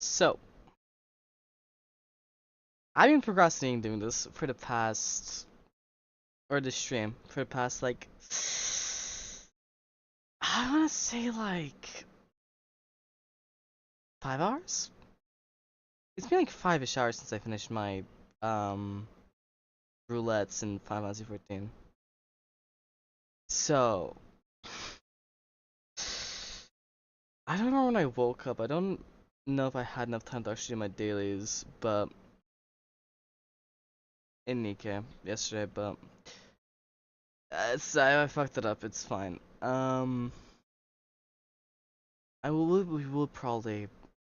So, I've been procrastinating doing this for the past, or the stream, for the past, like, I wanna say, like, 5 hours? It's been like 5-ish hours since I finished my, roulettes in Final Fantasy 14. So, I don't know when I woke up. I don't know if I had enough time to actually do my dailies, but in Nikke yesterday, but I fucked it up. It's fine. We will probably.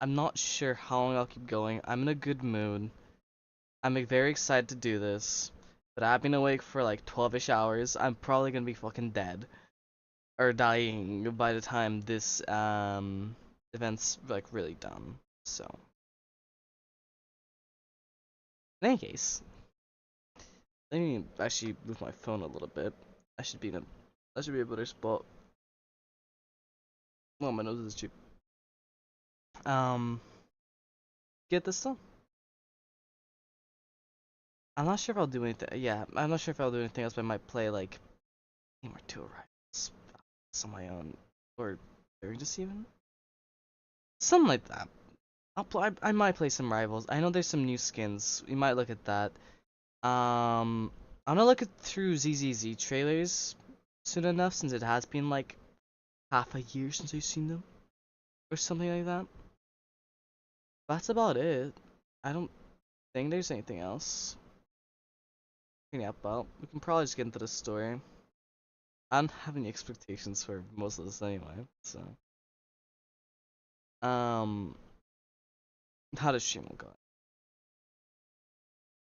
I'm not sure how long I'll keep going. I'm in a good mood. I'm like, very excited to do this, but I've been awake for like 12-ish hours. I'm probably gonna be fucking dead or dying by the time this event's like really done. So, in any case, let me actually move my phone a little bit. I should be in a. That should be a better spot. Well, my nose is cheap. Um, get this done. I'm not sure if I'll do anything. Yeah, I'm not sure if I'll do anything else, but I might play like a game or two rivals on my own, or just even something like that. I might play some rivals. I know there's some new skins. We might look at that. I'm gonna look at through ZZZ trailers soon enough, since it has been like half a year since I've seen them, or something like that. That's about it. I don't think there's anything else. Yeah, well, we can probably just get into the story. I don't have any expectations for most of this anyway, so. How does stream go?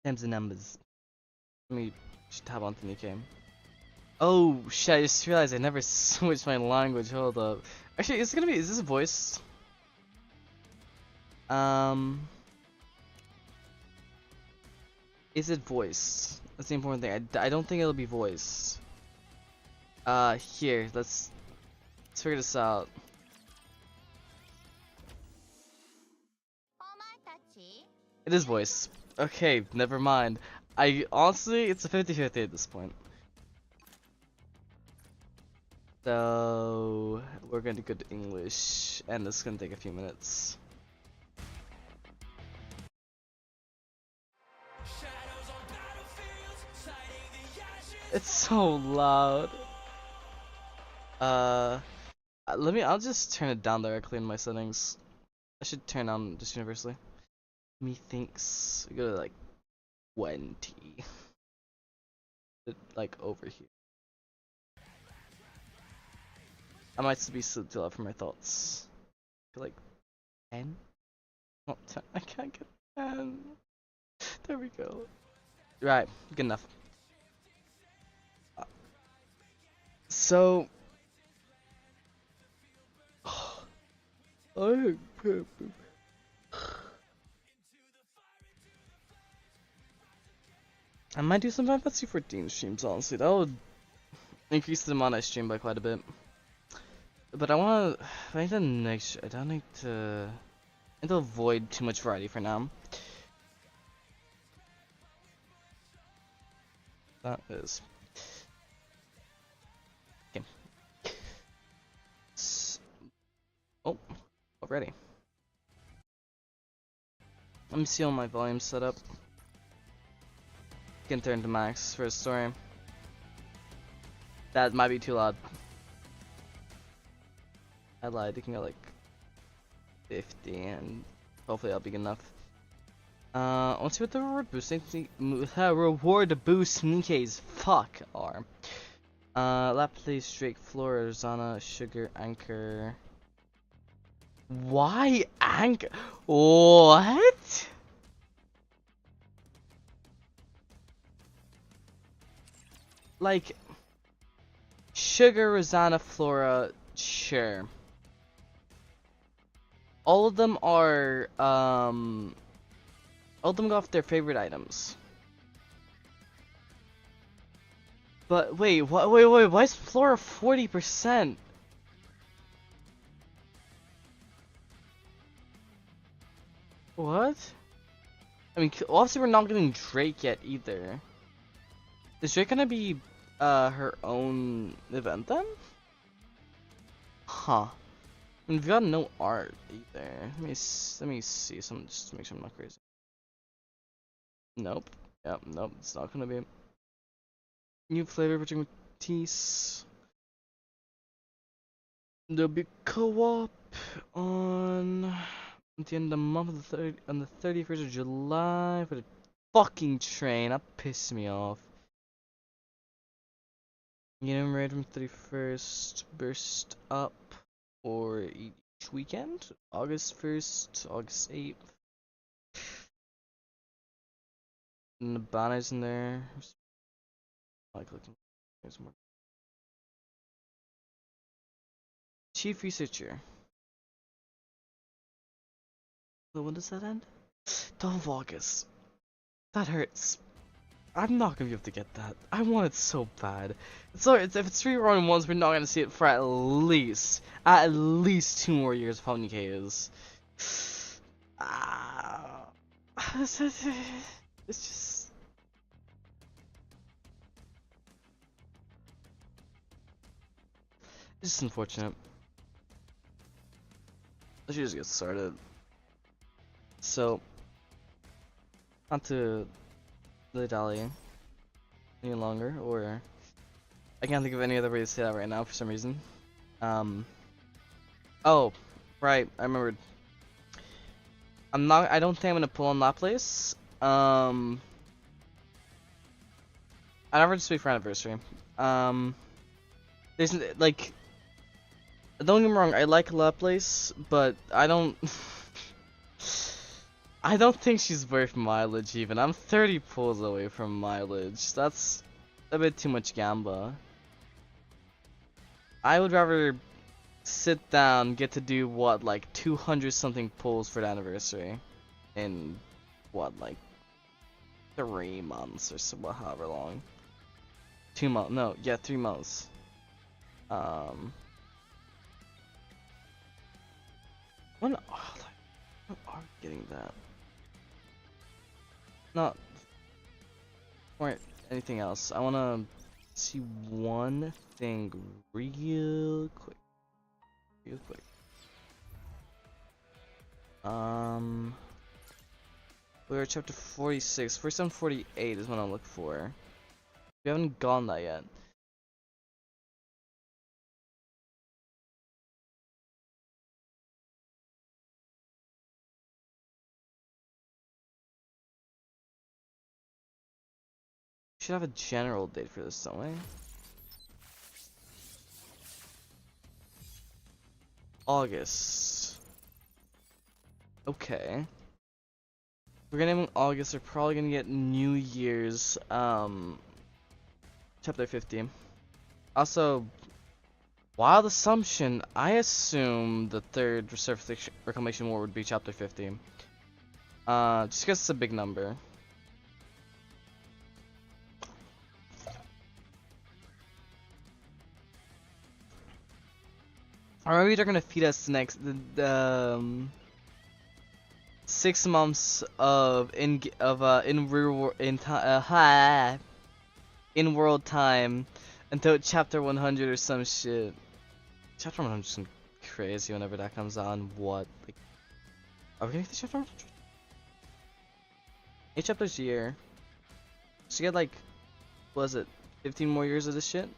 Times the numbers. Let me tab onto Nikke. Oh shit, I just realized I never switched my language, hold up. Actually, is this voiced? Is it voiced? That's the important thing. I don't think it'll be voiced. Here, let's figure this out. It is voiced. Okay, never mind. Honestly, it's a 50-50 at this point. So, we're going to go to English, and this is going to take a few minutes. It's so loud. I'll just turn it down directly in my settings. I should turn on just universally. Methinks we go to like 20. Like over here. I might still be too loud for my thoughts. Like 10? Not 10. I can't get 10. There we go. Right, good enough. So, I might do some Final Fantasy 14 streams, honestly. That would increase the amount I stream by quite a bit. But I need to make sure, I need to avoid too much variety for now. That is. Okay. Oh, already. Let me see all my volumes set up. Can turn to max for a story. That might be too loud. I lied, you can go like 50 and hopefully that'll be good enough. Let's see what the reward boost Nikke's fuck are. Lapis, Drake, Flora, Zana, Sugar, Anchor. Why Anchor? What? Like Sugar, Rosanna, Flora, sure. All of them are all of them got their favorite items. But wait, why is Flora 40%? What? I mean, obviously we're not getting Drake yet either. Is Drake gonna be her own event then? Huh. And we've got no art either. Let me see some just to make sure I'm not crazy. Nope. Yep. Nope. It's not gonna be. New flavor between Matisse. There'll be co-op on at the end of the month of on the 31st of July for the fucking train. That pissed me off. Get them right from 31st, burst up for each weekend. August 1st, August 8th. And the banners in there. I like looking. There's more. Chief researcher. So when does that end? 12th of August. That hurts. I'm not gonna be able to get that. I want it so bad. So if it's 3 Ronin ones, we're not gonna see it for at least 2 more years of how Nikke is. It's just. It's just unfortunate. Let's just get started. So, not to dilly any longer, or I can't think of any other way to say that right now for some reason. Oh, right, I remembered. I don't think I'm gonna pull on Laplace. I never just wait for anniversary. There's like, don't get me wrong, I like Laplace, but I don't. I don't think she's worth mileage even. I'm 30 pulls away from mileage. That's a bit too much gamba. I would rather sit down, get to do what, like 200 something pulls for the anniversary in what, like 3 months or so, however long. 2 months? No, yeah, 3 months. When are we getting that? Not or anything else. I wanna see one thing real quick. We're at chapter 46. First on 48 is what I'll look for. We haven't gone that yet. We should have a general date for this, don't we? August. Okay. We're gonna have August. We're probably gonna get New Year's. Chapter 50. Also, wild assumption. I assume the third resurfaction reclamation war would be chapter 50. Just because it's a big number. Or maybe they're gonna feed us the 6 months of in world time until chapter 100 or some shit. Chapter 100 is crazy whenever that comes on. What? Like, are we gonna get the chapter 100? 8 chapters a year. So you get like, what was it, 15 more years of this shit?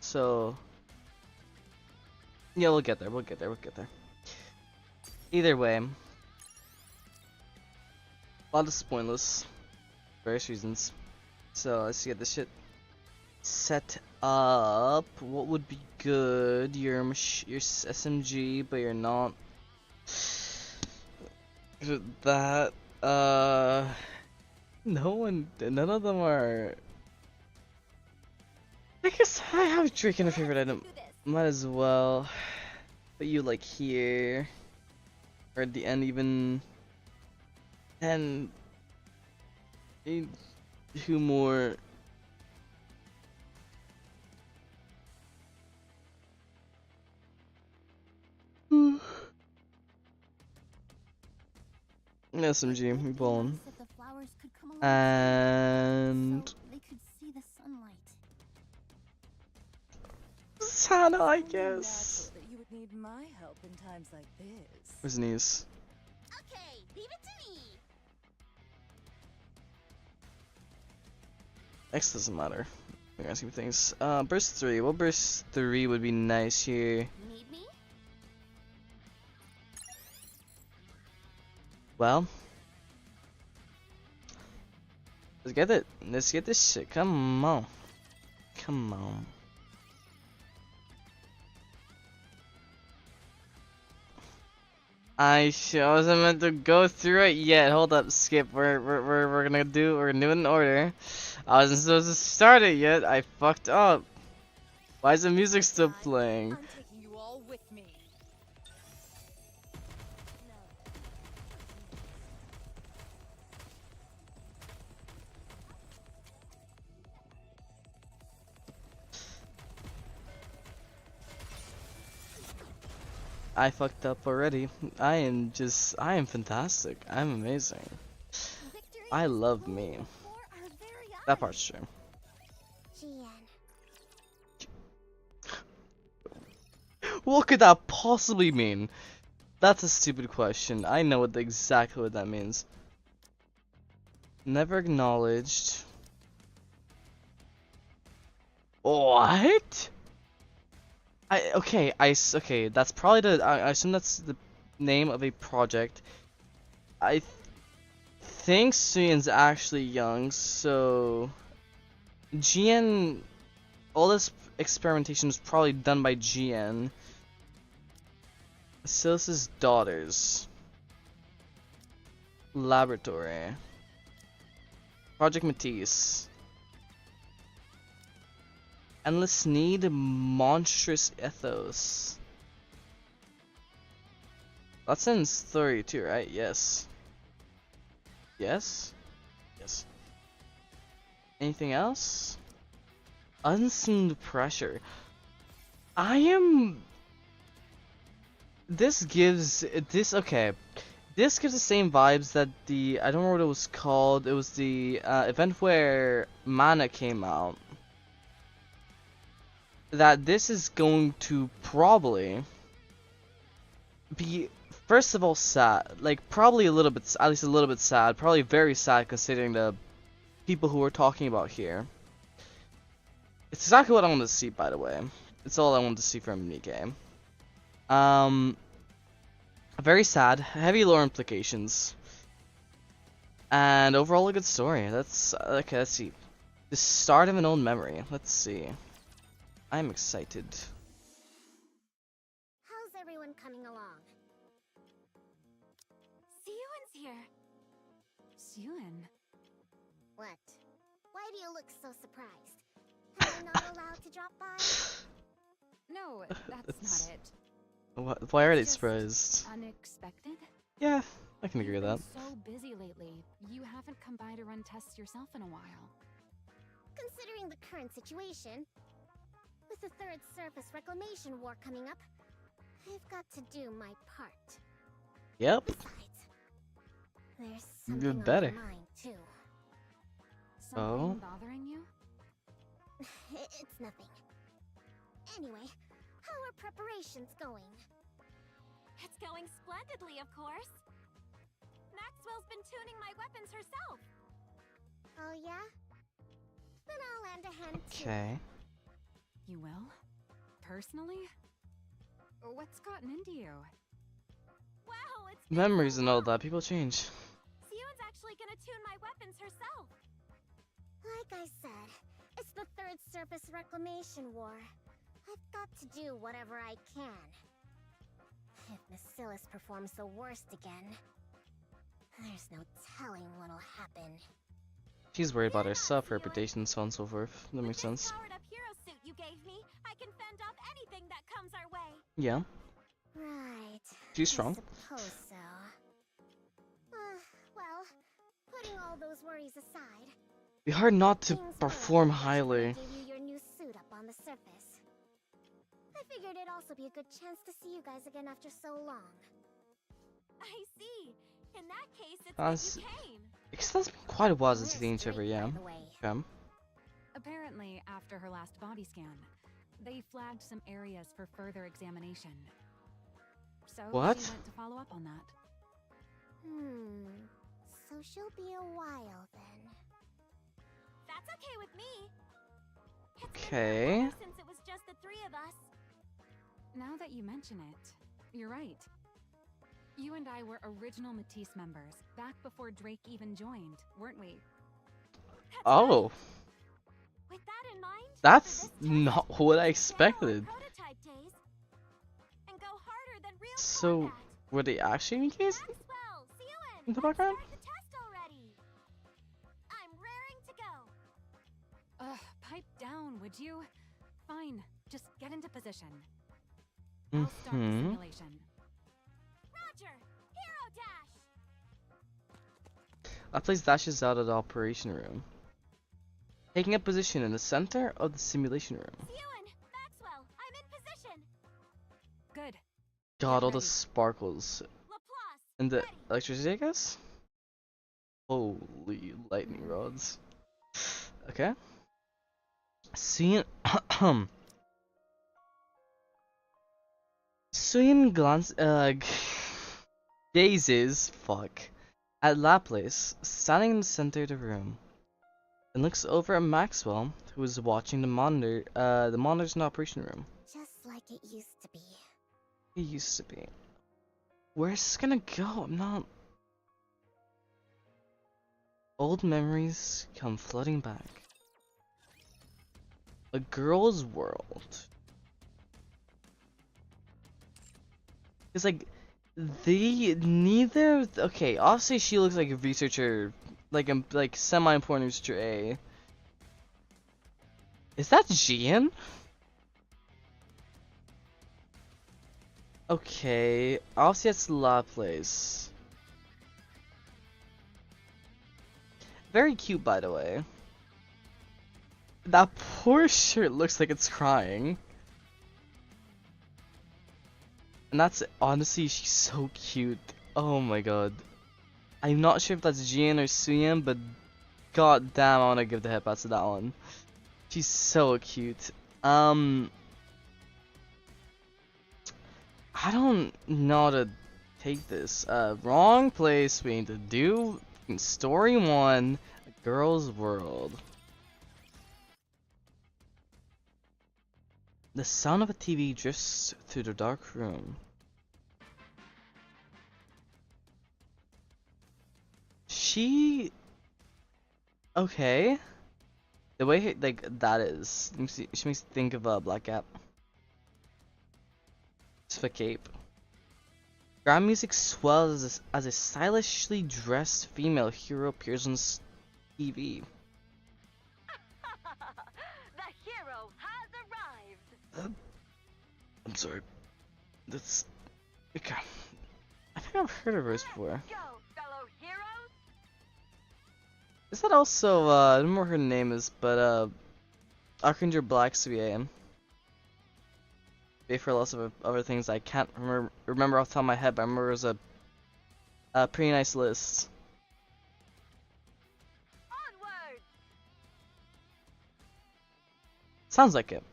So, yeah, we'll get there. Either way, a lot of pointless, various reasons. So let's get this shit set up. What would be good? Your SMG, but you're not. That none of them are. I guess I have Drake in a favorite item. Might as well. Put you like here, or at the end even. And 2 more. SMG, we ballin'. If the flowers could come along And so they could see the sunlight. Santa, I It's only guess. natural that you would need my help in times like this. Where's Niece? Okay, leave it to me. X doesn't matter. You're asking me things. Burst 3. What burst 3 would be nice here? Need me? Well, let's get it. Let's get this shit. Come on. Come on. I wasn't meant to go through it yet. Hold up, Skip. We're gonna do it in order. I wasn't supposed to start it yet. I fucked up. Why is the music still playing? I'm taking you all with me. I fucked up already. I am fantastic. I'm amazing. Victory I is love only me. before our very That eyes. part's true. GN. What could that possibly mean? That's a stupid question. I know exactly what that means. Never acknowledged. What? Okay, that's probably I assume that's the name of a project. I think Suyen's actually young, so GN, all this experimentation was probably done by GN. Silas's daughters. Laboratory. Project Matisse. Endless Need, Monstrous Ethos. That's in story too, right? Yes. Yes? Yes. Anything else? Unseen Pressure. This gives the same vibes that I don't know what it was called. It was the event where Mana came out. That this is going to probably be, first of all, sad. Like, probably at least a little bit sad. Probably very sad considering the people who we're talking about here. It's exactly what I want to see, by the way. It's all I want to see from Nikke. Very sad, heavy lore implications, and overall a good story. That's okay. Let's see. The start of an old memory. Let's see. I'm excited. How's everyone coming along? Siyuan's here. Siyuan. What? Why do you look so surprised? Am I not allowed to drop by? No, that's not it. Why are they Just surprised? Unexpected? Yeah, I can agree with that. You've been so busy lately. You haven't come by to run tests yourself in a while. Considering the current situation, with the third surface reclamation war coming up, I've got to do my part. Yep. Besides, there's Good something better. on my mind too. Something bothering you? It's nothing. Anyway, how are preparations going? It's going splendidly, of course. Maxwell's been tuning my weapons herself. Oh yeah? Then I'll lend a hand too. Okay. You will? Personally? What's gotten into you? Wow, it's been Memories so and all long. that. People change. Siyuan's actually gonna tune my weapons herself. Like I said, it's the third surface reclamation war. I've got to do whatever I can. If Bacillus performs the worst again, there's no telling what'll happen. She's worried about herself, her reputation, so on and so forth. That makes sense. Powered up hero suit you gave me, I can fend off anything that comes our way. Yeah. Right. She's strong. I suppose so. Well, putting all those worries aside, Be hard not to things perform were when I highly. gave you your new suit up on the surface. I figured it'd also be a good chance to see you guys again after so long. I see. In that that case, it's That's good you came. it's been quite a while since Where's seeing each other, Drake, yeah. by the way? Okay. Apparently, after her last body scan, they flagged some areas for further examination. So What? she went to follow up on that. So she'll be a while then. That's okay with me. It's Okay. been forever since it was just the three of us. Now that you mention it, you're right. You and I were original Matisse members back before Drake even joined, weren't we? That's Oh, right. With that in mind, that's for this test, not what I let's stay on expected. prototype days and go harder than real So, combat. were they actually engaged Maxwell, see you in the background? Start the test already. I'm raring to go. Ugh, pipe down, would you? Fine, just get into position. I'll start the Mm-hmm. simulation. Roger, hero dash. That place dashes out of the operation room, taking a position in the center of the simulation room. See you in Maxwell. I'm in position. Good. God, all the ready. sparkles Laplace. and the Ready. electricity, I guess? Holy lightning rods. Okay. Seeing Suyin gazes at Laplace standing in the center of the room and looks over at Maxwell, who is watching the monitors in the operation room. Just like it used to be. It used to be. Where's this gonna go? I'm not. Old memories come flooding back. A girl's world. It's like okay, obviously she looks like a researcher, like a semi-important researcher A. Is that Jian? Okay, obviously that's Laplace. Very cute, by the way. That poor shirt looks like it's crying. And that's honestly, she's so cute. Oh my god. I'm not sure if that's Jian or Suyen, but god damn, I wanna give the hip out to that one. She's so cute. I don't know how to take this. Wrong place. We need to do story 1, A Girl's World. The sound of a TV drifts through the dark room. She... Okay. The way, that is... She makes me think of Black Gap. It's for Cape. Grand music swells as a stylishly dressed female hero appears on TV. The hero has arrived. I'm sorry. That's... Okay. I think I've heard of hers before. Go, fellow heroes. Is that also, I don't know what her name is, but, Archangel Black CA. Maybe for lots of other things I can't remember off the top of my head, but I remember it was a pretty nice list. Onward. Sounds like it.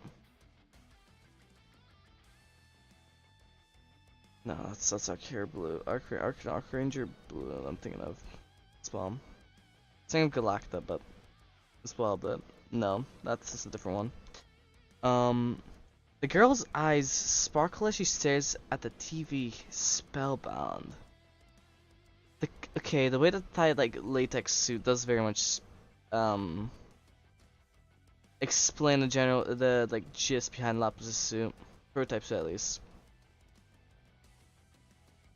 No, that's Archer Blue. Archranger Blue I'm thinking of. As well. I'm thinking of Galacta, but as well, but no, that's just a different one. The girl's eyes sparkle as she stares at the TV, spellbound. Okay, the way that tied latex suit does very much explain the gist behind Lapis' suit, prototypes at least.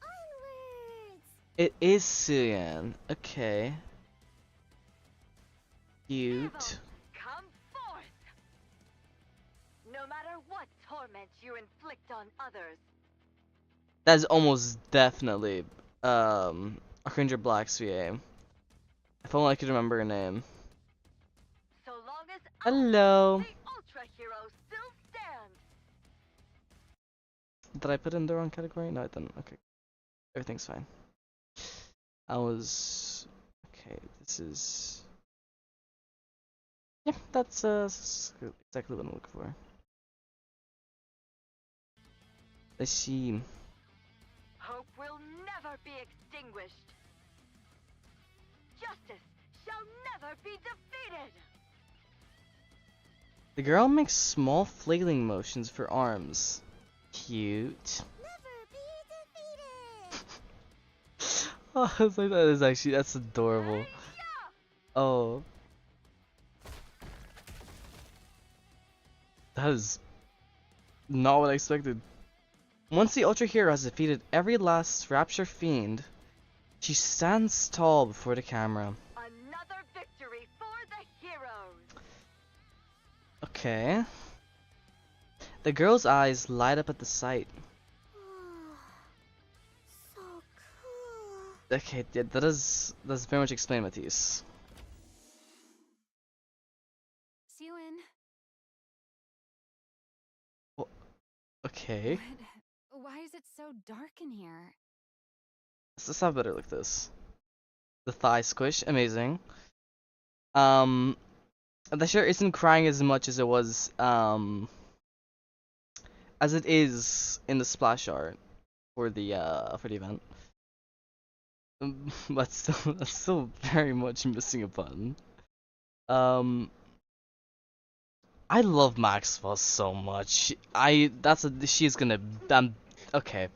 Onwards! It is Suyan. Okay. Cute. Come forth! No matter what torment you inflict on others, That is almost definitely Archangel Black's VA. If only I could remember her name. so long as Hello. the Ultra Hero still stands. Did I put in the wrong category? No, I didn't. Okay. Everything's fine. I was okay. This is yeah. That's exactly what I'm looking for. Let's see. Hope will never be extinguished. Justice shall never be defeated. The girl makes small flailing motions for arms. Cute. Never be defeated! Oh, it's like that is actually that's adorable. Oh, that is not what I expected. Once the Ultra Hero has defeated every last Rapture Fiend, she stands tall before the camera. Another victory for the heroes. Okay. The girl's eyes light up at the sight. So cool. Okay, yeah, that's very much explain Matisse. Siwin, Okay. why is it so dark in here? Let's have a better look at this. The thigh squish, amazing. The shirt isn't crying as much as it was, as it is in the splash art for the event. But still, that's still very much missing a button. I love Maxwell so much. She's gonna, okay.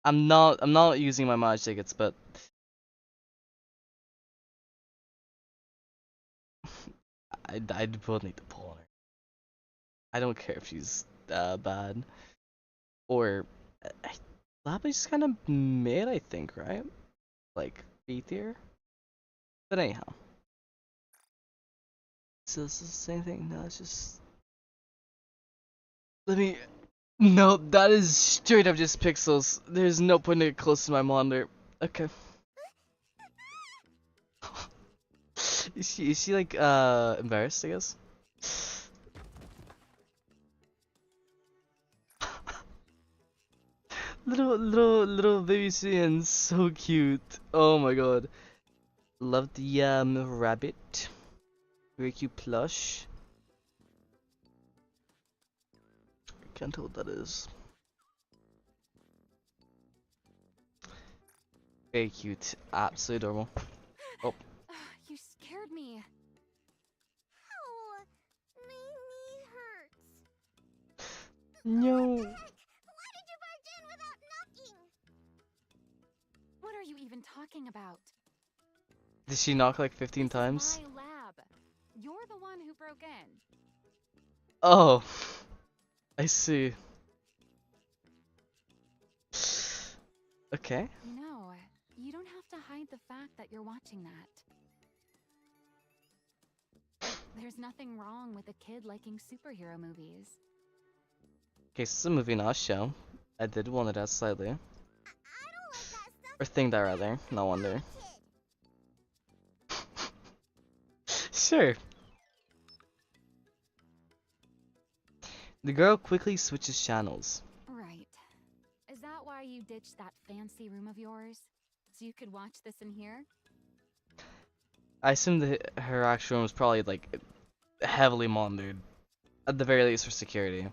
I'm not using my Maj tickets, but I will need to pull on her. I don't care if she's bad or Laby's kind of mid, I think, right? Like B tier. But anyhow, so this is the same thing. No, it's just let me. No, that is straight up just pixels. There's no putting it close to my monitor. Okay. Is she like embarrassed, I guess? little baby Sian, so cute. Oh my god. Love the rabbit. Very cute plush. Can't tell what that is. Very cute. Absolutely adorable. Oh. You scared me. Ow! My knee hurts. No. What the heck? Why did you barge in without knocking? What are you even talking about? Did she knock like 15 This is times? my lab. You're the one who broke in. Oh. I see. Okay. You know, you don't have to hide the fact that you're watching that. There's nothing wrong with a kid liking superhero movies. Okay, so it's a movie, not a show. I did want it out slightly. I don't like that stuff. Or think that rather, no wonder. Sure. The girl quickly switches channels. Right. Is that why you ditched that fancy room of yours? So you could watch this in here? I assume that her actual room was probably like heavily monitored, at the very least for security.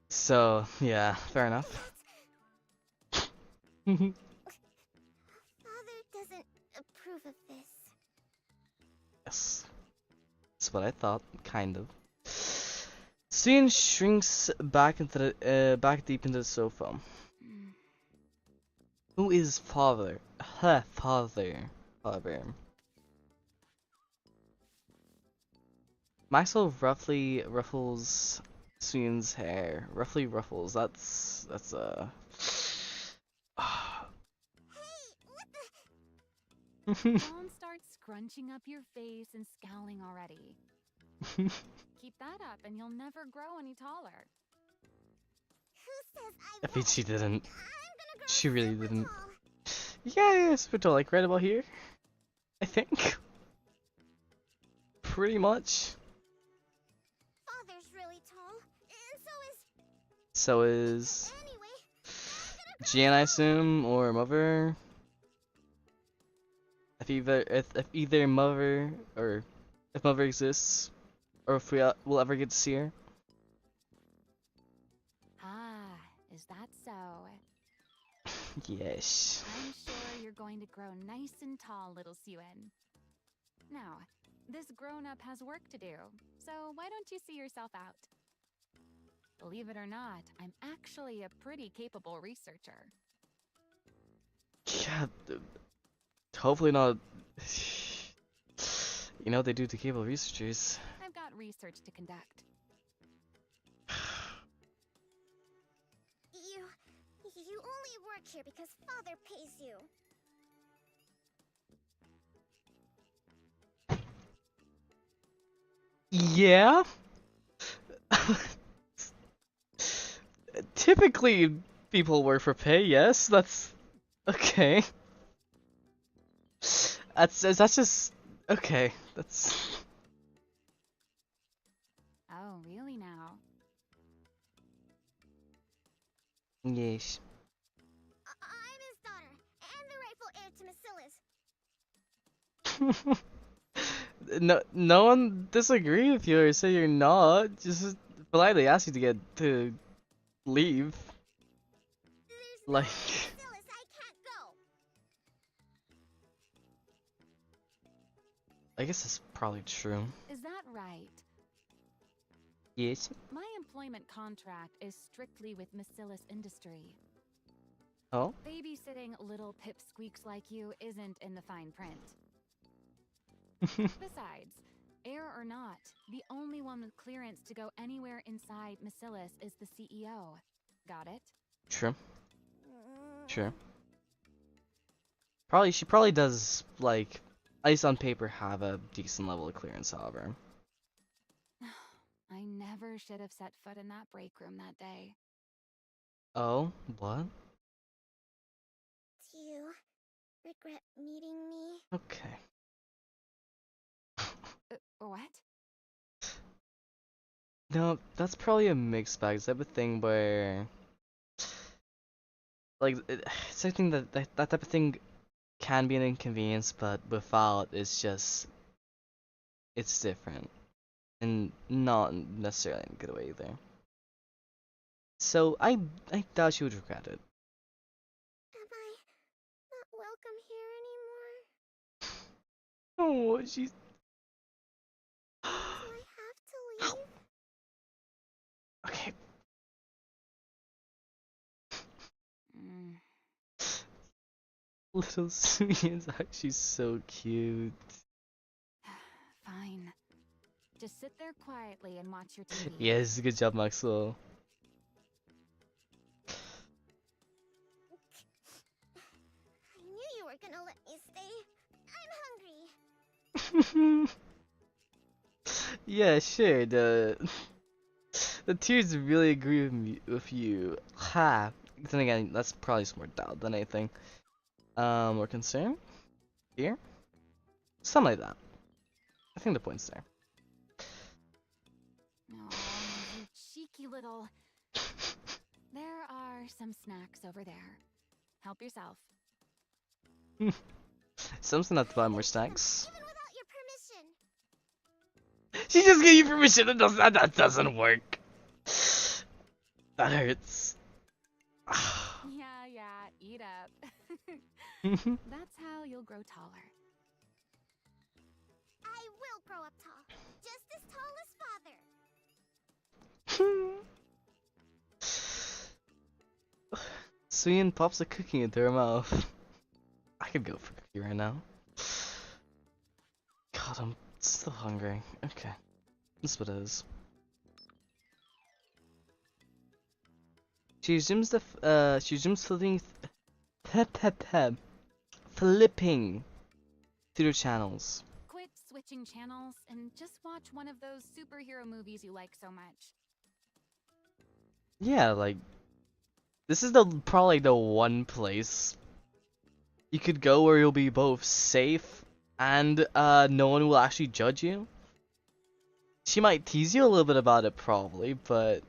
So yeah, fair enough. Father doesn't approve of this. Yes, that's what I thought, kind of. Soon shrinks back into the back deep into the sofa. Who is father? Her father. Maxwell roughly ruffles Soon's hair. Roughly ruffles. That's Don't start scrunching up your face and scowling already. Keep that up and you'll never grow any taller. Who says I mean, she didn't. I'm gonna grow She really super didn't. tall. Yeah, super tall, like right about here. I think. Pretty much. Father's really tall, and so is. So is. Anyway, Gian, I assume, or Mother. If either Mother or if Mother exists, or if we'll ever get to see her. Ah, is that so? Yes. I'm sure you're going to grow nice and tall, little Suen. Now, this grown-up has work to do, so why don't you see yourself out? Believe it or not, I'm actually a pretty capable researcher. Yeah. Hopefully not. You know what they do to cable researchers. I've got research to conduct. You only work here because father pays you. Yeah. Typically, people work for pay. Yes, that's okay. That's just okay. That's Oh, really now? yes. I'm his daughter, and the rightful heir to Macilis. No one disagree with you or say you're not. Just politely ask you to get to leave. There's Like, no Macilis, I can't go. I guess that's probably true. Is that right? Yes. My employment contract is strictly with Macilis Industry. Oh. Babysitting little pipsqueaks like you isn't in the fine print. Besides, heir or not, the only one with clearance to go anywhere inside Macilis is the CEO. Got it? True. Sure. Probably she probably does, like, at least on paper, have a decent level of clearance. However. I never should have set foot in that break room that day. Oh, what? Do you regret meeting me? Okay. What? No, that's probably a mixed bag type of thing where, like, it's something that type of thing can be an inconvenience, but without, it's different, and not necessarily in a good way either. So I doubt you would regret it. Am I not welcome here anymore? Oh, she's. Do I have to leave? Okay. Mm. Little Sumi is actually so cute. Fine. Just sit there quietly and watch your TV. Yes, good job, Maxwell. I knew you were gonna let me stay. I'm hungry. Yeah, sure. The tears really agree with you. Ha. Then again, that's probably just more doubt than anything. Or concern? Fear? Something like that. I think the point's there. Oh, you cheeky little. There are some snacks over there. Help yourself. Something not to buy more snacks. Even without your permission. She just gave you permission. That doesn't work. That hurts. Yeah, eat up. That's how you'll grow taller. I will grow up tall. Just as tall as father. Suyin pops a cookie into her mouth. I could go for a cookie right now. God, I'm still hungry. Okay. That's what it is. She resumes flipping through the channels. Quit switching channels and just watch one of those superhero movies you like so much. Yeah, like, this is probably the one place you could go where you'll be both safe and no one will actually judge you. She might tease you a little bit about it probably, but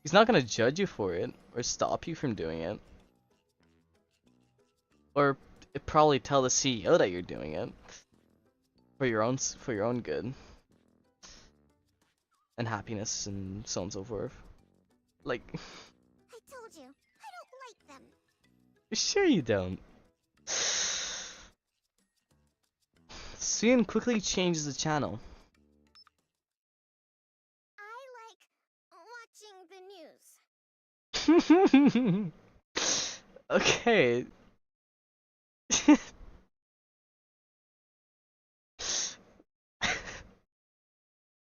he's not gonna judge you for it. or stop you from doing it. Or probably tell the CEO that you're doing it for your own good and happiness and so on and so forth. Like, I told you, I don't like them. sure you don't. Suyin quickly changes the channel. I like watching the news. Okay.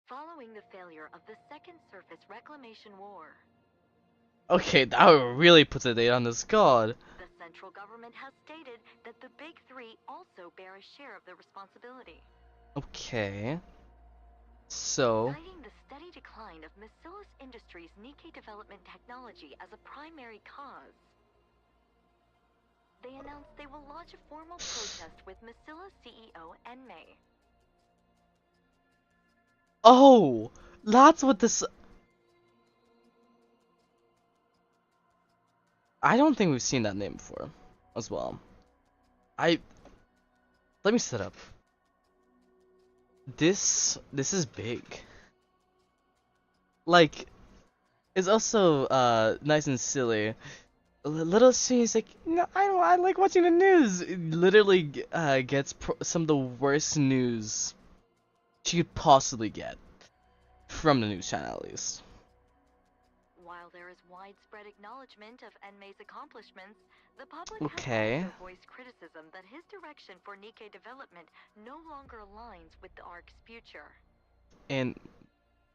Following the failure of the Second Surface Reclamation War, Okay, that really puts a date on this god. the central government has stated that the Big Three also bear a share of the responsibility. Okay. So, Citing the steady decline of Macillus Industries' Nikke development technology as a primary cause, they announced they will launch a formal protest with Macillus CEO Enmei. oh, that's what this. I don't think we've seen that name before, as well. Let me set up. This is big. Like, it's also nice and silly. Little Sue's like, no, I like watching the news. It literally gets some of the worst news she could possibly get from the news channel, at least. While there is widespread acknowledgement of Enmei's accomplishments, the public Okay. has also voiced criticism that his direction for Nikke development no longer aligns with the ARC's future. And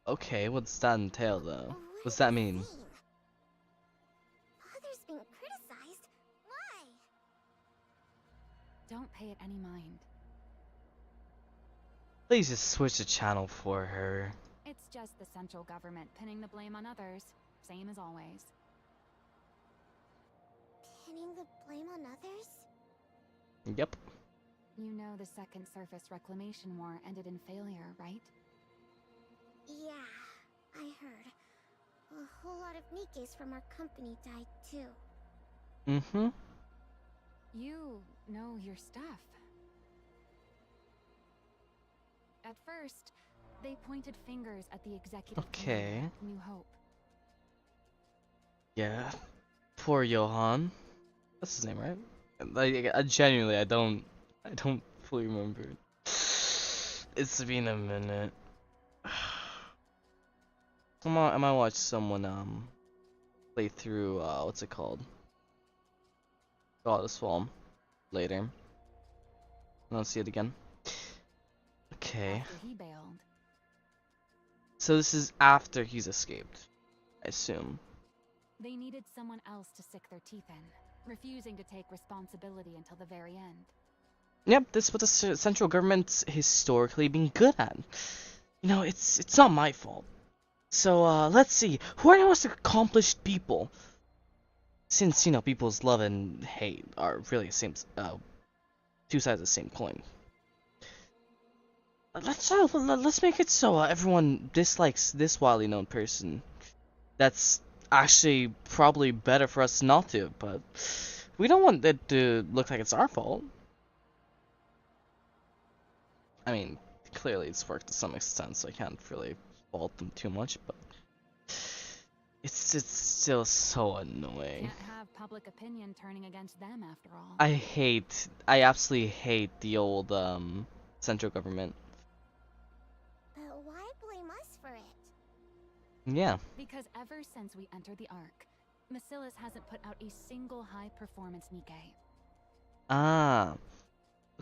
okay, what's that entail though? What What's does that mean? Father's being criticized? Why? Don't pay it any mind. Please just switch the channel for her. It's just the central government pinning the blame on others, same as always. Pinning the blame on others? Yep. You know the Second Surface Reclamation War ended in failure, right? Yeah, I heard. A whole lot of Nikkes from our company died too. Mm-hmm. You know your stuff. At first, they pointed fingers at the executive Okay. committee, New Hope. Yeah. Poor Johan. That's his name, right? Like, genuinely, I don't fully remember. It's been a minute. I might watch someone play through what's it called? God of Swarm later. And I'll see it again. Okay. After he bailed. So this is after he's escaped, I assume. They needed someone else to sink their teeth in, refusing to take responsibility until the very end. Yep, this is what the central government's historically been good at. You know, it's not my fault. So let's see. Who are the most accomplished people? Since, you know, people's love and hate are really the same, two sides of the same coin. Let's make it so everyone dislikes this widely known person. That's actually probably better for us not to, but we don't want it to look like it's our fault. I mean, clearly it's worked to some extent, so I can't really fault them too much, but it's still so annoying. Can't have public opinion turning against them after all. I absolutely hate the old central government. But why blame us for it? Yeah. Because ever since we entered the Ark, Macillus hasn't put out a single high-performance Nikke. Ah.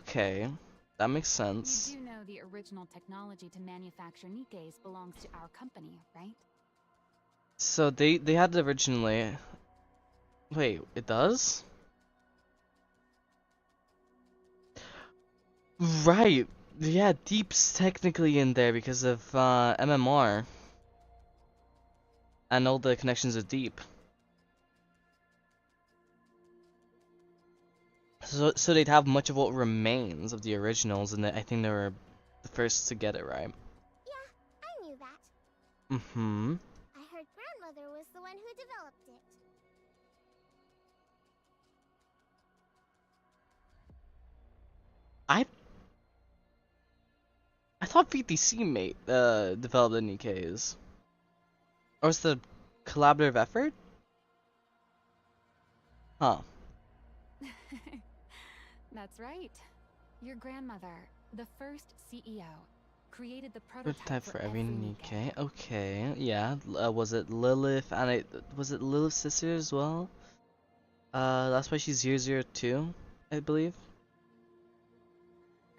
Okay. That makes sense. You do know the original technology to manufacture Nikkes belongs to our company, right? So they had it originally. Wait, it does? Right. Yeah, Deep's technically in there because of MMR and all the connections with Deep. So they'd have much of what remains of the originals, and I think they were the first to get it right. Yeah, I knew that. Mm-hmm. I heard grandmother was the one who developed it. I I thought VTC made developed the Nikkes. Or was it a collaborative effort? Huh. That's right. Your grandmother, the first CEO, created the prototype Prototype for for every every Nikke. Okay, yeah. Was it Lilith and was it Lilith's sister as well? That's why she's 002, I believe.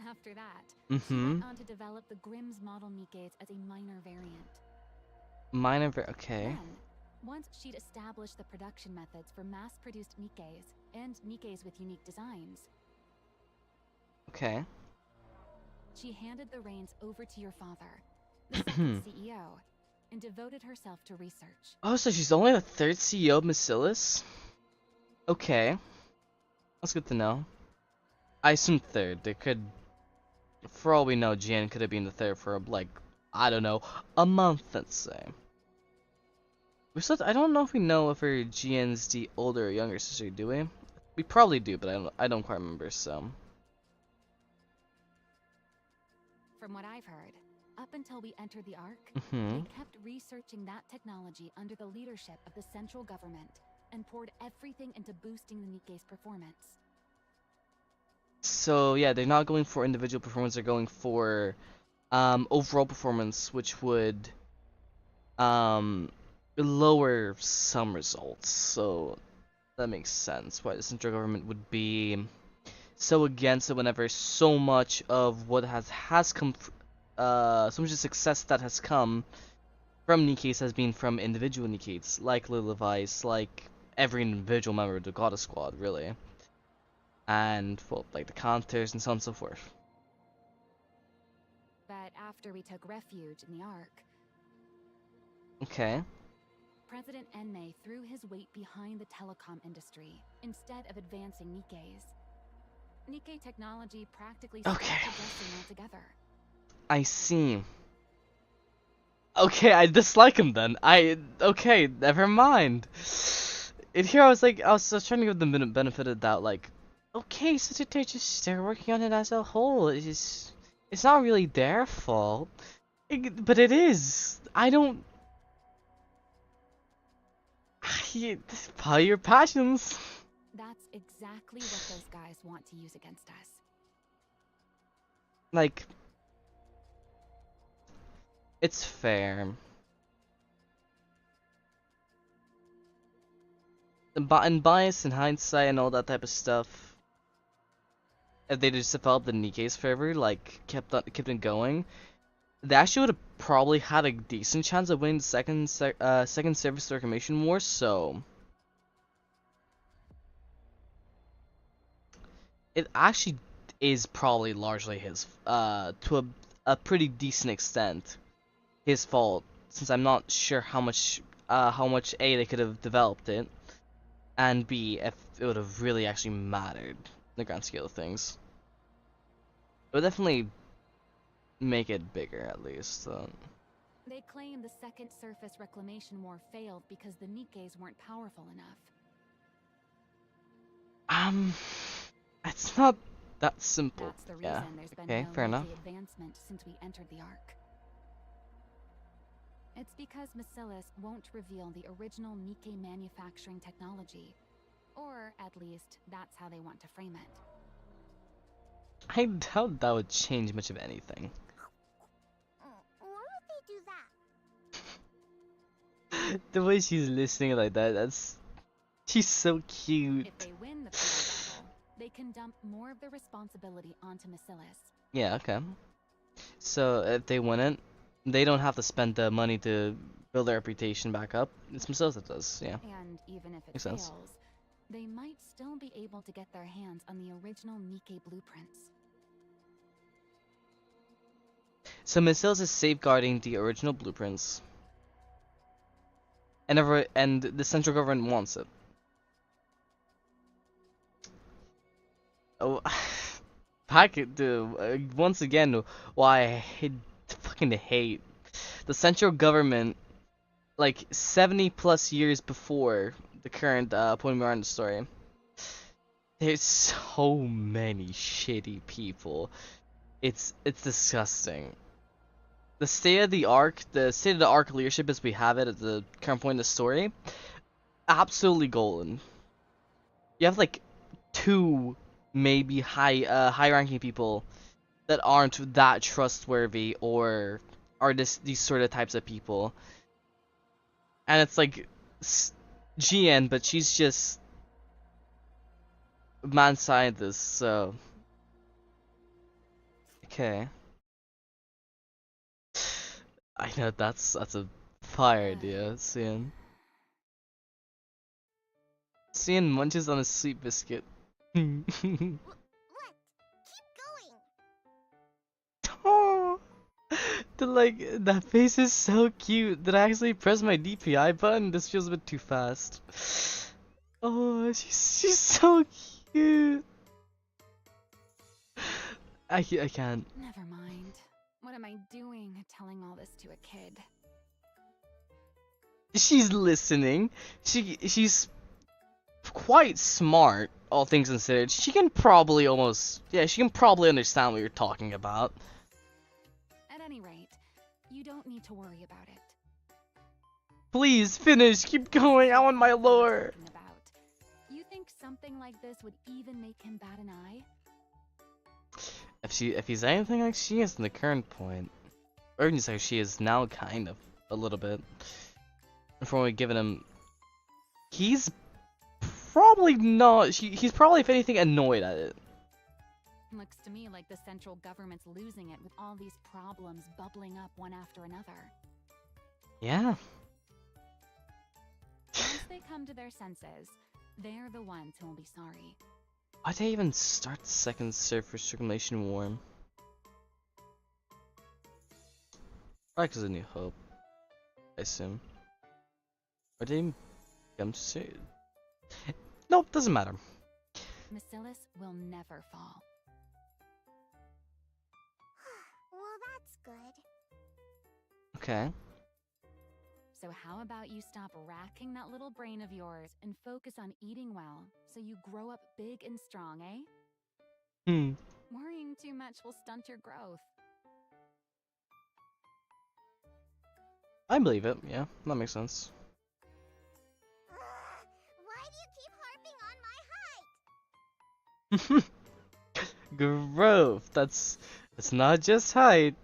After that, she Mm-hmm. went on to develop the Grimm's model Nikkes as a minor variant. Okay. Then, once she'd established the production methods for mass-produced Nikkes and Nikkes with unique designs, Okay. she handed the reins over to your father, the second CEO, and devoted herself to research. Oh, so she's only the third CEO of Bacillus? Okay. That's good to know. I assume third. They could, for all we know, Jan could have been the third for like, I don't know, a month, let's say. I don't know if we know if her Jian's the older or younger sister, do we? We probably do, but I don't quite remember, so. From what I've heard, up until we entered the Ark, Mm-hmm. they kept researching that technology under the leadership of the central government and poured everything into boosting the Nikke's performance. So yeah, they're not going for individual performance, they're going for overall performance, which would um lower some results. So that makes sense why the central government would be so against it whenever so much of what has come so much of success that has come from Nikke's has been from individual Nikke's, like Lilivice, like every individual member of the Goddess Squad, really. And, well, like the counters and so on and so forth. But after we took refuge in the Ark, Okay. President Enmei threw his weight behind the telecom industry instead of advancing Nikke's. Nikke technology practically stopped Okay. progressing altogether. I see. Okay, I dislike him then. Okay, never mind. In here, I was trying to give them the benefit of the doubt, like, okay, so they're working on it as a whole. It's not really their fault, but it is. I don't. Follow your passions. That's exactly what those guys want to use against us. Like, it's fair. And bias and hindsight and all that type of stuff. If they just developed the Nikke's forever, like kept it going, they actually would have probably had a decent chance of winning the second Service Reclamation War. So it actually is probably largely his to a pretty decent extent his fault, since I'm not sure how much A they could have developed it, and B if it would have really actually mattered in the grand scale of things. It would definitely make it bigger at least. They claim the second surface reclamation war failed because the Nikke's weren't powerful enough. It's not that simple. That's the reason Yeah. there's been Okay, no fair enough. Nikke advancement since we entered the Ark. It's because Bacillus won't reveal the original Nikke manufacturing technology. Or, at least, that's how they want to frame it. I doubt that would change much of anything. Why would they do that? The way she's listening like that, she's so cute. If they win the final battle, they can dump more of the responsibility onto Bacillus. Yeah, okay. So if they win it, they don't have to spend the money to build their reputation back up. It's themselves that does, yeah. And even if it Makes sense. fails, they might still be able to get their hands on the original Nikke blueprints. So Missiles is safeguarding the original blueprints. And the central government wants it. Oh, once again, why I fucking hate the central government, like 70 plus years before the current point we are in the story. There's so many shitty people. It's disgusting. The state of the arc leadership as we have it at the current point in the story, absolutely golden. You have like two maybe high ranking people that aren't that trustworthy or are these sort of types of people. And it's like GN, but she's just mad scientist, so okay. I know that's a fire idea, Cian. Cian munches on a sweet biscuit. What? Keep going! Oh, that face is so cute. Did I actually press my DPI button? This feels a bit too fast. Oh, she's so cute. I can't. Never mind. What am I doing telling all this to a kid? She's listening. She's quite smart, all things considered. She can probably understand what you're talking about. At any rate, you don't need to worry about it. Please finish. Keep going. I want my lore. Talking about. You think something like this would even make him bat an eye? If he's anything like she is in the current point, or even like she is now, kind of a little bit. Before we given him, he's probably not. He's probably, if anything, annoyed at it. Looks to me like the central government's losing it with all these problems bubbling up one after another. Yeah. Once they come to their senses, they're the ones who will be sorry. Why'd they even start the second surface circulation war? Probably because of New Hope, I assume. Or they come to say? Nope, doesn't matter. Bacillus will never fall. Well, that's good. Okay. So how about you stop racking that little brain of yours and focus on eating well, so you grow up big and strong, eh? Worrying too much will stunt your growth. I believe it, yeah, that makes sense. Why do you keep harping on my height? Growth, that's not just height.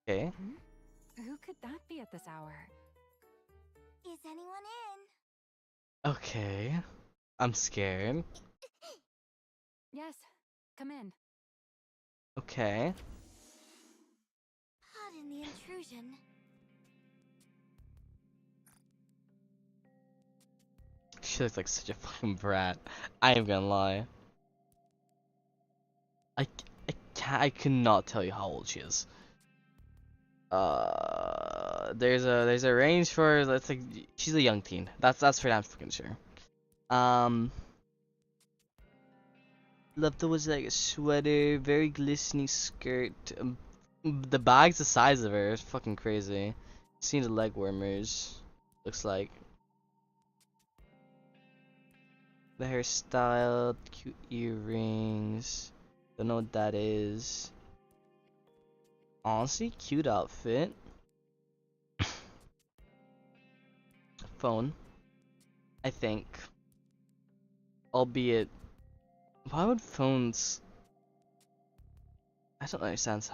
Okay. Who could that be at this hour? Is anyone Okay. I'm scared. Yes, come in. Okay. Pardon the intrusion. She looks like such a fucking brat. I am gonna lie. I cannot tell you how old she is. There's a range for, let's like, she's a young teen. That's for damn fucking sure. Love the was like a sweater, very glistening skirt. The bag's the size of her. It's fucking crazy. Seen the leg warmers. Looks like. The hairstyle, cute earrings. Don't know what that is. Honestly, cute outfit. Phone. I think. Albeit, why would phones? I don't understand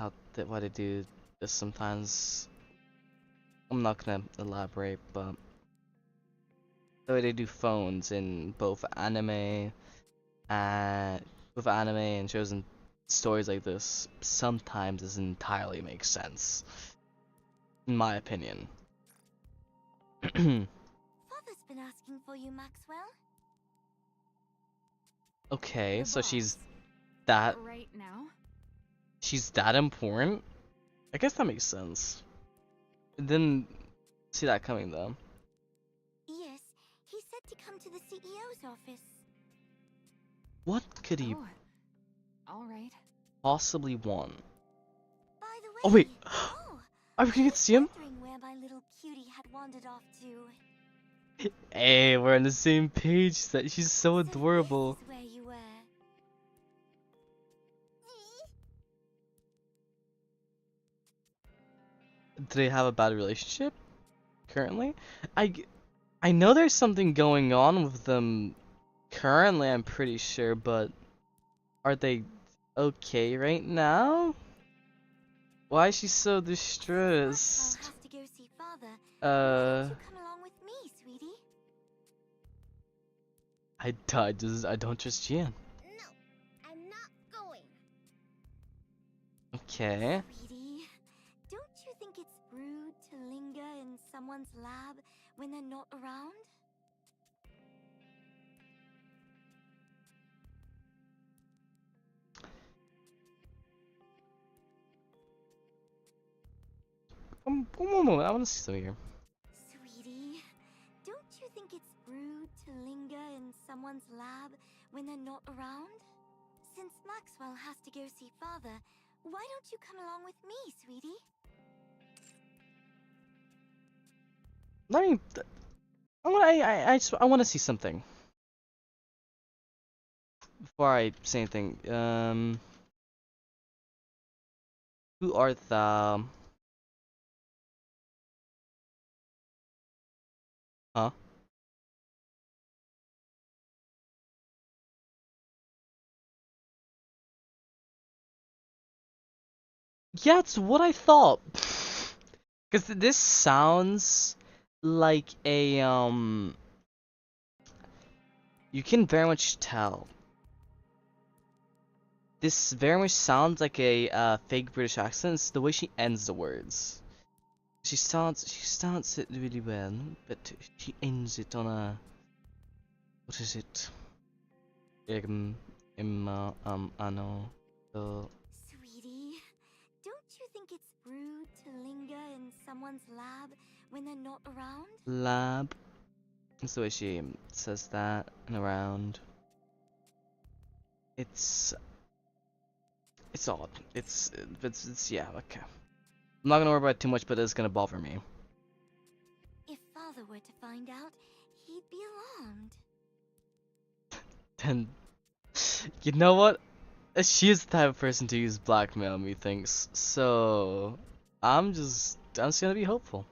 why they do this sometimes. I'm not gonna elaborate, but the way they do phones in both anime and shows and stories like this sometimes doesn't entirely make sense, in my opinion. Father's been asking for you, Maxwell. Okay, The so she's boss. that Right now? important. I guess that makes sense. Didn't see that coming though. Yes, he said to come to the CEO's office. What could he Oh, all right. possibly want? By the way, Oh wait, oh, are we gonna get to see him? wondering where my little cutie had wandered off to. Hey, we're on the same page. That she's so So adorable. this is where you were. Do they have a bad relationship currently? I I know there's something going on with them currently, I'm pretty sure, but are they okay right now? Why is she so Maxwell distressed? has to go see father. Why Uh, don't you come along with me, sweetie? I don't trust Gian. No, I'm not going. Okay. Sweetie, don't you think it's rude to linger in someone's lab when they're not around? One moment, I want to see something here. Sweetie, don't you think it's rude to linger in someone's lab when they're not around? Since Maxwell has to go see father, why don't you come along with me, sweetie? Let me. I want to see something before I say anything. Who art thou? Huh? Yeah, it's what I thought. Because this sounds like you can very much tell. This very much sounds like a fake British accent. It's the way she ends the words. She starts it really well, but she ends it on a, what is it? I know. Sweetie, don't you think it's rude to linger in someone's lab when they're not around? Lab. That's the way she says that and around. It's odd. It's yeah, okay. I'm not gonna worry about it too much, but it's gonna bother me. If father were to find out, he'd be alarmed. Then, you know what? She is the type of person to use blackmail, methinks. So, I'm just gonna be hopeful.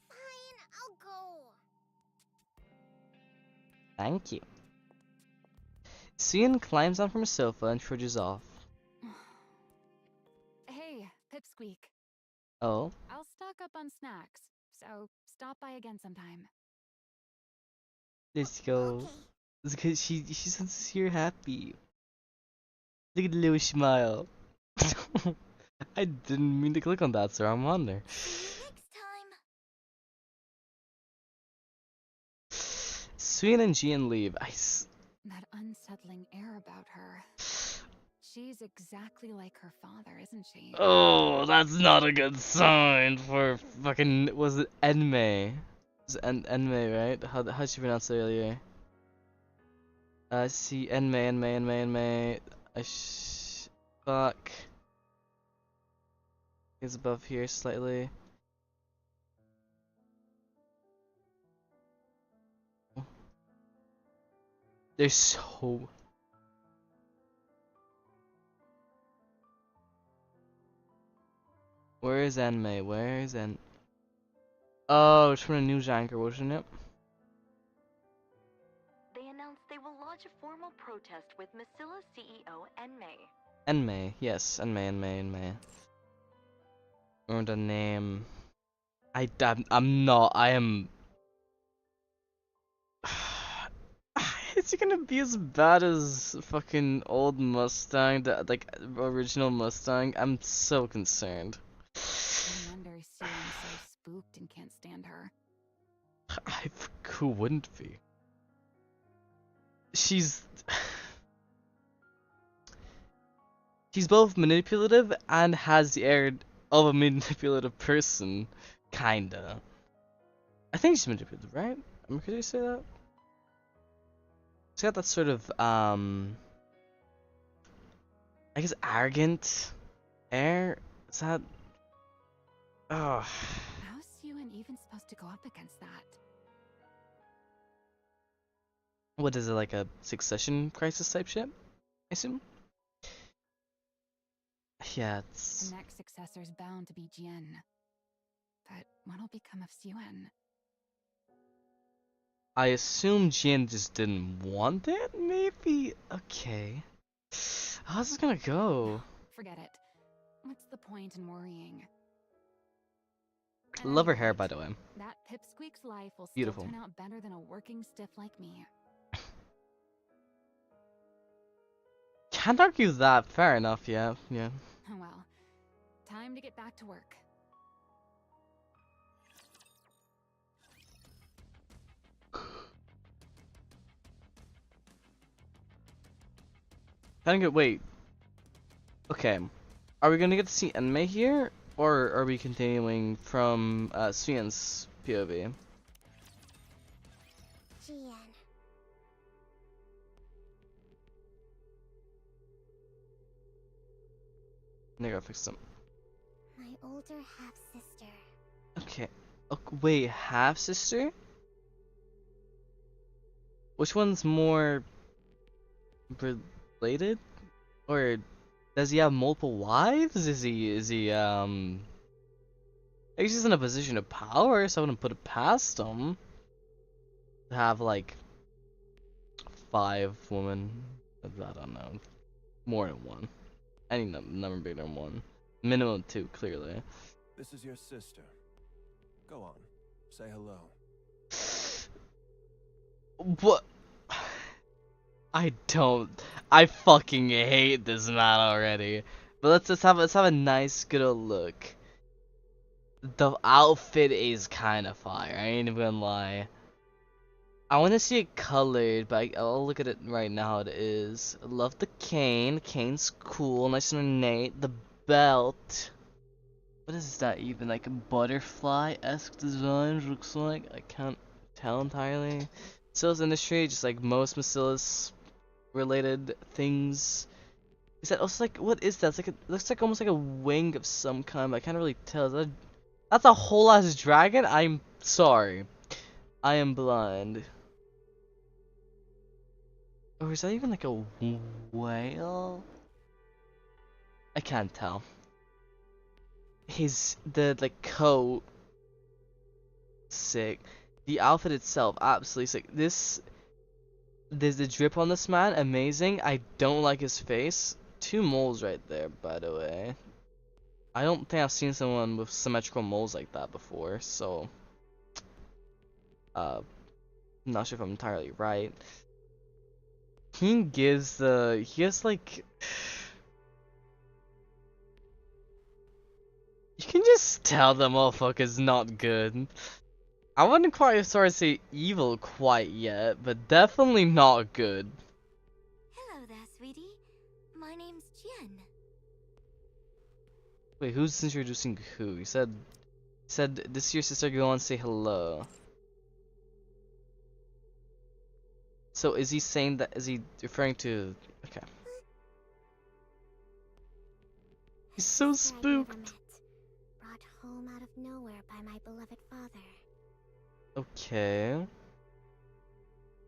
Fine, I'll go. Thank you. Cian climbs down from a sofa and trudges off. Hey, Pipsqueak. Oh, I'll stock up on snacks, so stop by again sometime. let's go. Okay. It's because she's sincere happy. Look at the little smile. I didn't mean to click on that, sir. I'm on there. See you next time. Cian and Gian leave. That unsettling air about her. She's exactly like her father, isn't she? Oh, that's not a good sign for fucking. Was it Enmei? It's Enmei, right? How'd she pronounce it earlier? See, Enmei. Fuck. It's above here slightly. They're so. Where is Enmei? Where is En? Oh, it's from a news anchor, wasn't it? They announced they will launch a formal protest with Massilla's CEO, Enmei. Enmei, yes, Enmei. Remember the name. I'm not. I am. Is it gonna be as bad as fucking old Mustang, the like original Mustang? I'm so concerned. No wonder Suen's so spooked and can't stand her. Who wouldn't be? She's she's both manipulative and has the air of a manipulative person, kinda. I think she's manipulative, right? Could you say that? She's got that sort of I guess arrogant air. Is that? Oh, How's Suen even supposed to go up against that? What is it, like a succession crisis type shit? I assume. Yeah, The it's. next successor's bound to be Jian. But what'll become of Suen? I assume Jin just didn't want it. Maybe. Okay. How's this gonna go? Forget it. What's the point in worrying? At Love any her hair, rate, by the way. that pipsqueak's life will still Beautiful. turn out better than a working stiff like me. Can't argue that. Fair enough. Yeah. Yeah. Oh well. Time to get back to work. Kind of good. Wait. Okay. Are we gonna get to see Enmei here, or are we continuing from Suyen's POV? Jian. I gotta fix them. My older half-sister. Okay. Wait, half sister? Which one's more related? Or does he have multiple wives? I guess he's in a position of power, so I wouldn't put it past him to have like 5 women. I don't know. More than one. Any number bigger than one. Minimum 2, clearly. This is your sister. Go on. Say hello. What? I fucking hate this man already. But let's have a nice good old look. The outfit is kind of fire. I ain't even gonna lie. I want to see it colored, but I'll look at it right now. It is. I love the cane. Cane's cool, nice and ornate. The belt. What is that even? Like a butterfly-esque design looks like? I can't tell entirely. Sales industry, just like most Macillus related things. Is that also like, what is that? It's like it looks like almost like a wing of some kind, but I can't really tell. That's a whole ass dragon? I'm sorry. I am blind. Or is that even like a whale? I can't tell. The like coat, sick. The outfit itself, absolutely sick. There's the drip on this man, amazing. I don't like his face. 2 moles right there, by the way. I don't think I've seen someone with symmetrical moles like that before, so I'm not sure if I'm entirely right. He has like, you can just tell the motherfucker's not good. I wouldn't quite start to say evil quite yet, but definitely not good. Hello there, sweetie. My name's Jian. Wait, who's introducing who? He said this is your sister, go on, say hello. So is he saying that, is he referring to, okay. He's so Sister I'd never spooked. met, brought home out of nowhere by my beloved father. Okay.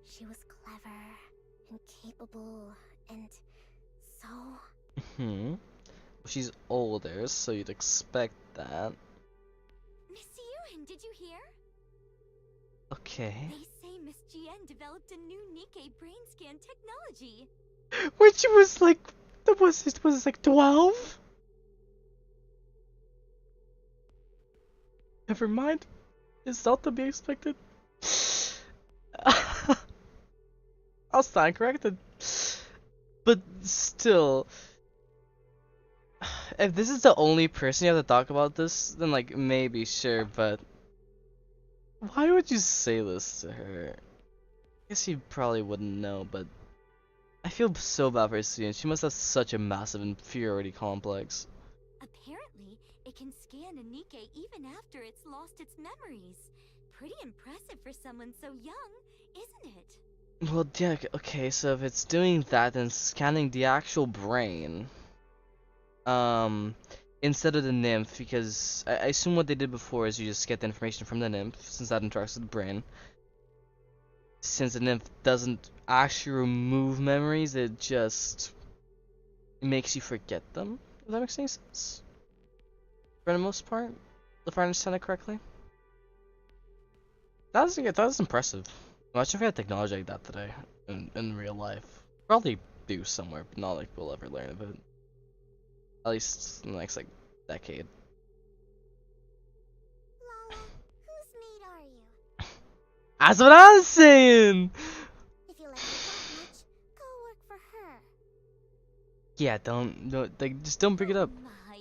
She was clever and capable and so... Well, she's older, so you'd expect that. Miss Yuen, did you hear? Okay. They say Miss Jian developed a new Nikke brain scan technology. When she was like, was it like 12? Never mind. It's not to be expected. I'll stand corrected. But still, if this is the only person you have to talk about this, then like maybe sure, but why would you say this to her? I guess you probably wouldn't know, but I feel so bad for her student. She must have such a massive inferiority complex. Apparently, it can scan a Nikke even after it's lost its memories. Pretty impressive for someone so young, isn't it? Well, yeah, okay, so if it's doing that, then scanning the actual brain, instead of the nymph, because I assume what they did before is you just get the information from the nymph, since that interacts with the brain. since the nymph doesn't actually remove memories, it just makes you forget them. If that makes any sense. For the most part, if I understand it correctly. That's impressive. Imagine if we had technology like that today in real life. Probably do somewhere, but not like we'll ever learn of it. At least in the next like decade. Lala, whose maid are you? That's what I'm saying. If you like her that much, go work for her. Yeah, don't like just don't bring it up. Oh my,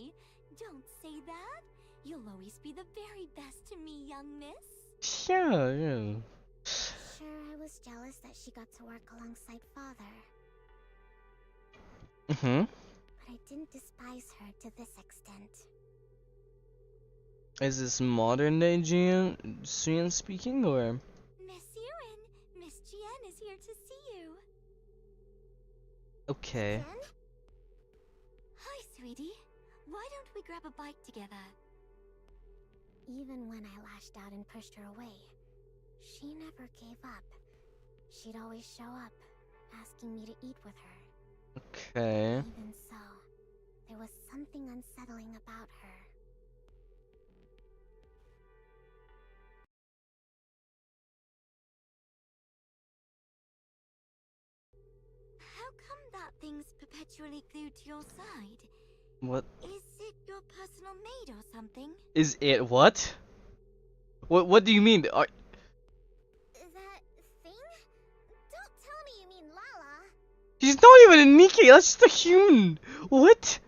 don't say that. You'll always be the very best to me, young miss. Yeah, yeah. Sure, I was jealous that she got to work alongside father, Mhm. but I didn't despise her to this extent. Is this modern day Jian speaking or? Miss Ewan, Miss Jian is here to see you. Okay. Jen? Hi, sweetie. Why don't we grab a bite together? Even when I lashed out and pushed her away, she never gave up. She'd always show up, asking me to eat with her. Okay. Even so, there was something unsettling about her. How come that thing's perpetually glued to your side? What Is it your personal maid or something? is it? What? What do you mean? Are, That thing? Don't tell me you mean Lala. she's not even a Nikke. That's just a human. What?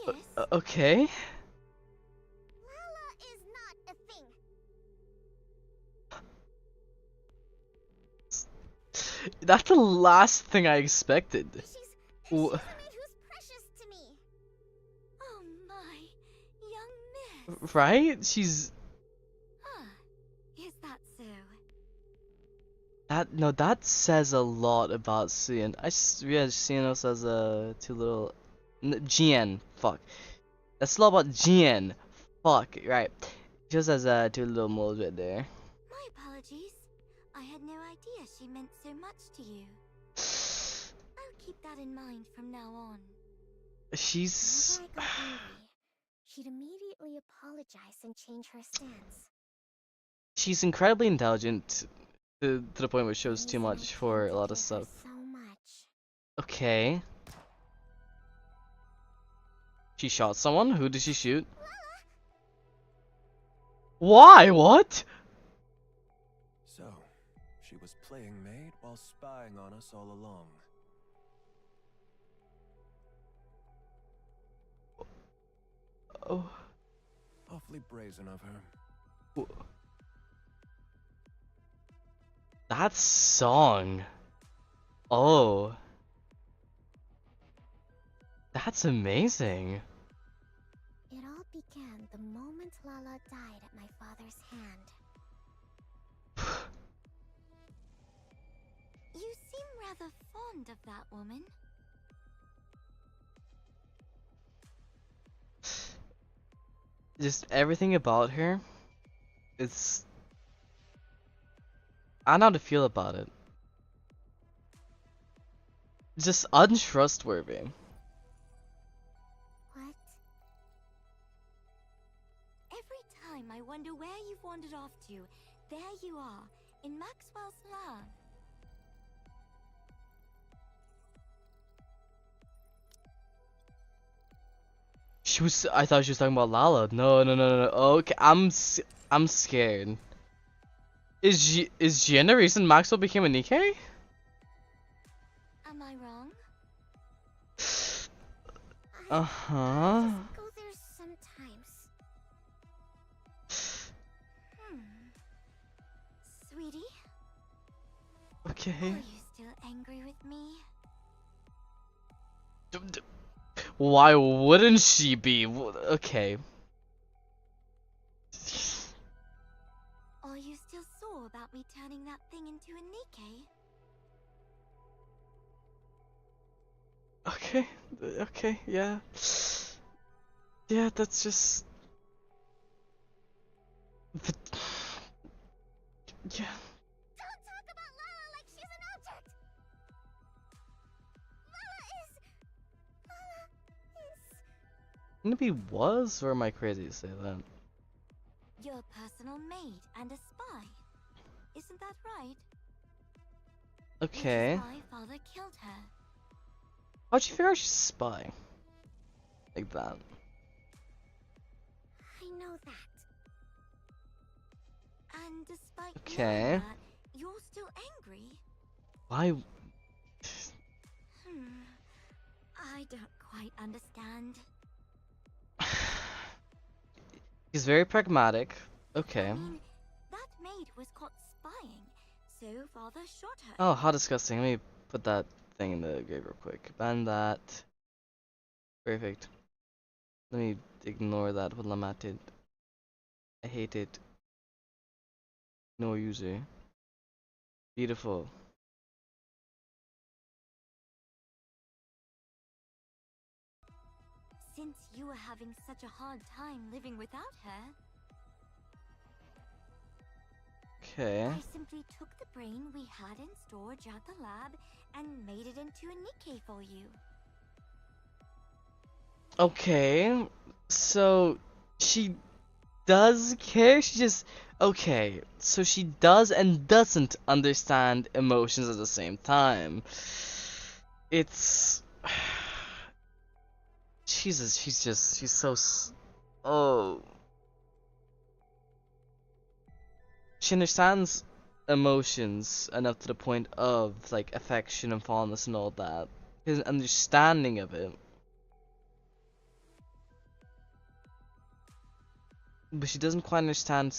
Yes. Okay. Lala is not a thing. That's the last thing I expected. She's a maid who's precious to me. Oh my, young miss. Right? She's Huh. Is that so? that says a lot about Cian. Yeah, Cian also has two little Jian. Fuck. That's a lot about Jian. Fuck. Right. She just has two little moles right there. My apologies. I had no idea she meant so much to you. I'll keep that in mind from now on. She's Whenever I got angry, she'd immediately apologize and change her stance. she's incredibly intelligent to the point where it shows too Reason I much for came a to lot of fear her stuff. so much. Okay. She shot someone? Who did she shoot? Why? What? So, she was playing maid while spying on us all along. Oh. Awfully brazen of her. That song. Oh. That's amazing. It all began the moment Lala died at my father's hand. You seem rather fond of that woman. Just everything about her. It's. I don't know how to feel about it. Just untrustworthy. What? Every time I wonder where you've wandered off to, there you are, in Maxwell's lab. I thought she was talking about Lala. No, no, no, no, no. Okay, I'm scared. Is Jen the reason Maxwell became a Nikke? Am I wrong? Uh-huh. Just go there sometimes. Sweetie, Okay. are you still angry with me? Why wouldn't she be? Okay. Are you still sore about me turning that thing into a Nikke? Okay. Okay. Yeah. Yeah. That's just. Yeah. Don't talk about Lala like she's an object! Lala is... Maybe was, or am I crazy to say that? Your personal maid and a spy. Isn't that right? Okay. Which is why Father killed her. How'd you figure out she's a spy? Like that. I know that. And despite Okay. knowing that, you're still angry? Why? I don't quite understand. He's very pragmatic. Okay. I mean, that maid was caught spying, so Father shot her. Oh, how disgusting. Let me put that thing in the grave real quick. Ban that. Perfect. Let me ignore that with Lamated. I hate it. No user. Beautiful. Since you were having such a hard time living without her, Okay. I simply took the brain we had in storage at the lab and made it into a Nikke for you. Okay. So she does care. She just okay. So she does and doesn't understand emotions at the same time. It's Jesus. She's so oh. She understands emotions enough to the point of like affection and fondness and all that. His understanding of it. But she doesn't quite understand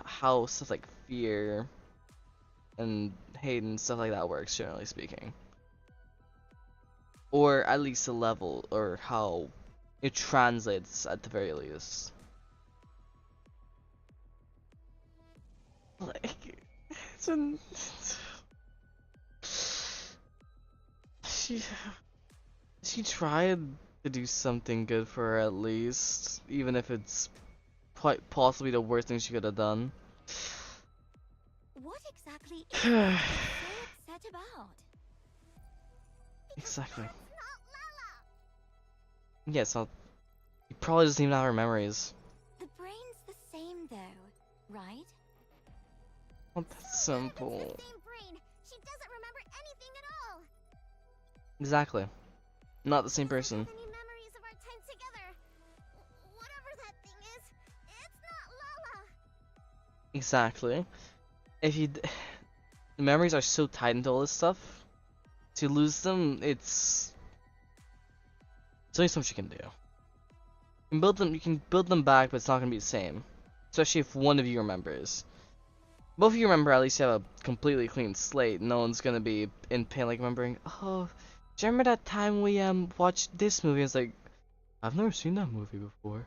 how stuff like fear and hate and stuff like that works, generally speaking. Or at least the level, or how it translates at the very least. Like, it's an... she tried to do something good for her at least, even if it's quite possibly the worst thing she could have done. What exactly is it you're so upset about? Exactly. That's not Lala! Yeah, so he probably doesn't even have her memories. The brain's the same though, right? Not that So what if it's simple. the same brain? She doesn't remember anything at all! Exactly. Not the same Doesn't person. have any memories of our time together. Whatever that thing is, it's not Lala! Exactly. If you the memories are so tied into all this stuff, to lose them, it's only so much you can do. You can build them back, but it's not gonna be the same. Especially if one of you remembers. Both of you remember, at least you have a completely clean slate. No one's gonna be in pain like remembering, oh, do you remember that time we watched this movie? It's like, I've never seen that movie before.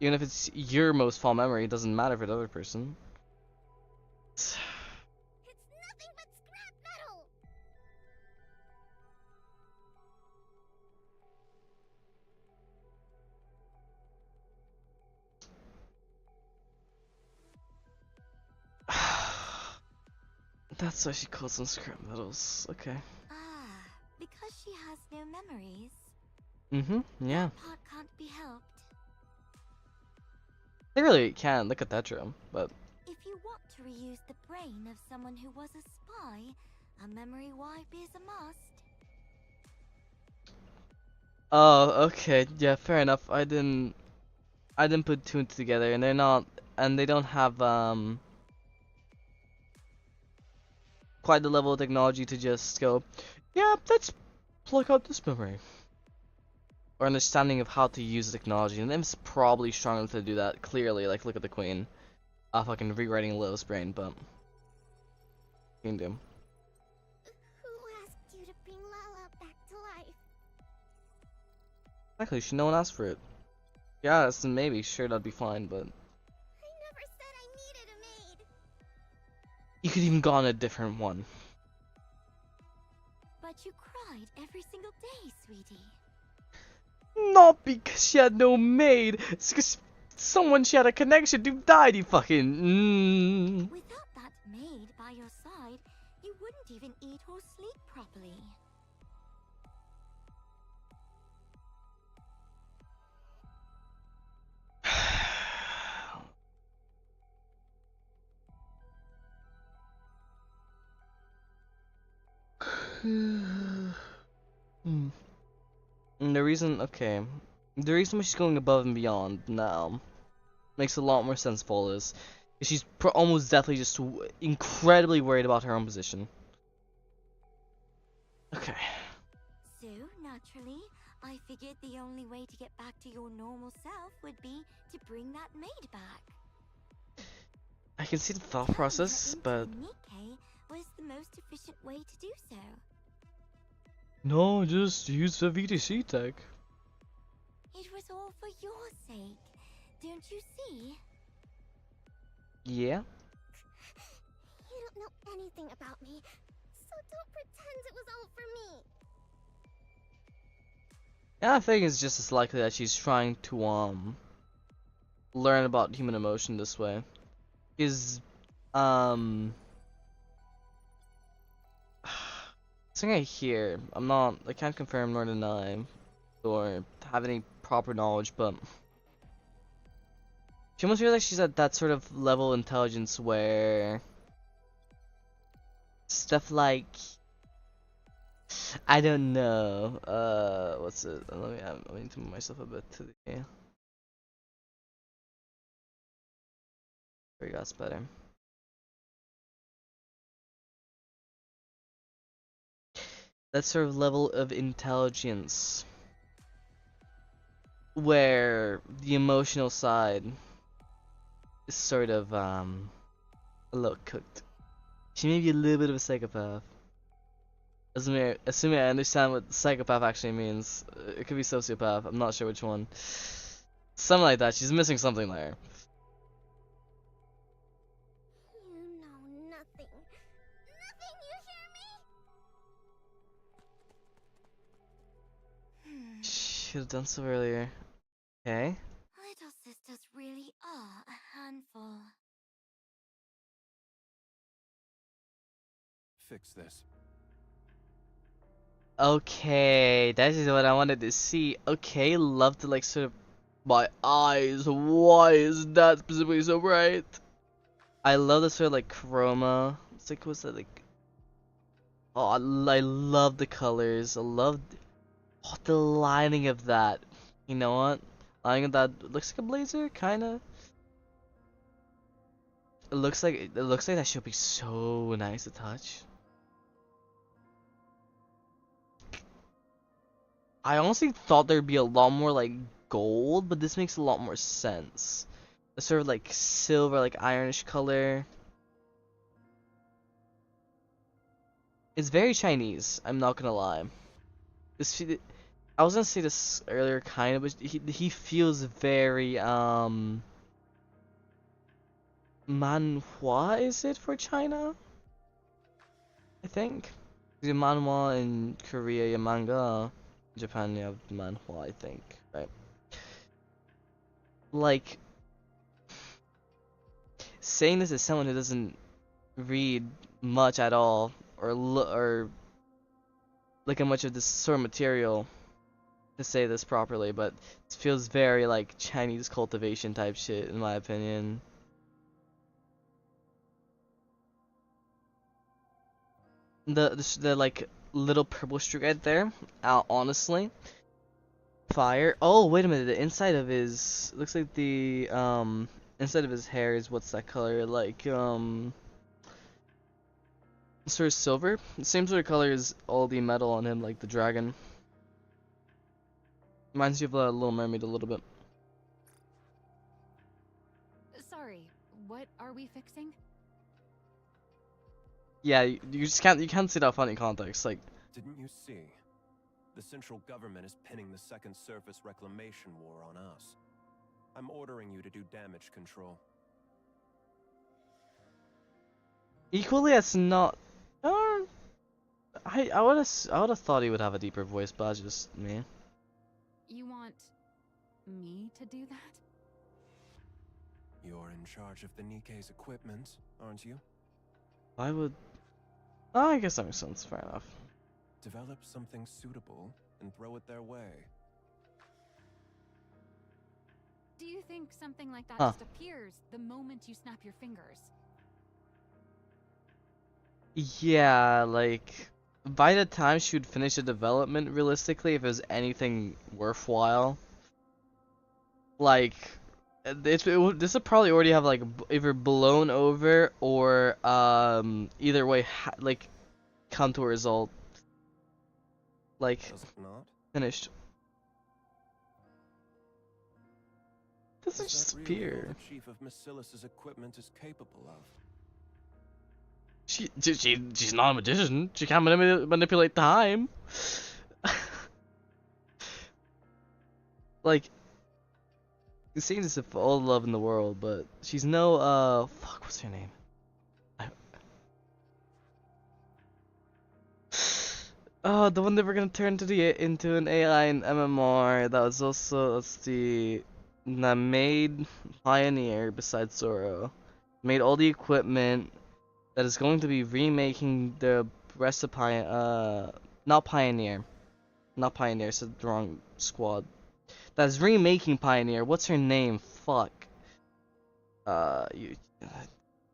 Even if it's your most fond memory, it doesn't matter for the other person. It's nothing but scrap metal! That's why she calls them scrap metals. Okay. Ah, because she has no memories. Yeah. That part can't be helped. They really can. Look at that drum. But If you want to reuse the brain of someone who was a spy, a memory wipe is a must. oh, okay. Yeah, fair enough. I didn't put two and two together, and they don't have quite the level of technology to just go, yeah, let's plug out this memory. Or understanding of how to use the technology, and them's probably strong enough to do that. Clearly, like look at the Queen, fucking rewriting Lil's brain, but Kingdom. Who asked you to bring Lala back to life? Actually, no one asked for it. Yeah, so maybe sure that'd be fine, but I never said I needed a maid! you could even gone a different one. But you cried every single day, sweetie. Not because she had no maid. It's because someone she had a connection to died, you fucking. Without that maid by your side, you wouldn't even eat or sleep properly. Hmm. And the reason, okay, the reason why she's going above and beyond now makes a lot more sense for all this. She's almost definitely just incredibly worried about her own position. Okay. So, naturally, I figured the only way to get back to your normal self would be to bring that maid back. I can see the thought Turning her process, into but a Nikke was the most efficient way to do so. no, just use the VTC tech. It was all for your sake, don't you see? Yeah. You don't know anything about me, so don't pretend it was all for me. Yeah, I think it's just as likely that she's trying to learn about human emotion this way. Is something I hear. I can't confirm nor deny or have any proper knowledge, but she almost feels like she's at that sort of level of intelligence where stuff like, I don't know, what's it? Let me move myself a bit to the. There we go, that's better. That sort of level of intelligence where the emotional side is sort of a little cooked. She may be a little bit of a psychopath. Assuming I understand what psychopath actually means. It could be sociopath, I'm not sure which one. Something like that, she's missing something there. You know nothing. Nothing, you hear me? Should have done so earlier. Okay. Little sisters really are a handful. Fix this. Okay, that is what I wanted to see. Okay, love to like sort of my eyes. Why is that specifically so bright? I love the sort of like chroma. It's like what's that like? Oh, I love the colors. I love the lining of that. You know what? Lining of that looks like a blazer, kinda. It looks like that should be so nice to touch. I honestly thought there'd be a lot more like gold, but this makes a lot more sense. The sort of like silver, like ironish color. It's very Chinese. I'm not gonna lie. I was gonna say this earlier, kind of, but he feels very manhwa. Is it for China? I think. The manhwa in Korea, yeah, manga. Japan, you have manhwa, I think, right? Like, saying this as someone who doesn't read much at all, or look at much of this sort of material to say this properly, but it feels very like Chinese cultivation type shit, in my opinion. The like little purple streak right there, honestly, fire. Oh wait a minute, the inside of his looks like the inside of his hair is what's that color? Like sort of silver. The same sort of color as all the metal on him, like the dragon. Reminds you of the Little Mermaid a little bit. Sorry, what are we fixing? Yeah, you just can't see that funny context. Like, Didn't you see? The central government is pinning the second surface reclamation war on us. I'm ordering you to do damage control. equally, it's not. I would have thought he would have a deeper voice, but that's just me. You want me to do that? you're in charge of the Nikke's equipment, aren't you? Why would? Oh, I guess that makes sense. Fair enough. Develop something suitable and throw it their way. Do you think something like that Huh. just appears the moment you snap your fingers? Yeah, like by the time she would finish the development, realistically, if it was anything worthwhile, like this would probably already have like either blown over or either way like come to a result, like Does it not? finished. Doesn't Is just that really all appear. the chief of Macilis's equipment is capable of? She's not a magician. She can't manipulate time. Like, it seems as if all the love in the world, but she's no fuck. What's her name? Oh, the one that we're gonna turn into an AI in MMR. That was also that made Pioneer besides Zoro. Made all the equipment that is going to be remaking the rest of not Pioneer. Not Pioneer, it's the wrong squad. That's remaking Pioneer. What's her name? Fuck. You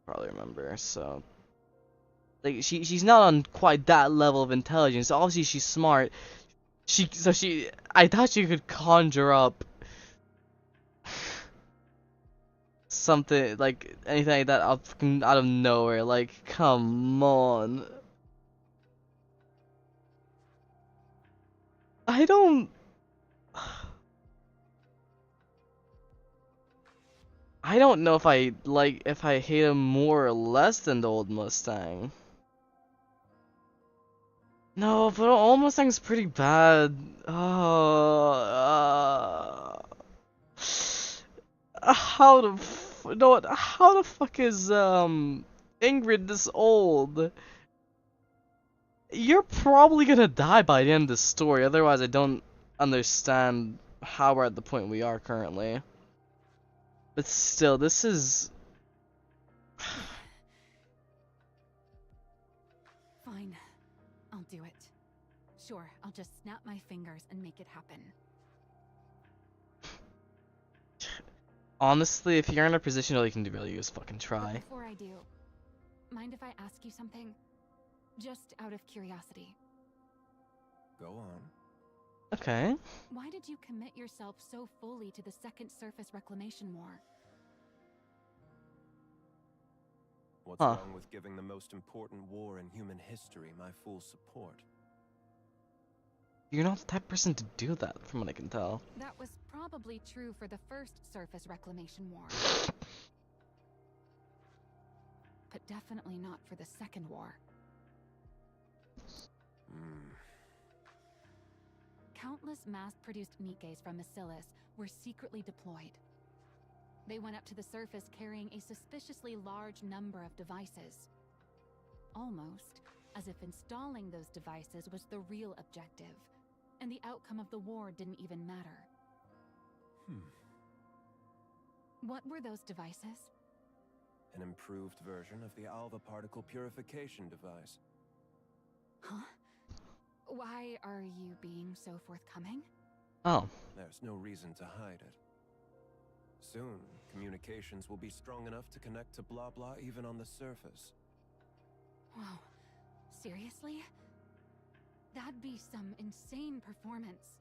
probably remember, so. Like, she's not on quite that level of intelligence. Obviously, she's smart. I thought she could conjure up something, like, anything like that out of nowhere. Like, come on. I don't... I don't know if I hate him more or less than the old Mustang. No, but old Mustang's pretty bad. How the how the fuck is Ingrid this old? You're probably gonna die by the end of the story, otherwise I don't understand how we're at the point we are currently. But still, this is... Fine. I'll do it. Sure, I'll just snap my fingers and make it happen. Honestly, if you're in a position all you can do really is fucking But try. before I do, mind if I ask you something? Just out of curiosity. Go on. Okay. Why did you commit yourself so fully to the Second Surface Reclamation War? What's Huh. wrong with giving the most important war in human history my full support? You're not the type of person to do that, from what I can tell. That was probably true for the First Surface Reclamation War. But definitely not for the Second War. Countless mass-produced Nikkes from Macilis were secretly deployed. They went up to the surface carrying a suspiciously large number of devices. Almost as if installing those devices was the real objective, and the outcome of the war didn't even matter. What were those devices? An improved version of the Alva particle purification device. Huh? Why are you being so forthcoming? Oh. There's no reason to hide it. Soon, communications will be strong enough to connect to blah blah even on the surface. Whoa. Seriously? That'd be some insane performance.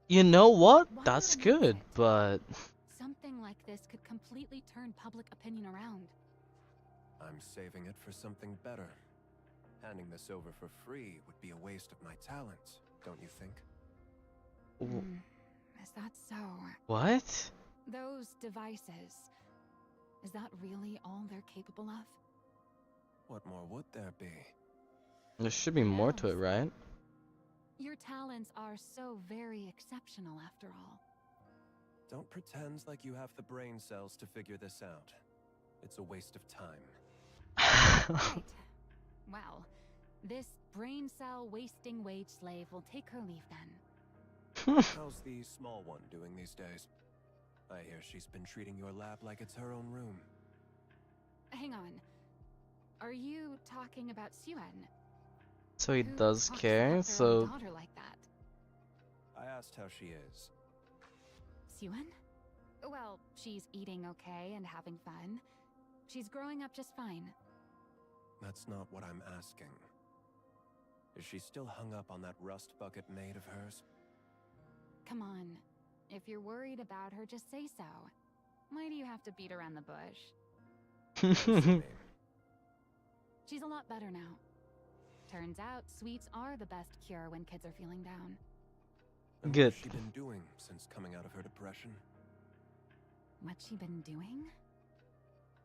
You know what? Why That's would I miss good, it? but... Something like this could completely turn public opinion around. I'm saving it for something better. Handing this over for free would be a waste of my talents, don't you think? Is that so? What? Those devices, is that really all they're capable of? What more would there be? There should be more to it, right? Your talents are so very exceptional after all. Don't pretend like you have the brain cells to figure this out. It's a waste of time. Right. Well, this brain cell wasting wage slave will take her leave then. How's the small one doing these days? I hear she's been treating your lab like it's her own room. Hang on. Are you talking about Suen? So he Who does talks care. about their own So daughter like that? I asked how she is. Suen? Well, she's eating okay and having fun. She's growing up just fine. That's not what I'm asking. Is she still hung up on that rust bucket maid of hers? Come on. If you're worried about her, just say so. Why do you have to beat around the bush? Answer me. She's a lot better now. Turns out sweets are the best cure when kids are feeling down. And Good. What's she been doing since coming out of her depression? What's she been doing?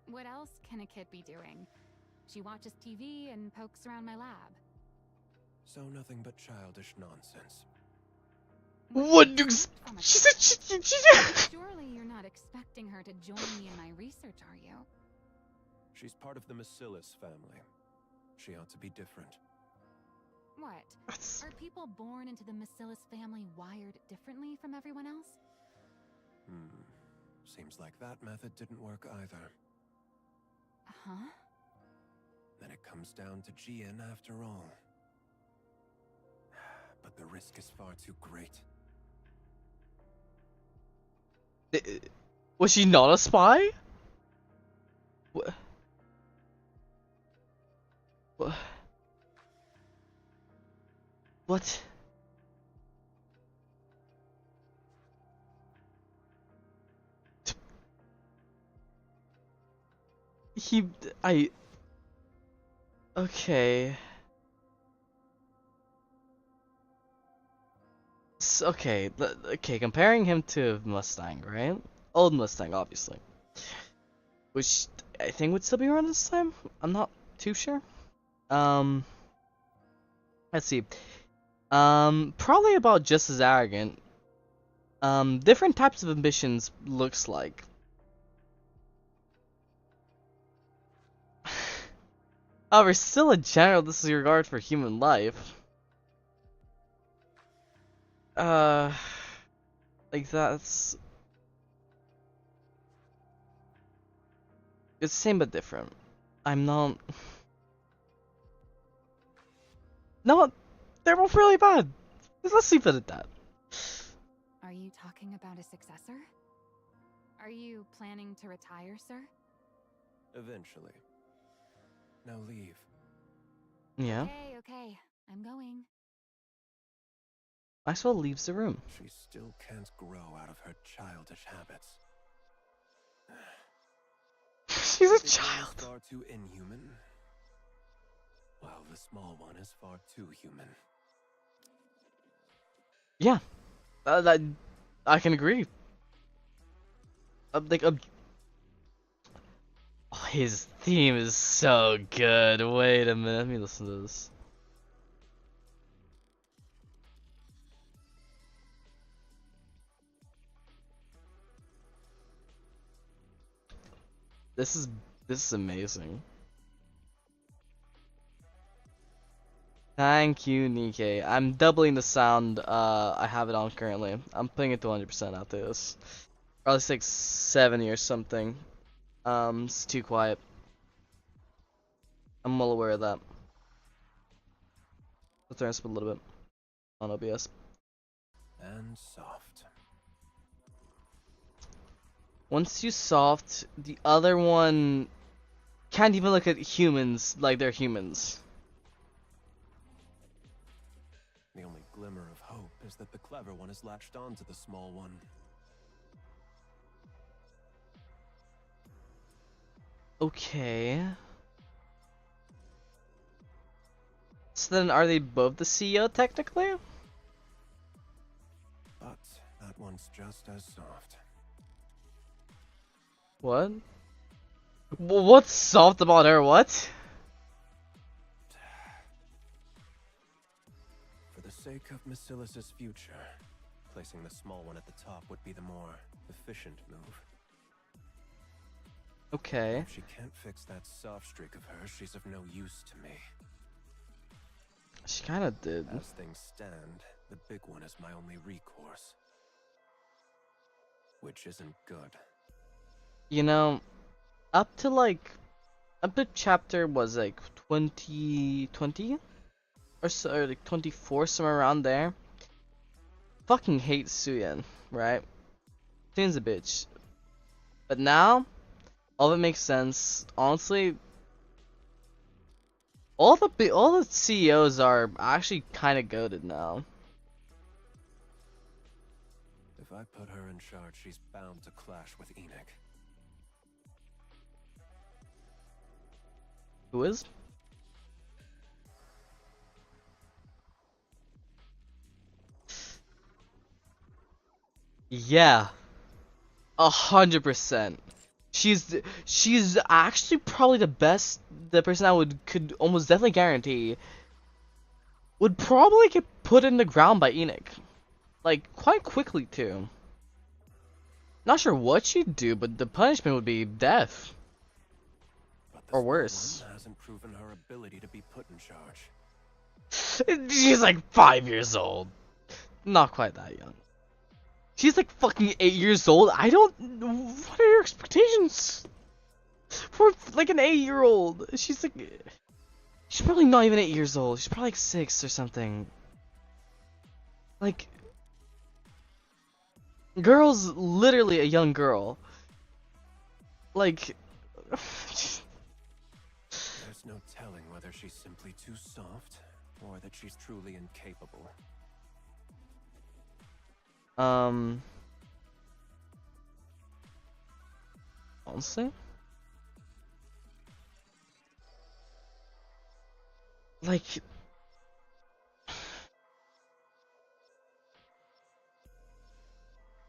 What else can a kid be doing? She watches TV and pokes around my lab. So nothing but childish nonsense. what do you expect from a she child? said she Surely you're not expecting her to join me in my research, are you? She's part of the Macillus family. She ought to be different. What? Are people born into the Macillus family wired differently from everyone else? Seems like that method didn't work either. Huh? Then it comes down to Gian after all. But the risk is far too great. Was she not a spy? What? What? What? Okay. Okay, okay, comparing him to Mustang, right? Old Mustang, obviously. Which I think would still be around this time? I'm not too sure. Let's see. Probably about just as arrogant. Different types of ambitions looks like. However, still a general disregard for human life. Like that's... It's the same but different. I'm not... No, they're both really bad. Let's leave it at that. Are you talking about a successor? Are you planning to retire, sir? Eventually. Now leave. Yeah. Okay, I'm going. Maxwell leaves the room. She still can't grow out of her childish habits. She's a The big one is child. far too inhuman, while the small one is far too human. Yeah. That I can agree. Like, oh, his theme is so good. Wait a minute, let me listen to this. This is amazing. Thank you, Nikke. I'm doubling the sound. I have it on currently. I'm putting it to 100% after this. Probably 6, 70 or something. It's too quiet. I'm well aware of that. Let's turn this up a little bit on OBS. And soft. Once you soft, the other one can't even look at humans like they're humans. The only glimmer of hope is that the clever one has latched on to the small one. Okay. So then are they both the CEO technically? But that one's just as soft. What? What's soft about her? What? For the sake of Macillus's future, placing the small one at the top would be the more efficient move. Okay. If she can't fix that soft streak of hers, she's of no use to me. She kind of did. As things stand, the big one is my only recourse. which isn't good. You know, up to like, up to chapter was like 2020 or so, or like 24, somewhere around there. Fucking hate Suyin, right? Suyen's a bitch. But now, all of it makes sense. Honestly, all the CEOs are actually kind of goated now. If I put her in charge, she's bound to clash with Enoch. Who is? Yeah, 100%. She's actually probably the person I could almost definitely guarantee would probably get put in the ground by Enoch, like quite quickly too. Not sure what she'd do, but the punishment would be death But the or small worse. one hasn't proven her ability to be put in charge. She's like 5 years old, not quite that young. She's like fucking 8 years old. I don't. What are your expectations for like an 8-year-old? She's like, she's probably not even 8 years old. She's probably like 6 or something. Like, girl's literally a young girl. Like, There's no telling whether she's simply too soft, or that she's truly incapable. Honestly, like,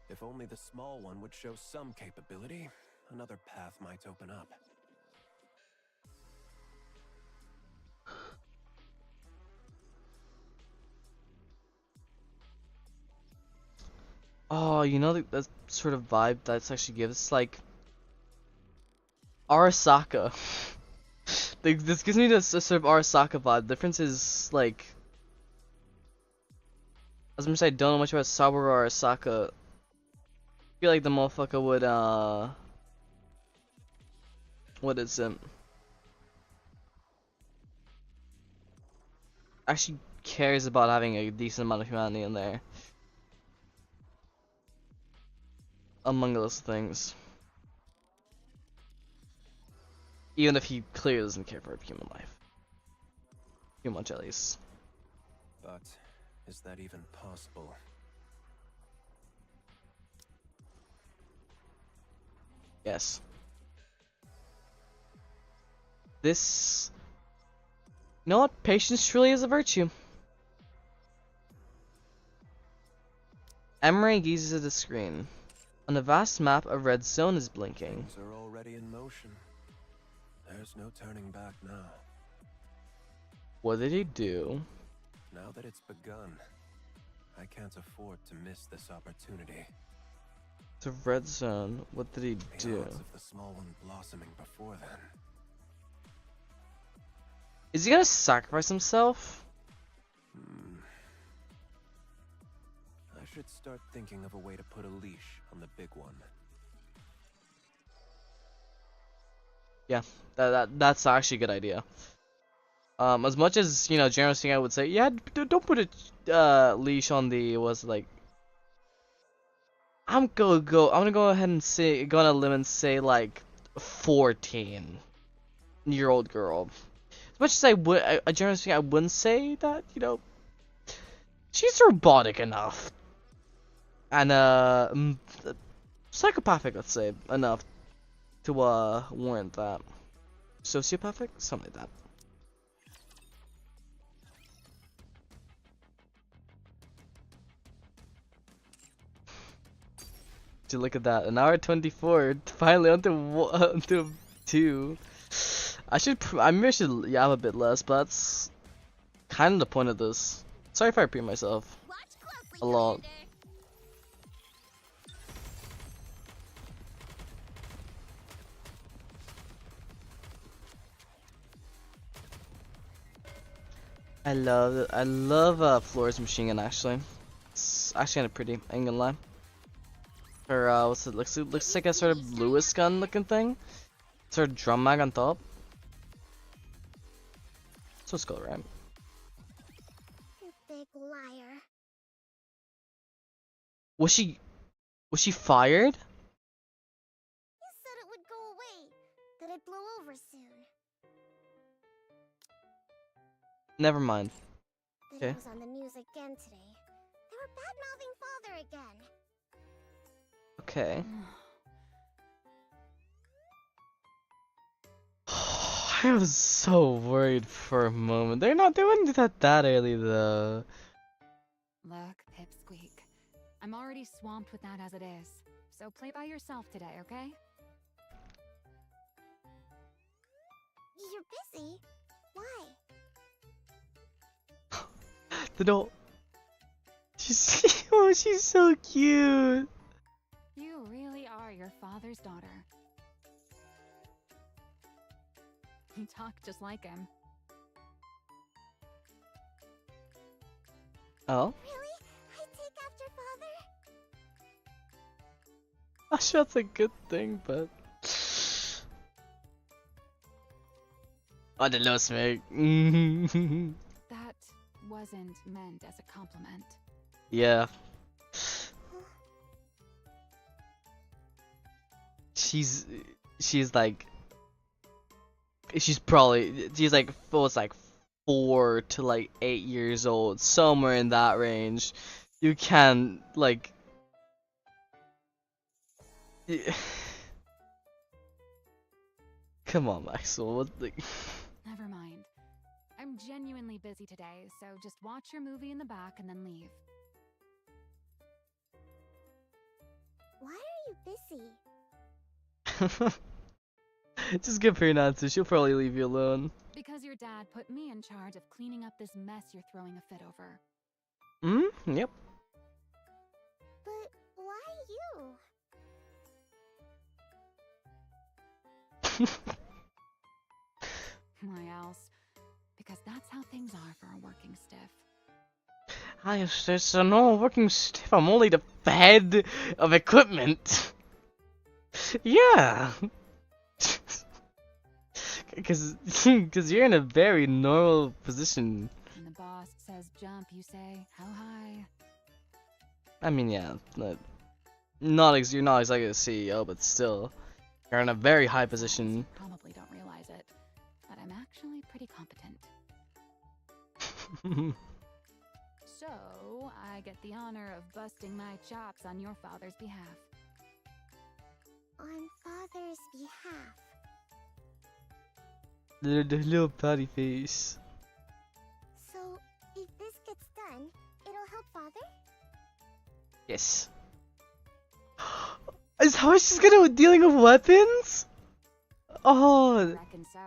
If only the small one would show some capability, another path might open up. oh, you know that sort of vibe that's actually gives like Arasaka. Like, this gives me this sort of Arasaka vibe. The difference is like, as much as I don't know much about Saburo or Arasaka, I feel like the motherfucker would what is it? Actually cares about having a decent amount of humanity in there. Among those things. Even if he clearly doesn't care for human life. Too much at least. But is that even possible? Yes. This... You know what? Patience truly is a virtue. Emery gazes at the screen. On the vast map, a red zone is blinking. Things are already in motion. There's no turning back now. What did he do? Now that it's begun, I can't afford to miss this opportunity. The red zone. What did he The do? odds of the small one blossoming before then. Is he gonna sacrifice himself? I should start thinking of a way to put a leash on the big one. Yeah, that's actually a good idea. As much as, you know, generally speaking, I would say, yeah, don't put a leash on the, was like, I'm gonna go ahead and say, go on a limb and say like 14-year-old girl. As much as I would, I generally speaking, I wouldn't say that, you know, she's robotic enough. And psychopathic, let's say, enough to warrant that. Sociopathic? Something like that. To look at that, an hour 24, finally onto 2. Maybe I should have a bit less, but that's kind of the point of this. Sorry if I repeat myself a lot. I love Flora's machine gun actually. It's actually kind of pretty, I ain't gonna lie. Her what's it looks like a sort of Lewis gun looking thing. Sort of drum mag on top. So skull, right? You big liar. Was she fired? You said it would go away, that it blew over soon. Never mind. That Okay. it was on the news again today. They were bad-mouthing father again. Okay. I was so worried for a moment. They wouldn't do that early though. Look, Pipsqueak. I'm already swamped with that as it is. So play by yourself today, okay? You're busy. Why? The doll. Oh, she's so cute. You really are your father's daughter. You talk just like him. Oh. Really? I take after father? I'm sure that's a good thing, but I don't know, Smeg. That wasn't meant as a compliment. Yeah. She's like she's like was like 4 to like 8 years old, somewhere in that range. You can like come on, Maxwell. What the Never mind. I'm genuinely busy today, so just watch your movie in the back and then leave. Why are you busy? Just give her an answer. She'll probably leave you alone. Because your dad put me in charge of cleaning up this mess you're throwing a fit over. Yep. But why you? Why else? Because that's how things are for a working stiff. I just no working stiff. I'm only the head of equipment. Yeah. Cause you're in a very normal position. When the boss says jump, you say, how high? I mean, yeah, you're not exactly a CEO, but still, you're in a very high position. You probably don't realize it, but I'm actually pretty competent. So, I get the honor of busting my chops on your father's behalf. On father's behalf. The little patty face. So, if this gets done, it'll help father? Yes. Is how she's gonna dealing with weapons? Oh, Reckon so.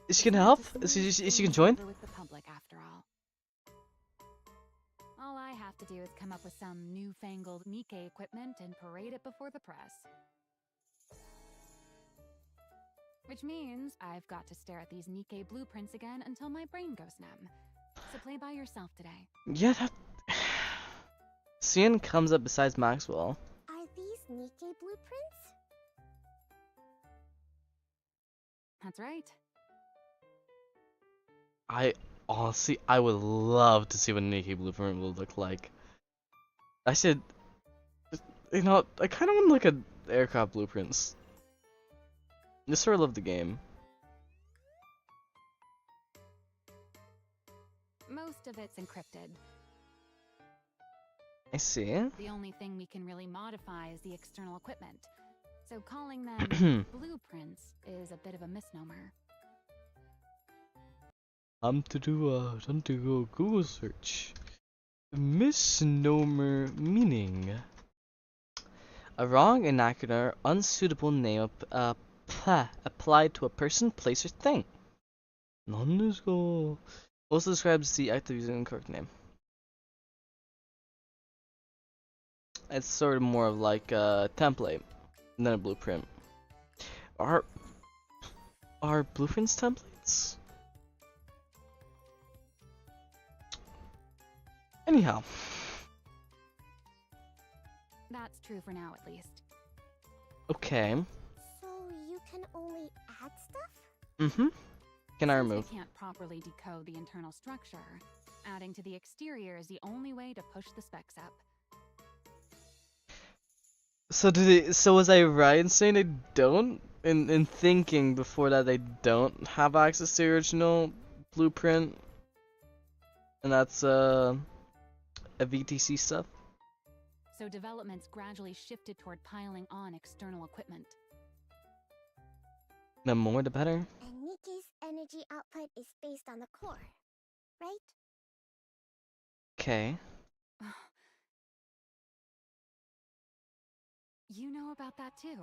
is she gonna help? Is she gonna join? With the public, after all. All I have to do is come up with some newfangled Nikke equipment and parade it before the press. Which means I've got to stare at these Nikke blueprints again until my brain goes numb. So play by yourself today. Yeah, that. Cian comes up besides Maxwell. Are these Nikke blueprints? That's right. I honestly, I would love to see what a Nikke blueprint will look like. I should, I kind of want to look at aircraft blueprints. Just sort of love the game. Most of it's encrypted. I see. The only thing we can really modify is the external equipment. So calling them blueprints is a bit of a misnomer. Time to do a Google search. Misnomer meaning a wrong, inaccurate, or unsuitable name applied to a person, place, or thing. Non-usable. Also describes the act of using an incorrect name. It's sort of more of like a template than a blueprint. Are blueprints templates? Anyhow. That's true for now, at least. Okay. So you can only add stuff? Mm-hmm. Can I Since remove? I can't properly decode the internal structure, adding to the exterior is the only way to push the specs up. So was I right in saying they don't? In thinking before that they don't have access to the original blueprint? And that's a VTC stuff? So developments gradually shifted toward piling on external equipment. The more the better. And Nikke's energy output is based on the core, right? Okay. You know about that too.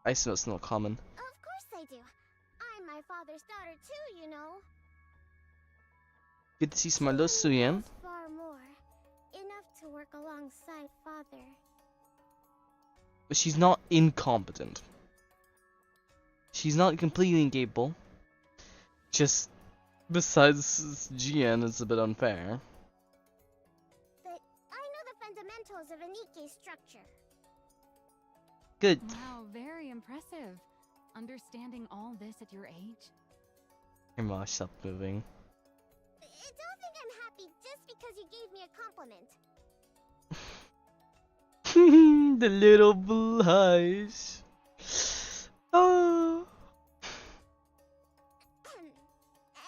I assume it's not common. Of course I do. I'm my father's daughter too, you know. Good to see some little She Suyen. knows far more. Enough to work alongside father. But she's not incompetent. She's not completely incapable. Just besides GN, it's a bit unfair. But I know the fundamentals of a Nikke structure. Good. Wow, very impressive. Understanding all this at your age? Your mouth stop moving. Don't think I'm happy just because you gave me a compliment. The little blush. Oh.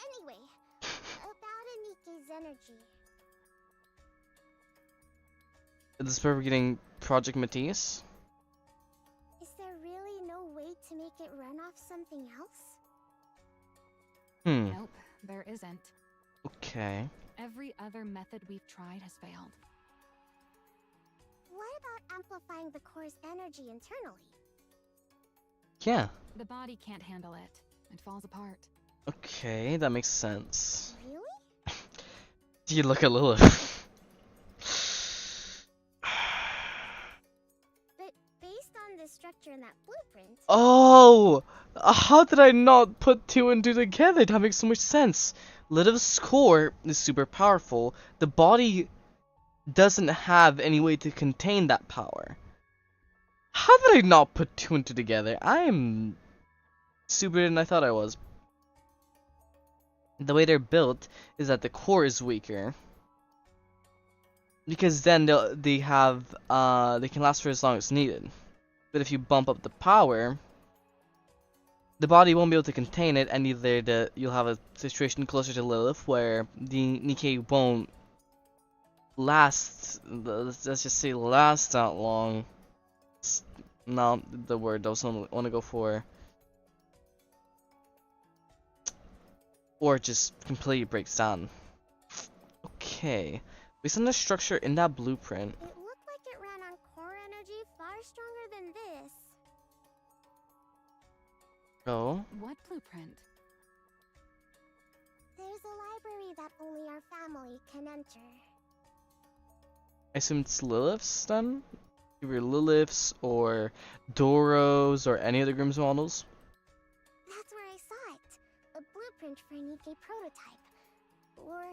Anyway, about a Nikke's energy. Is this where we're getting Project Matisse? Is there really no way to make it run off something else? Nope, there isn't. Okay. Every other method we've tried has failed. What about amplifying the core's energy internally? Yeah. The body can't handle it. It falls apart. Okay, that makes sense. Really? Do you look at Lilith? But based on the structure in that blueprint, Oh! How did I not put two and two together? That makes so much sense. Lilith's core is super powerful. The body doesn't have any way to contain that power. How did I not put two and two together? I am stupider than I thought I was. The way they're built is that the core is weaker. Because then they can last for as long as needed. But if you bump up the power, the body won't be able to contain it, and you'll have a situation closer to Lilith where the Nikke won't last. Let's just say last that long. It's not the word I want to go for. Or it just completely breaks down. Okay. Based on the structure in that blueprint. it looked like it ran on core energy far stronger than this. Oh. What blueprint? There's a library that only our family can enter. I assume it's Lilith's then? Either Lilith's or Doro's or any other Grimm's models. That's where I saw it. A blueprint for a Nikke prototype. Or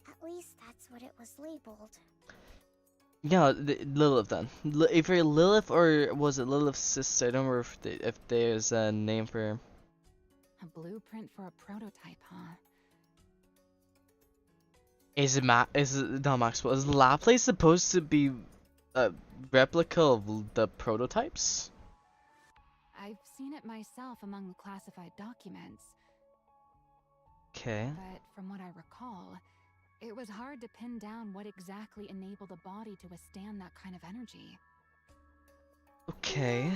at least that's what it was labeled. Yeah, Lilith then. Either Lilith or was it Lilith's sister? I don't remember if there's a name for her. A blueprint for a prototype, huh? Is it not Maxwell? Is Laplace supposed to be a replica of the prototypes? I've seen it myself among the classified documents, Okay. but from what I recall, it was hard to pin down what exactly enabled a body to withstand that kind of energy. Okay.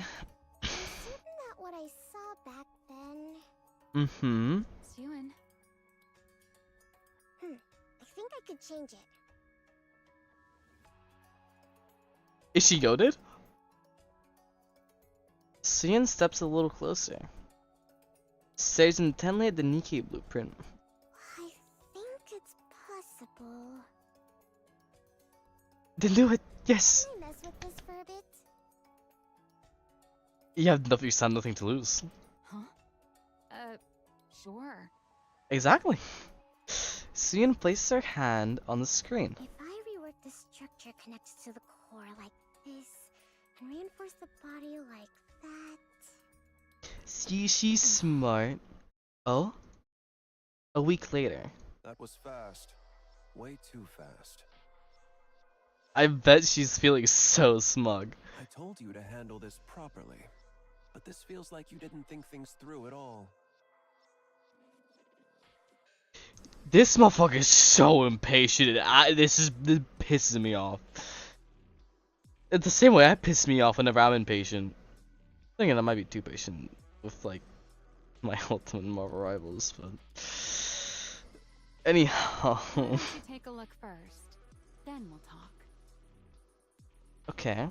I'm certain that what I saw back then. Mm-hmm. Suen, I think I could change it. Is she goaded? Suyen steps a little closer. Stares intently at the Nikke blueprint. I think it's possible. Then do it! Yes! Can I mess with this for a bit? You have nothing, you stand nothing to lose. huh? Sure. Exactly. Suyen places her hand on the screen. If structure connects to the core like this, and reinforce the body like that. See, she's smart. Oh? A week later. That was fast. Way too fast. I bet she's feeling so smug. I told you to handle this properly, but this feels like you didn't think things through at all. This motherfucker is so impatient. This pisses me off. It's the same way I piss me off whenever I'm impatient. Thinking I might be too patient with like my ultimate Marvel rivals, but anyhow. Why don't you take a look first, then we'll talk. Okay.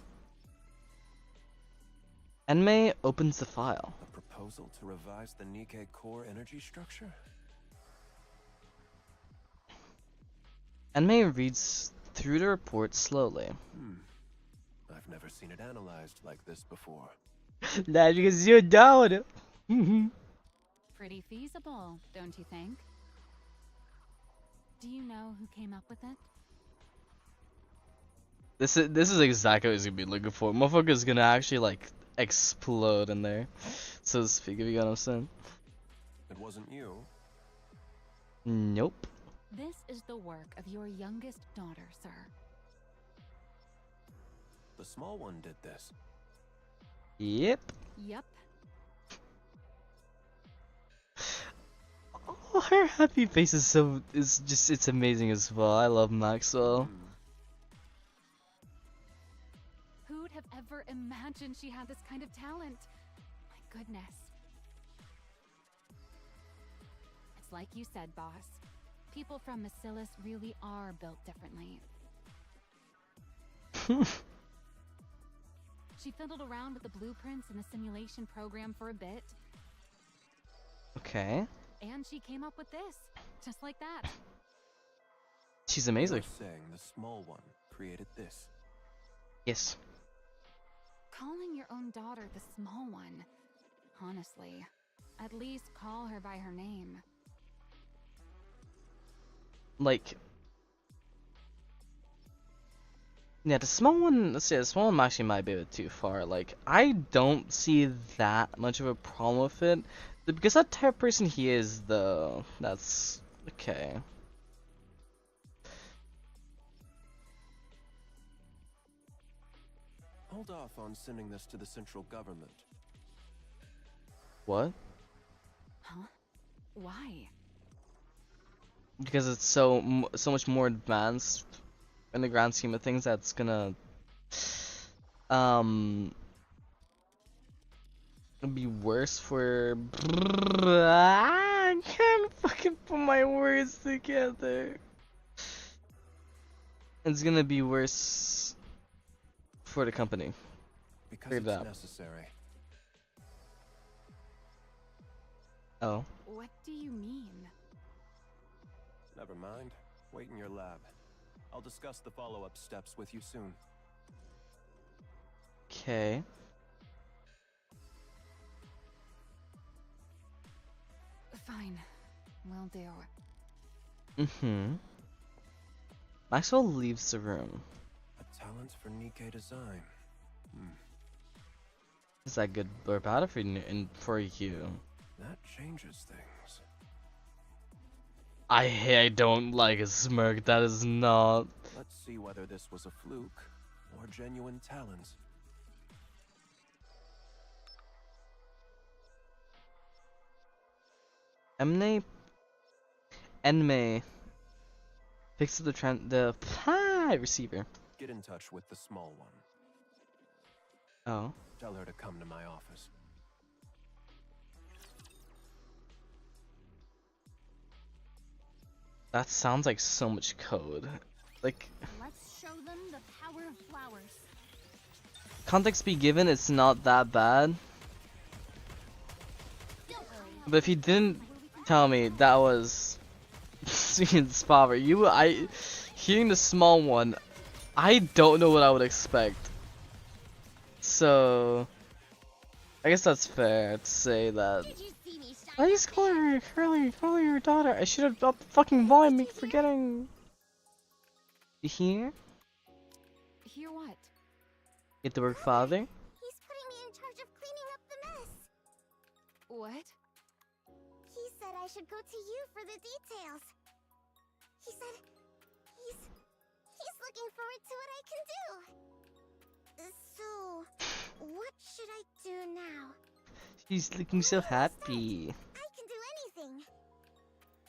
Enmei opens the file. A proposal to revise the Nikke core energy structure? Enmei reads through the report slowly. I've never seen it analyzed like this before. That's because you're down. Pretty feasible, don't you think? Do you know who came up with it? This is exactly what he's gonna be looking for. Motherfucker's gonna actually like explode in there, so to speak. If you get what I'm saying. It wasn't you. Nope. This is the work of your youngest daughter, sir. The small one did this. Yep. Yep. Oh, her happy face is just it's amazing as well. I love Maxwell. Who'd have ever imagined she had this kind of talent? My goodness. It's like you said, boss. People from Bacillus really are built differently. She fiddled around with the blueprints in the simulation program for a bit. Okay. And she came up with this, just like that. She's amazing. You're saying the small one created this. Yes. Calling your own daughter the small one. Honestly, at least call her by her name. Like, yeah, the small one. Let's say the small one actually might be a bit too far. Like, I don't see that much of a problem with it, because that type of person he is, though. That's okay. Hold off on sending this to the central government. What? Huh? Why? Because it's so much more advanced in the grand scheme of things. That's gonna be worse for. I can't fucking put my words together. It's gonna be worse for the company. Because Figured it's it out. necessary. Oh. What do you mean? Never mind. Wait in your lab. I'll discuss the follow-up steps with you soon. Okay. Fine. Will do. Mm-hmm. Maxwell leaves the room. A talent for Nikke design. Is that good or bad for you? That changes things. I don't like a smirk. That is not. Let's see whether this was a fluke or genuine talent. Enmei fixes the receiver. Get in touch with the small one. Oh. Tell her to come to my office. That sounds like so much code. Like, Let's show them the power of flowers. context be given, it's not that bad. But if you didn't tell me that was Sweet's father, hearing the small one, I don't know what I would expect. So, I guess that's fair to say that. Did you see me shine Why are you calling her calling your daughter? I should have upped the fucking volume, me forgetting. You hear? Your what? Get to work, father? He's putting me in charge of cleaning up the mess. What? He said I should go to you for the details. He said he's looking forward to what I can do. So, what should I do now? She's looking so happy. I can do anything.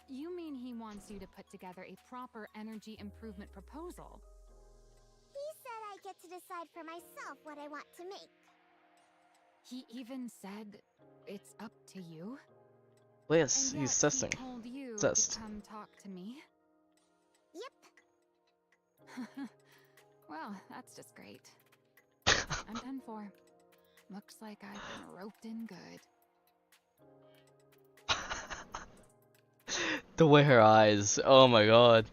You mean he wants you to put together a proper energy improvement proposal? He said I get to decide for myself what I want to make. He even said it's up to you? Well, yes, And he's yet testing. he told you Test. to come talk to me? Yep. Well, that's just great. I'm done for. Looks like I've been roped in good. The way her eyes, oh my god.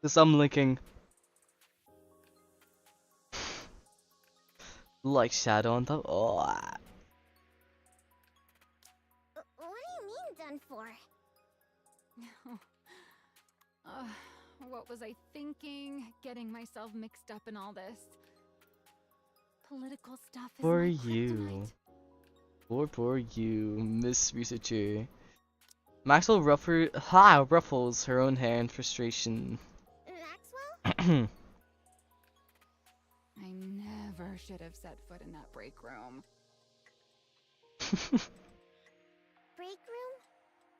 This I'm linking. Like shadow on top. Oh. What do you mean done for? What was I thinking? Getting myself mixed up in all this. Political stuff is For my you. kryptonite. Poor you, Miss Researcher. Maxwell ruffles her own hair in frustration. Maxwell? I never should have set foot in that break room. Break room?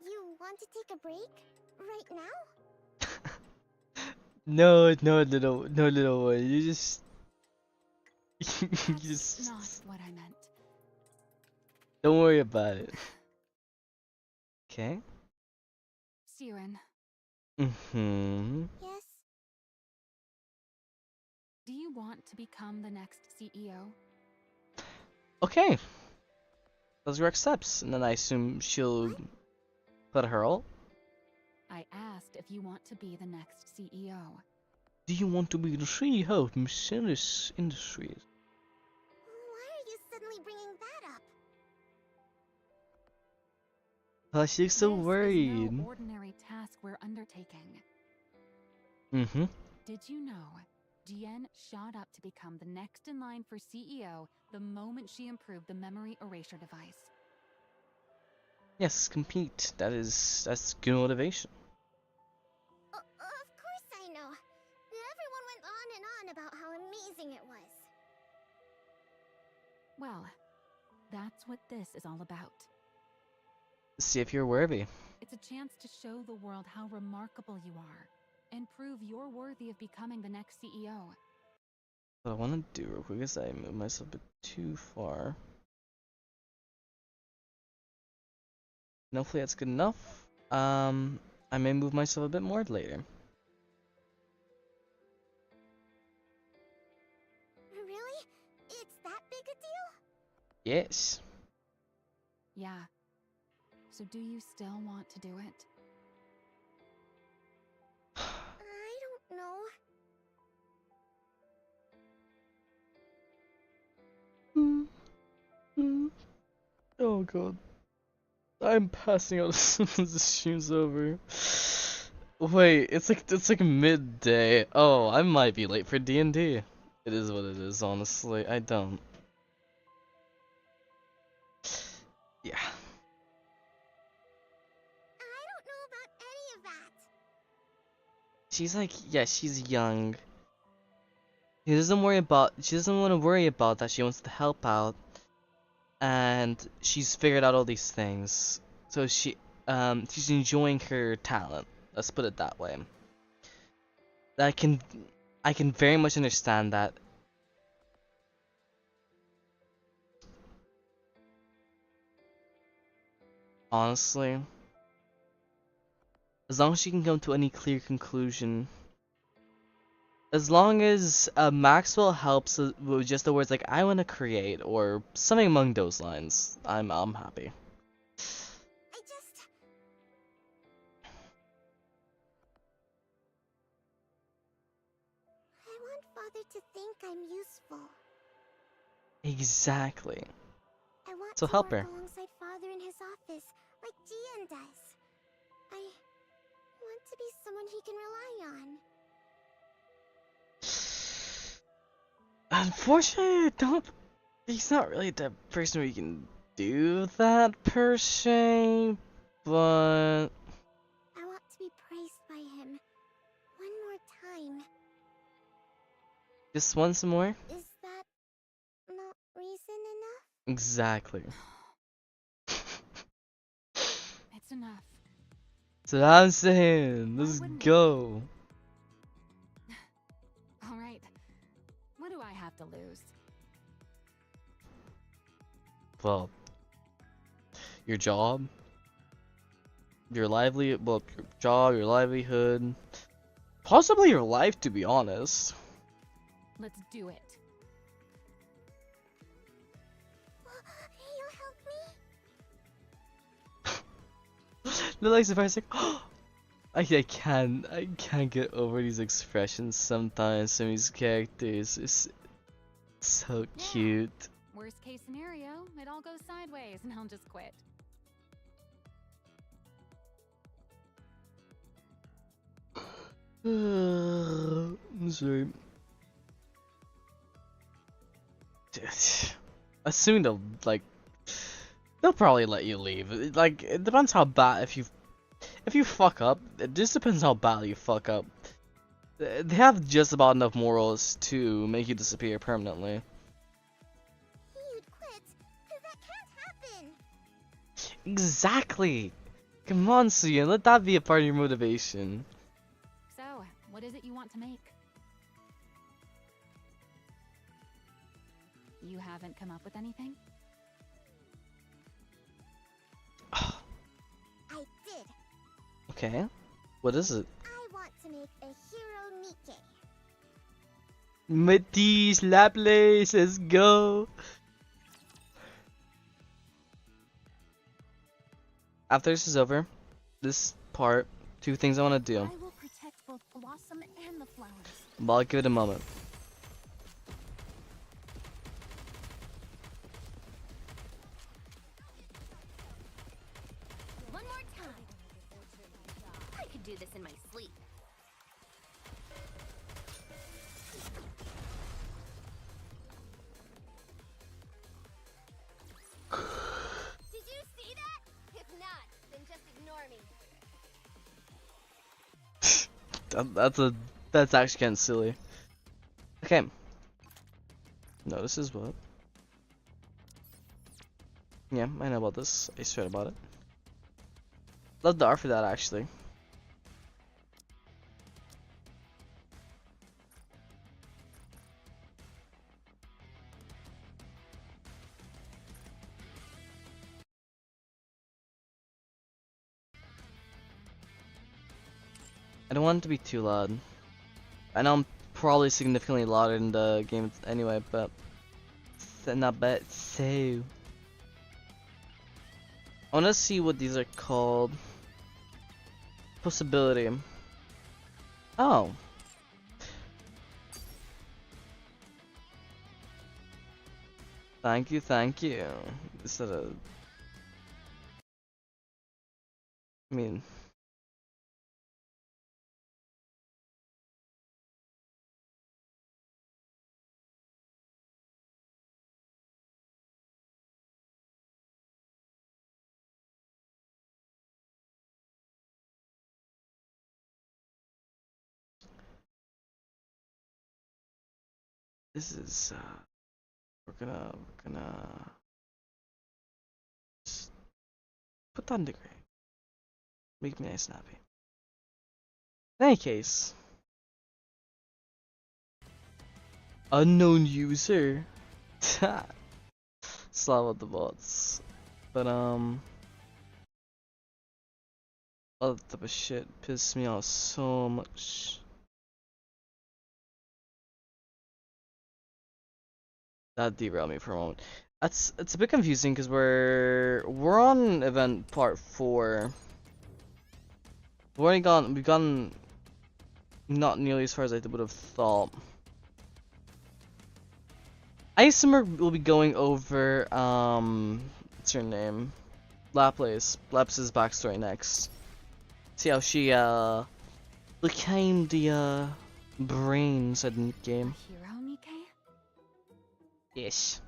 You want to take a break? Right now? No, little one. You just... you That's just... not what I meant. Don't worry about it. Okay? Siren, Mm-hmm. Yes. do you want to become the next CEO? Okay. Those are accepts, and then I assume she'll put her all. I asked if you want to be the next CEO. Do you want to be the CEO of Mercedes Industries? Why are you suddenly bringing that up? Oh, she's so This is worried. no ordinary task we're undertaking. Mm-hmm. Did you know Jian shot up to become the next in line for CEO the moment she improved the memory erasure device? Yes, compete. That's good motivation. Of course I know. Everyone went on and on about how amazing it was. Well, that's what this is all about. See if you're worthy. It's a chance to show the world how remarkable you are and prove you're worthy of becoming the next CEO. What I want to do real quick is I move myself a bit too far. And hopefully that's good enough. I may move myself a bit more later. Really? It's that big a deal? Yes. Yeah. So do you still want to do it? I don't know. Oh god. I'm passing out as soon as the stream's over. Wait, it's like midday. Oh, I might be late for D&D. It is what it is, honestly. I don't. Yeah. I don't know about any of that. She's like, yeah, she's young. She doesn't want to worry about that. She wants to help out. And she's figured out all these things. So she's enjoying her talent. Let's put it that way. I can very much understand that. Honestly. As long as she can come to any clear conclusion. As long as Maxwell helps with just the words like "I want to create" or something among those lines, I'm happy. I want Father to think I'm useful. Exactly. I want So to help work her. alongside Father in his office, like Gian does. I want to be someone he can rely on. Unfortunately, I don't. He's not really the person who can do that per se, but I want to be praised by him. One more time. just once more. Is that not reason enough? Exactly. It's enough. So I'm saying, let's wouldn't it? go. All right. What do I have to lose? Well, your job, your your livelihood, possibly your life, to be honest. Let's do it. You'll help me? They're like surprised, like, I can't get over these expressions sometimes from these characters. It's so Yeah. cute. Worst case scenario, it all goes sideways and I'll just quit. I'm sorry. Assuming they'll probably let you leave. Like, it depends how bad. If you fuck up, it just depends how badly you fuck up. They have just about enough morals to make you disappear permanently. You'd quit, 'cause that can't happen. Exactly. Come on, Suyin, let that be a part of your motivation. So, what is it you want to make? You haven't come up with anything? I did. Okay. What is it? I want to make a hero Nikke. Matisse, Laplace, let's go. After this is over, this part, two things I want to do. I will protect both Blossom and the flowers. But I'll give it a moment. One more time. I could do this in my sleep. Did you see that? If not, then just ignore me. That's actually kind of silly. Okay. No, this is what. Yeah, I know about this. I swear about it. Love the art for that, actually. I don't want it to be too loud. I know I'm probably significantly louder in the game anyway, but not bad. So I want to see what these are called. Possibility. Oh. Thank you, thank you. Instead of, I mean, this is we're gonna just put that in the grade. Make me nice and happy. In any case, unknown user. Slav with the bots, but all that type of shit pisses me off so much. That derailed me for a moment. It's a bit confusing because we're on event part 4. We've gone not nearly as far as I would have thought. Isomer will be going over what's her name? Laplace's backstory next. See how she became the brains of the game. Hero, Nikke? Ish.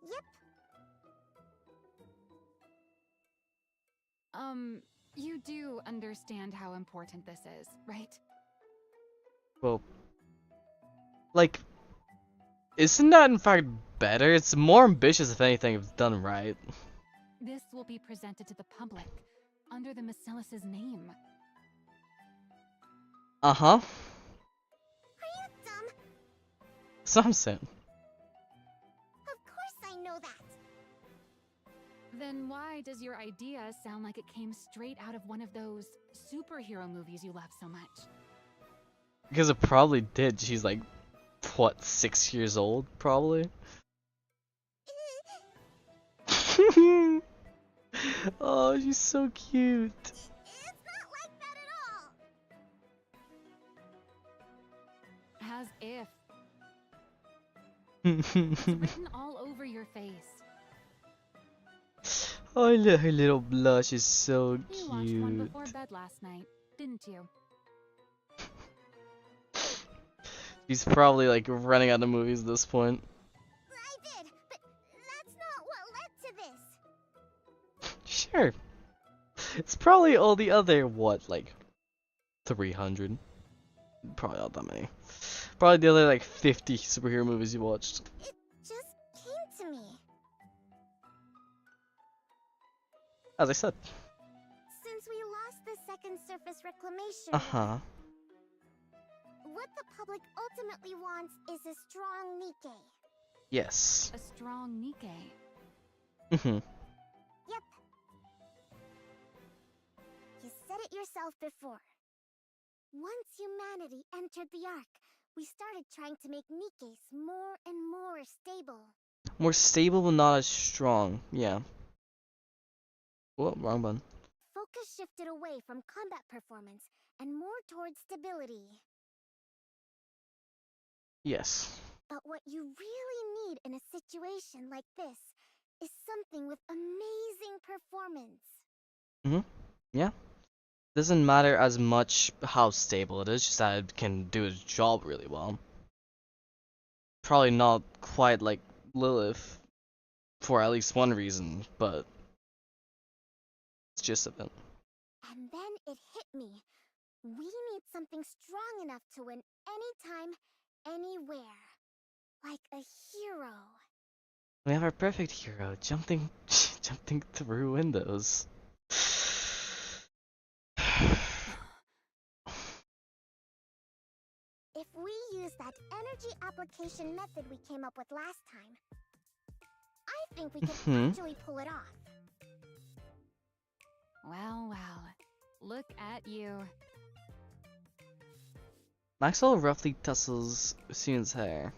Yep. You do understand how important this is, right? Well, like, isn't that in fact better? It's more ambitious if anything if done right. This will be presented to the public under the Macilis's name. Uh-huh. Are you dumb? Some soon. Of course I know that. Then why does your idea sound like it came straight out of one of those superhero movies you love so much? Because it probably did. She's like, what, 6 years old, probably? Oh, she's so cute. It's not like that at all. As if. It's written all over your face. Oh, look, her little blush is so You watched one cute. before bed last night, didn't you? She's probably like running out of movies at this point. I did, but that's not what led to this. Sure. It's probably all the other, what, like 300? Probably not that many. Probably the other like 50 superhero movies you watched. It just came to me. As I said. Since we lost the second surface reclamation, Uh-huh. what the public ultimately wants is a strong Nikke. Yes. A strong Nikke. Mm-hmm. Yep. You said it yourself before. Once humanity entered the Ark, we started trying to make Nikkes more and more stable. More stable but not as strong. Yeah. Whoa, wrong button. Focus shifted away from combat performance and more towards stability. Yes. But what you really need in a situation like this is something with amazing performance. Mm-hmm. Yeah. Doesn't matter as much how stable it is, just that it can do its job really well. Probably not quite like Lilith, for at least one reason, but it's just a bit. And then it hit me. We need something strong enough to win anytime, anywhere. Like a hero. We have our perfect hero, jumping through windows. If we use that energy application method we came up with last time, I think we can actually pull it off. Well, well. Look at you. Maxwell roughly tussles Soon's hair.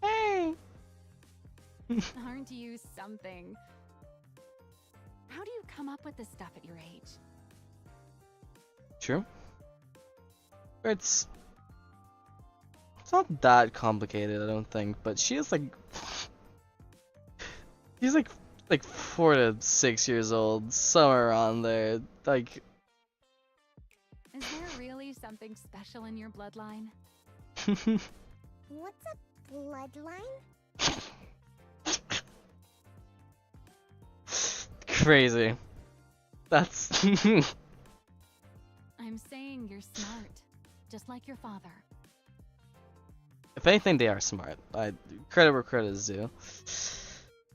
Hey! Hey! Aren't you something? How do you come up with this stuff at your age? True. It's not that complicated, I don't think, but she is like she's like 4 to 6 years old, somewhere around there. Like Is there really something special in your bloodline? What's a bloodline? crazy. That's I'm saying you're smart, just like your father. if anything they are smart. I credit where credit is due.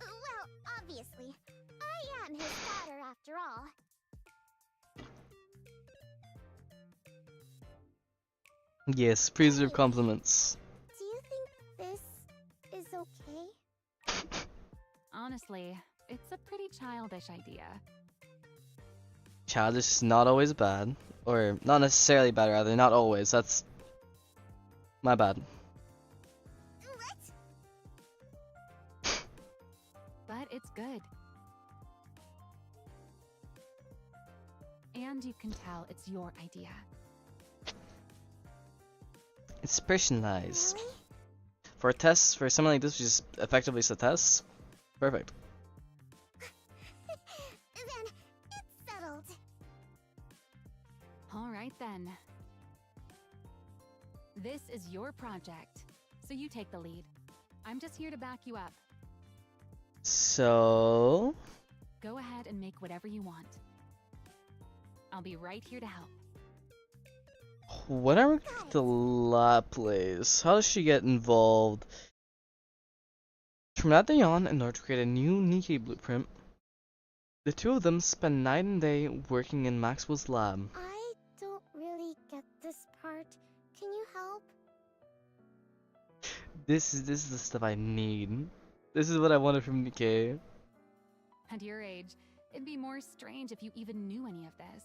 Well, obviously. I am his daughter after all. Yes, please give compliments. Do you think this is okay? Honestly, it's a pretty childish idea. Childish is not always bad. Or not necessarily bad, rather, not always. That's my bad. What? But it's good. And you can tell it's your idea. It's personalized. Really? For a test, for something like this, which is effectively a test, perfect. Then it's settled. All right then. This is your project, so you take the lead. I'm just here to back you up. So, Go ahead and make whatever you want. I'll be right here to help. when are we going to lab place? How does she get involved? From that day on, in order to create a new Nikke blueprint, the two of them spend night and day working in Maxwell's lab. I don't really get this part. Can you help? This is the stuff I need. This is what I wanted from Nikke. At your age, it'd be more strange if you even knew any of this.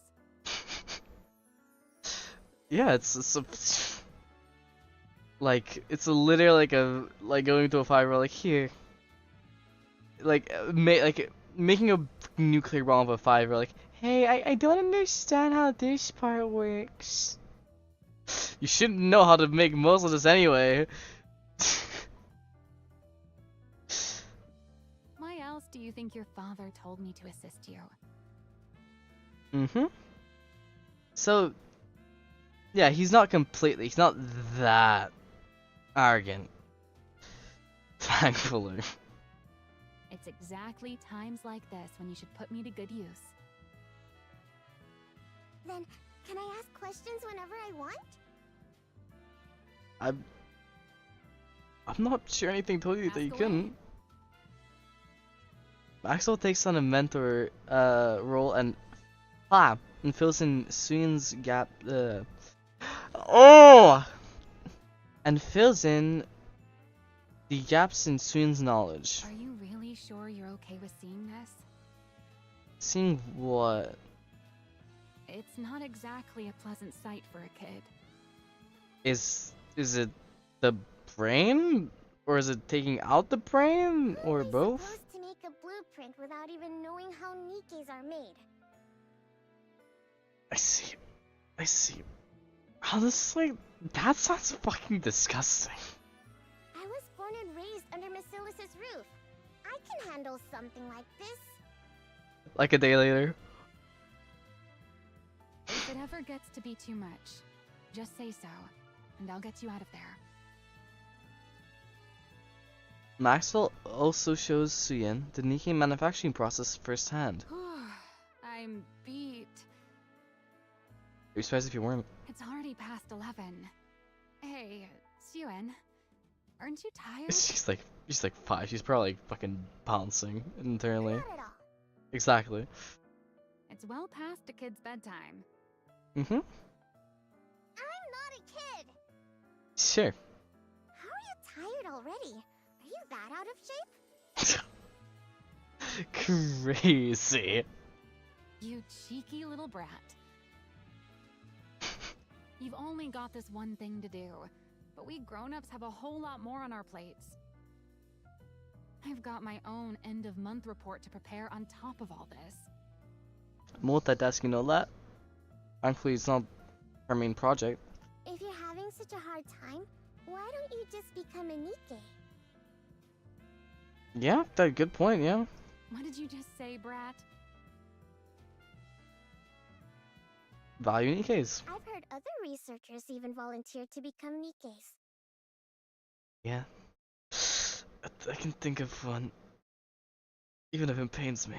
Yeah, it's like it's literally like going to a fiber like here, like making a nuclear bomb of a fiber like, hey, I don't understand how this part works. You shouldn't know how to make most of this anyway. Why else do you think your father told me to assist you? Mm-hmm. So, yeah, he's not that arrogant. Thankfully. It's exactly times like this when you should put me to good use. Then, can I ask questions whenever I want? I'm not sure anything told you that you Ask away. couldn't. Maxwell takes on a mentor role and fills in Suyin's gap and fills in the gaps in Suyin's knowledge. Are you really sure you're okay with seeing this? Seeing what? It's not exactly a pleasant sight for a kid. Is it the brain? Or is it taking out the brain? How Or am I both? supposed to make a blueprint without even knowing how Nikkes are made? I see. Honestly, that sounds fucking disgusting. I was born and raised under Basilis's roof. I can handle something like this. Like a day later. If it ever gets to be too much, just say so, and I'll get you out of there. Maxwell also shows Suyin the Nikke manufacturing process firsthand. I'm beat. I'd be surprised if you weren't. It's already past 11. Hey, Suen, aren't you tired? She's like 5. She's probably like fucking bouncing internally. Not at all. Exactly. It's well past a kid's bedtime. Mm-hmm. I'm not a kid. Sure. How are you tired already? Are you that out of shape? Crazy. You cheeky little brat. You've only got this one thing to do, but we grown-ups have a whole lot more on our plates. I've got my own end-of-month report to prepare on top of all this. Multitasking, all that. Thankfully, it's not our main project. If you're having such a hard time, why don't you just become a Nikke? Yeah, that's a good point. Yeah. What did you just say, brat? Value Nikkes. I've heard other researchers even volunteer to become Nikkes. Yeah. I can think of one. Even if it pains me.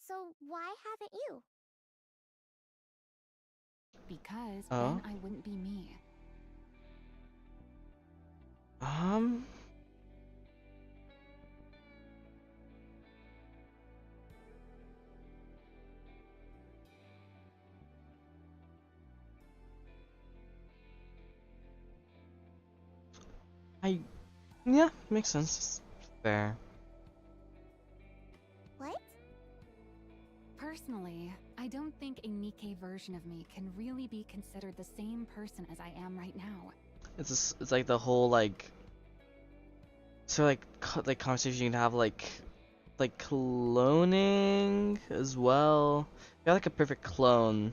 So why haven't you? Because Oh? then I wouldn't be me. Yeah, makes sense. Fair. What? Personally, I don't think a Nikke version of me can really be considered the same person as I am right now. It's like the whole like like conversation you can have like cloning as well. You're like a perfect clone,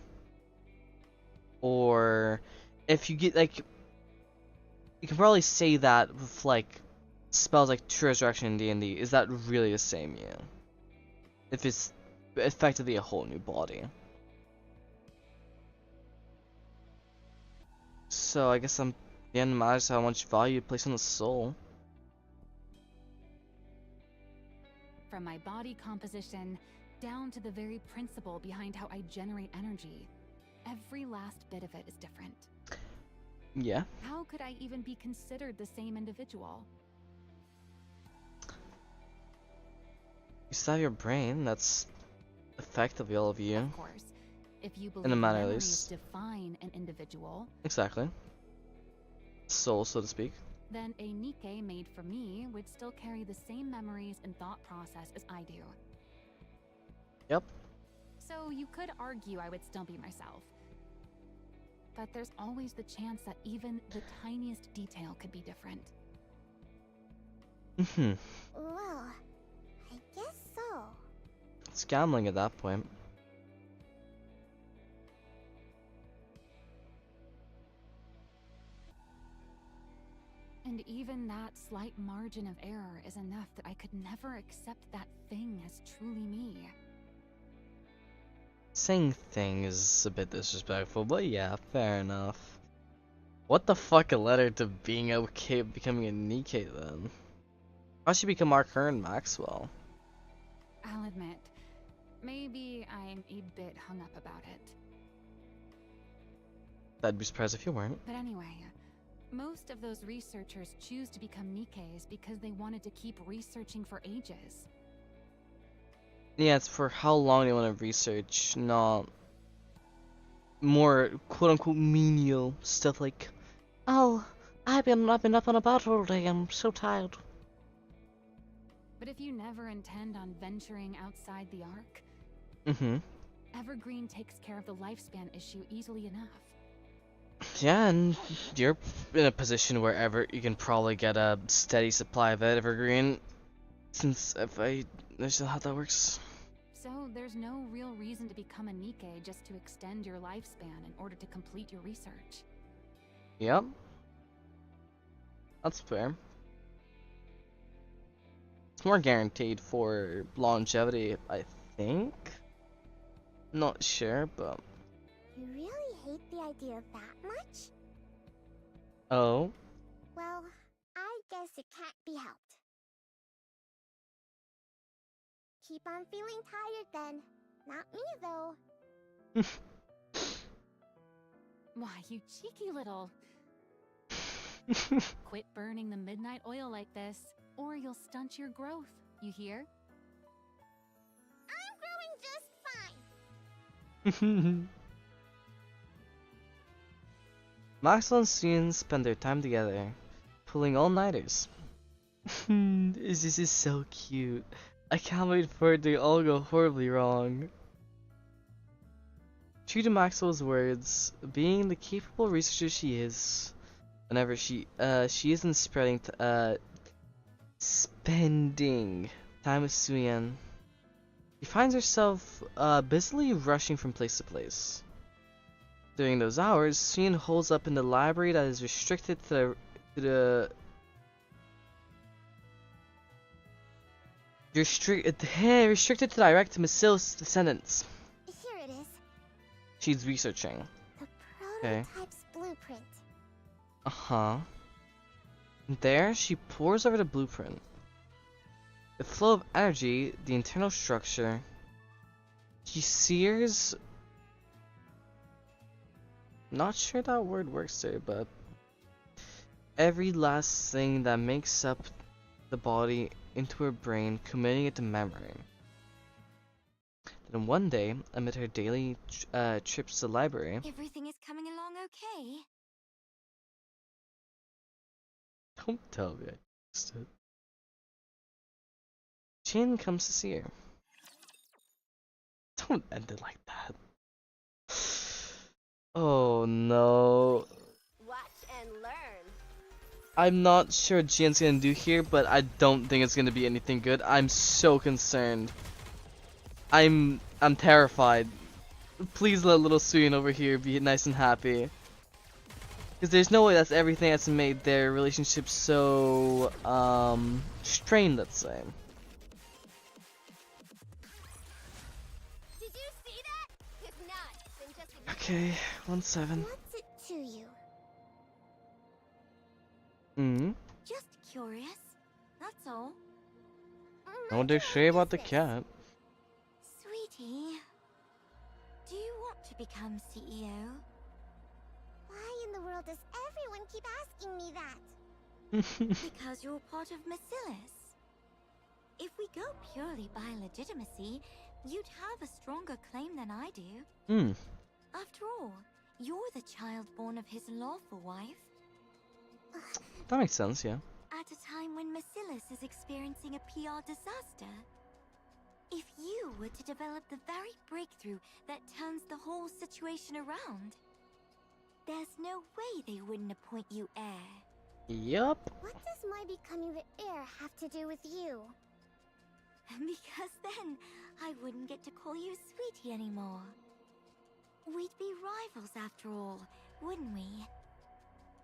or if you get like, you can probably say that with like spells like True Resurrection in D&D. Is that really the same you? If it's effectively a whole new body. So I guess the end matters how much value you place on the soul. From my body composition down to the very principle behind how I generate energy. Every last bit of it is different. Yeah. How could I even be considered the same individual? You still have your brain, that's effectively all of you. Of course, if you In a believe manner, at memories least. define an individual, Exactly. Soul, so to speak. then a Nikke made for me would still carry the same memories and thought process as I do. Yep. So you could argue I would still be myself. But there's always the chance that even the tiniest detail could be different. Well, I guess so. It's gambling at that point. And even that slight margin of error is enough that I could never accept that thing as truly me. Saying thing is a bit disrespectful, but yeah, fair enough. What the fuck a letter to being okay with becoming a Nikke then? How should become our current Maxwell? I'll admit, maybe I'm a bit hung up about it. I'd be surprised if you weren't. But anyway, most of those researchers choose to become Nikkes because they wanted to keep researching for ages. Yeah, it's for how long they want to research, not more quote-unquote menial stuff like, oh, I've been up on a battle all day, I'm so tired. But if you never intend on venturing outside the ark, Mm-hmm. Evergreen takes care of the lifespan issue easily enough. Yeah, and you're in a position where you can probably get a steady supply of Evergreen, since if I understand how that works. So there's no real reason to become a Nikke just to extend your lifespan in order to complete your research. Yep. That's fair. It's more guaranteed for longevity, I think. Not sure, but... You really hate the idea of that much? Oh? Well, I guess it can't be helped. Keep on feeling tired then. Not me, though. Why, you cheeky little... Quit burning the midnight oil like this, or you'll stunt your growth, you hear? I'm growing just fine. Maxwell and Suyin spend their time together, pulling all-nighters. This is so cute. I can't wait for it to all go horribly wrong. True to Maxwell's words, being the capable researcher she is, whenever she isn't spending time with Suyin, she finds herself busily rushing from place to place. During those hours, Suyin holds up in the library that is restricted to the restricted to direct Masil's descendants. Here it is. She's researching. The Okay. prototype's blueprint. Uh-huh. There, she pores over the blueprint. The flow of energy, the internal structure. She sears... Not sure that word works there, but... every last thing that makes up the body into her brain, committing it to memory. Then one day, amid her daily trips to the library... Everything is coming along okay? Don't tell me I missed it. Chin comes to see her. Don't end it like that. Oh no. Watch and learn. I'm not sure what Jin's gonna do here, but I don't think it's gonna be anything good. I'm so concerned. I'm terrified. Please let little Suyin over here be nice and happy. Because there's no way that's everything that's made their relationship so strained, let's say. Did you see that? If not, then just Okay, 1-7. What's it to you? Hmm. Just curious. That's all. I wonder say about the cat. Sweetie, do you want to become CEO? Why in the world does everyone keep asking me that? Because you're part of Macilis. If we go purely by legitimacy, you'd have a stronger claim than I do. Hmm. After all, you're the child born of his lawful wife. That makes sense, yeah. At a time when Macilis is experiencing a PR disaster. If you were to develop the very breakthrough that turns the whole situation around, there's no way they wouldn't appoint you heir. Yup. What does my becoming the heir have to do with you? Because then I wouldn't get to call you sweetie anymore. We'd be rivals after all, wouldn't we?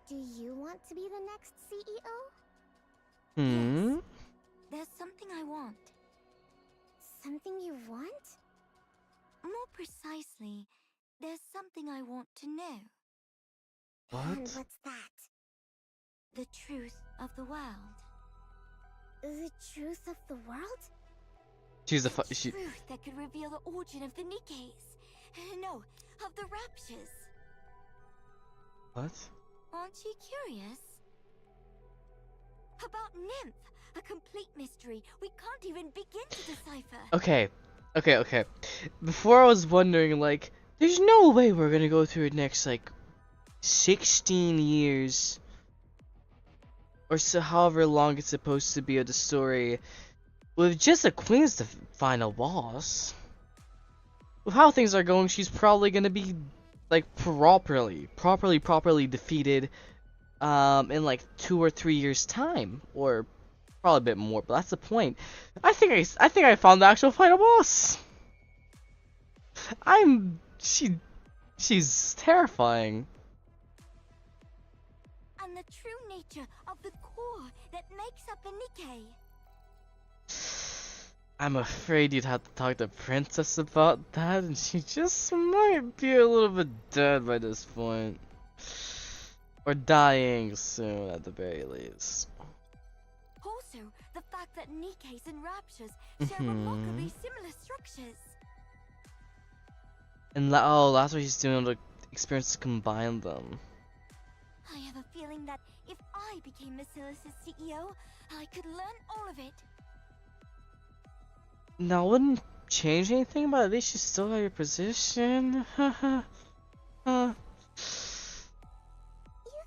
Do you want to be the next CEO? Hmm. Yes. There's something I want. Something you want? More precisely, there's something I want to know. And What? what's that? The truth of the world. The truth of the world? She's a The she. truth that could reveal the origin of the Nikkes. No, of the Raptures. What? Aren't you curious? About Nymph, a complete mystery we can't even begin to decipher. Okay. Before I was wondering, like, there's no way we're gonna go through the next, like, 16 years. Or so however long it's supposed to be of the story. With just a queen as the final boss. With how things are going, she's probably gonna be, like, properly defeated, in like 2 or 3 years time. Or probably a bit more, but that's the point. I think I found the actual final boss. She's terrifying. And the true nature of the core that makes up a Nikke. I'm afraid you'd have to talk to Princess about that, and she just might be a little bit dead by this point. Or dying soon, at the very least. Also, the fact that Nikkes and Raptures share remarkably similar structures. And oh, that's what she's doing to experience to combine them. I have a feeling that if I became Macilis' CEO, I could learn all of it. Now, it wouldn't change anything, but at least you still have your position. You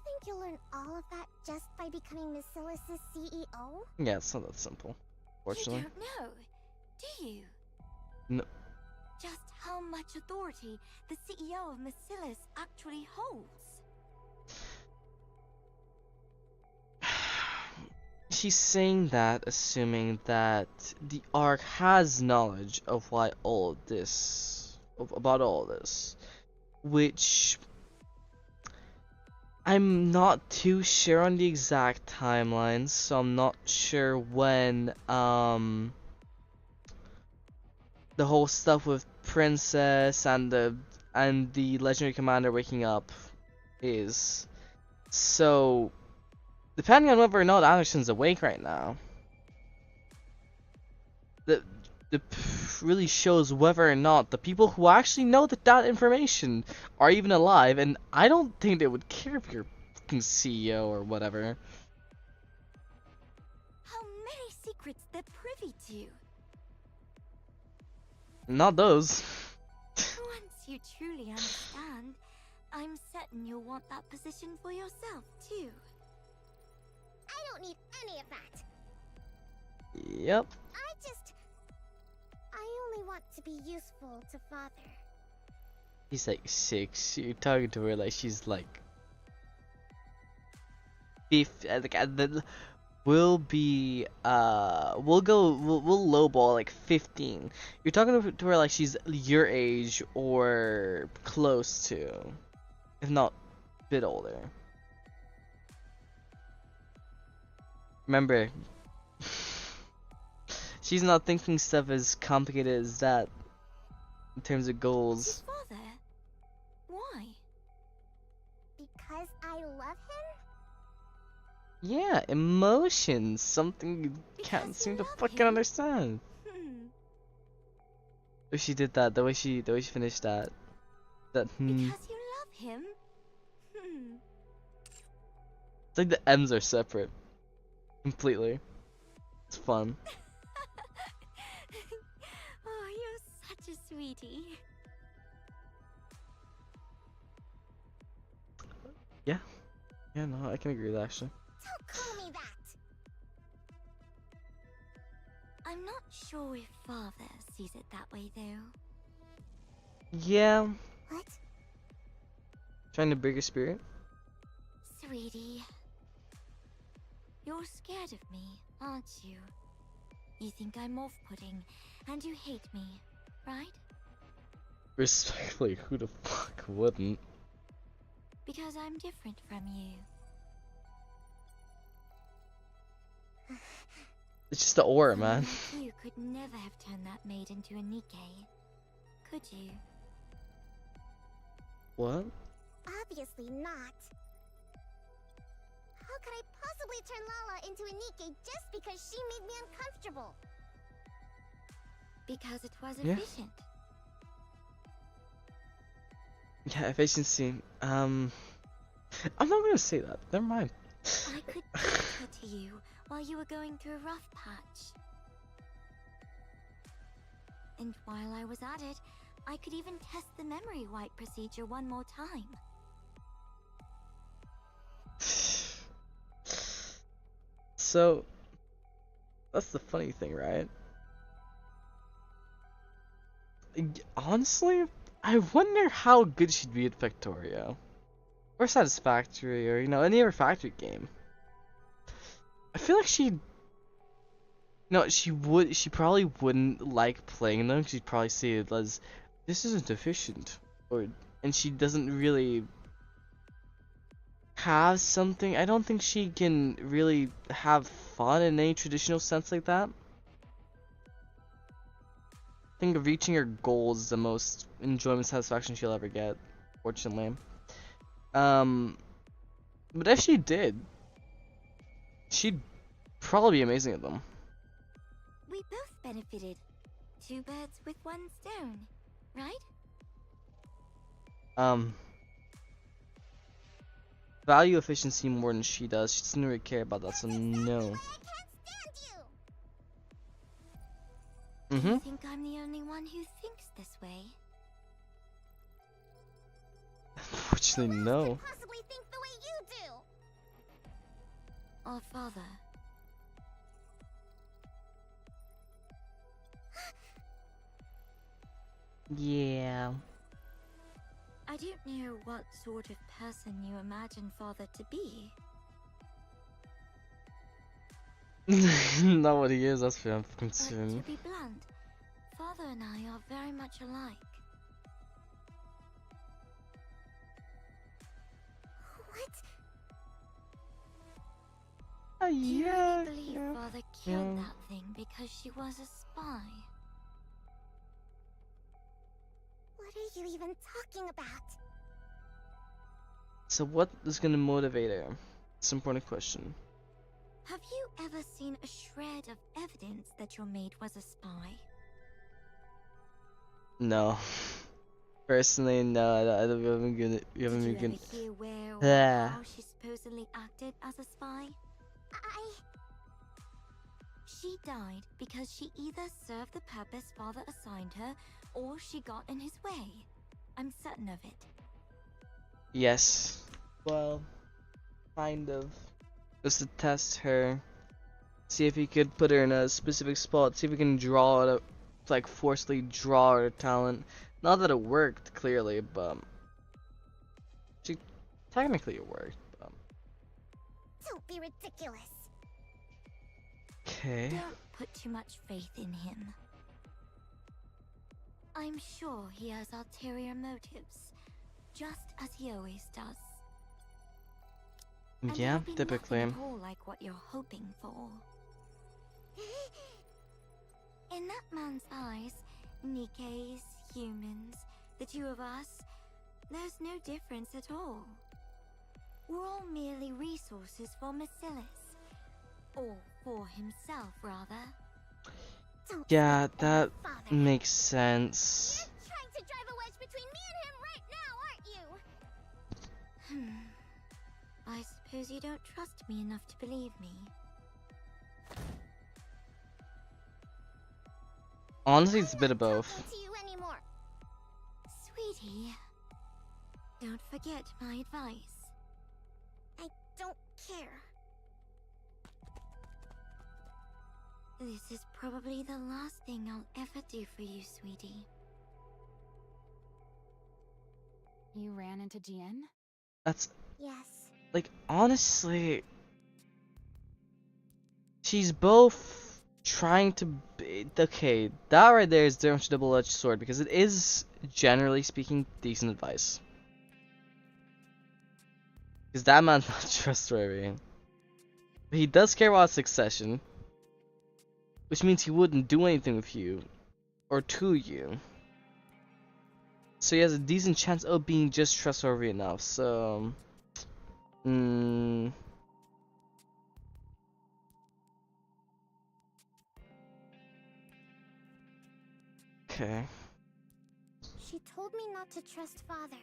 think you'll learn all of that just by becoming Macilis' CEO? Yeah, it's not that simple, fortunately. You don't know, do you? No. Just how much authority the CEO of Macilis actually holds. She's saying that assuming that the Ark has knowledge of about all this, which I'm not too sure on the exact timelines, so I'm not sure when the whole stuff with Princess and the Legendary Commander waking up is. So depending on whether or not Anderson's awake right now, the really shows whether or not the people who actually know that information are even alive, and I don't think they would care if you're fucking CEO or whatever. How many secrets they're privy to. Not those. Once you truly understand, I'm certain you'll want that position for yourself, too. I don't need any of that. Yep. I only want to be useful to Father. He's like 6. You're talking to her like she's like 50. We'll be we'll lowball like 15. You're talking to her like she's your age or close to, if not a bit older. Remember, she's not thinking stuff as complicated as that in terms of goals. His father? Why? Because I love him? Yeah, emotions. Something you can't Because seem you to love fucking him. understand. Hmm. If she did that, the way she finished that. That Because you love him. Hmm. It's like the M's are separate. Completely. It's fun. Oh, you're such a sweetie. Yeah. Yeah, no, I can agree with that actually. Don't call me that! I'm not sure if father sees it that way, though. Yeah. What? Trying to break your spirit? Sweetie. You're scared of me, aren't you? You think I'm off-putting, and you hate me, right? Respectfully, who the fuck wouldn't? Because I'm different from you. It's just the aura, Someone man. like you could never have turned that maid into a Nikke, could you? What? Obviously not. How could I possibly turn Lala into a Nikke just because she made me uncomfortable? Because it was Yeah. efficient. Yeah, efficiency. I'm not gonna say that. Never mind. I could gift her to you while you were going through a rough patch. And while I was at it, I could even test the memory wipe procedure one more time. So, that's the funny thing, right? Honestly, I wonder how good she'd be at Factorio. Or Satisfactory, or, any other factory game. I feel like she probably wouldn't like playing them, 'cause she'd probably see it as, this isn't efficient. And she doesn't really have something. I don't think she can really have fun in any traditional sense like that. I think reaching her goals is the most enjoyment and satisfaction she'll ever get, fortunately. But if she did, she'd probably be amazing at them. We both benefited. Two birds with one stone, right? Value efficiency more than she does. She doesn't really care about that, so no. I can't stand Do you! you Mm-hmm. think I'm the only one who thinks this way? Unfortunately, Who else no. could possibly think the way you do? Our father. Yeah. I don't know what sort of person you imagine father to be. Not what he is, that's what I'm But to concerned. be blunt, father and I are very much alike. What? Do you Yeah. really believe Yeah. father killed yeah. that thing because she was a spy? What are you even talking about? So what is gonna motivate her? It's an important question. Have you ever seen a shred of evidence that your maid was a spy? No. Personally, no. I don't. We haven't Did you been ever good. hear where or Yeah. how she supposedly acted as a spy? She died because she either served the purpose father assigned her, or she got in his way. I'm certain of it. Yes. Well, kind of. Just to test her. See if he could put her in a specific spot. See if we can draw it, like forcefully draw her talent. Not that it worked clearly, but she technically it worked. But... Don't be ridiculous. Okay. Don't put too much faith in him. I'm sure he has ulterior motives, just as he always does. And Yeah, it'll be typically. nothing at all like what you're hoping for. In that man's eyes, Nikke's, humans, the two of us, there's no difference at all. We're all merely resources is for Marcellus. Or for himself, rather. Don't Yeah, speak that for my father. makes sense. You're trying to drive a wedge between me and him right now, aren't you? I suppose you don't trust me enough to believe me. Honestly, it's a bit I'm of not both. talking to you anymore. Sweetie, don't forget my advice. I don't care. This is probably the last thing I'll ever do for you, sweetie. You ran into Jien? That's Yes. like honestly, she's both trying to be okay. That right there is very much a double-edged sword because it is generally speaking decent advice. Because that man's not trustworthy. But he does care about succession, which means he wouldn't do anything with you or to you. So he has a decent chance of being just trustworthy enough. So, okay. She told me not to trust father.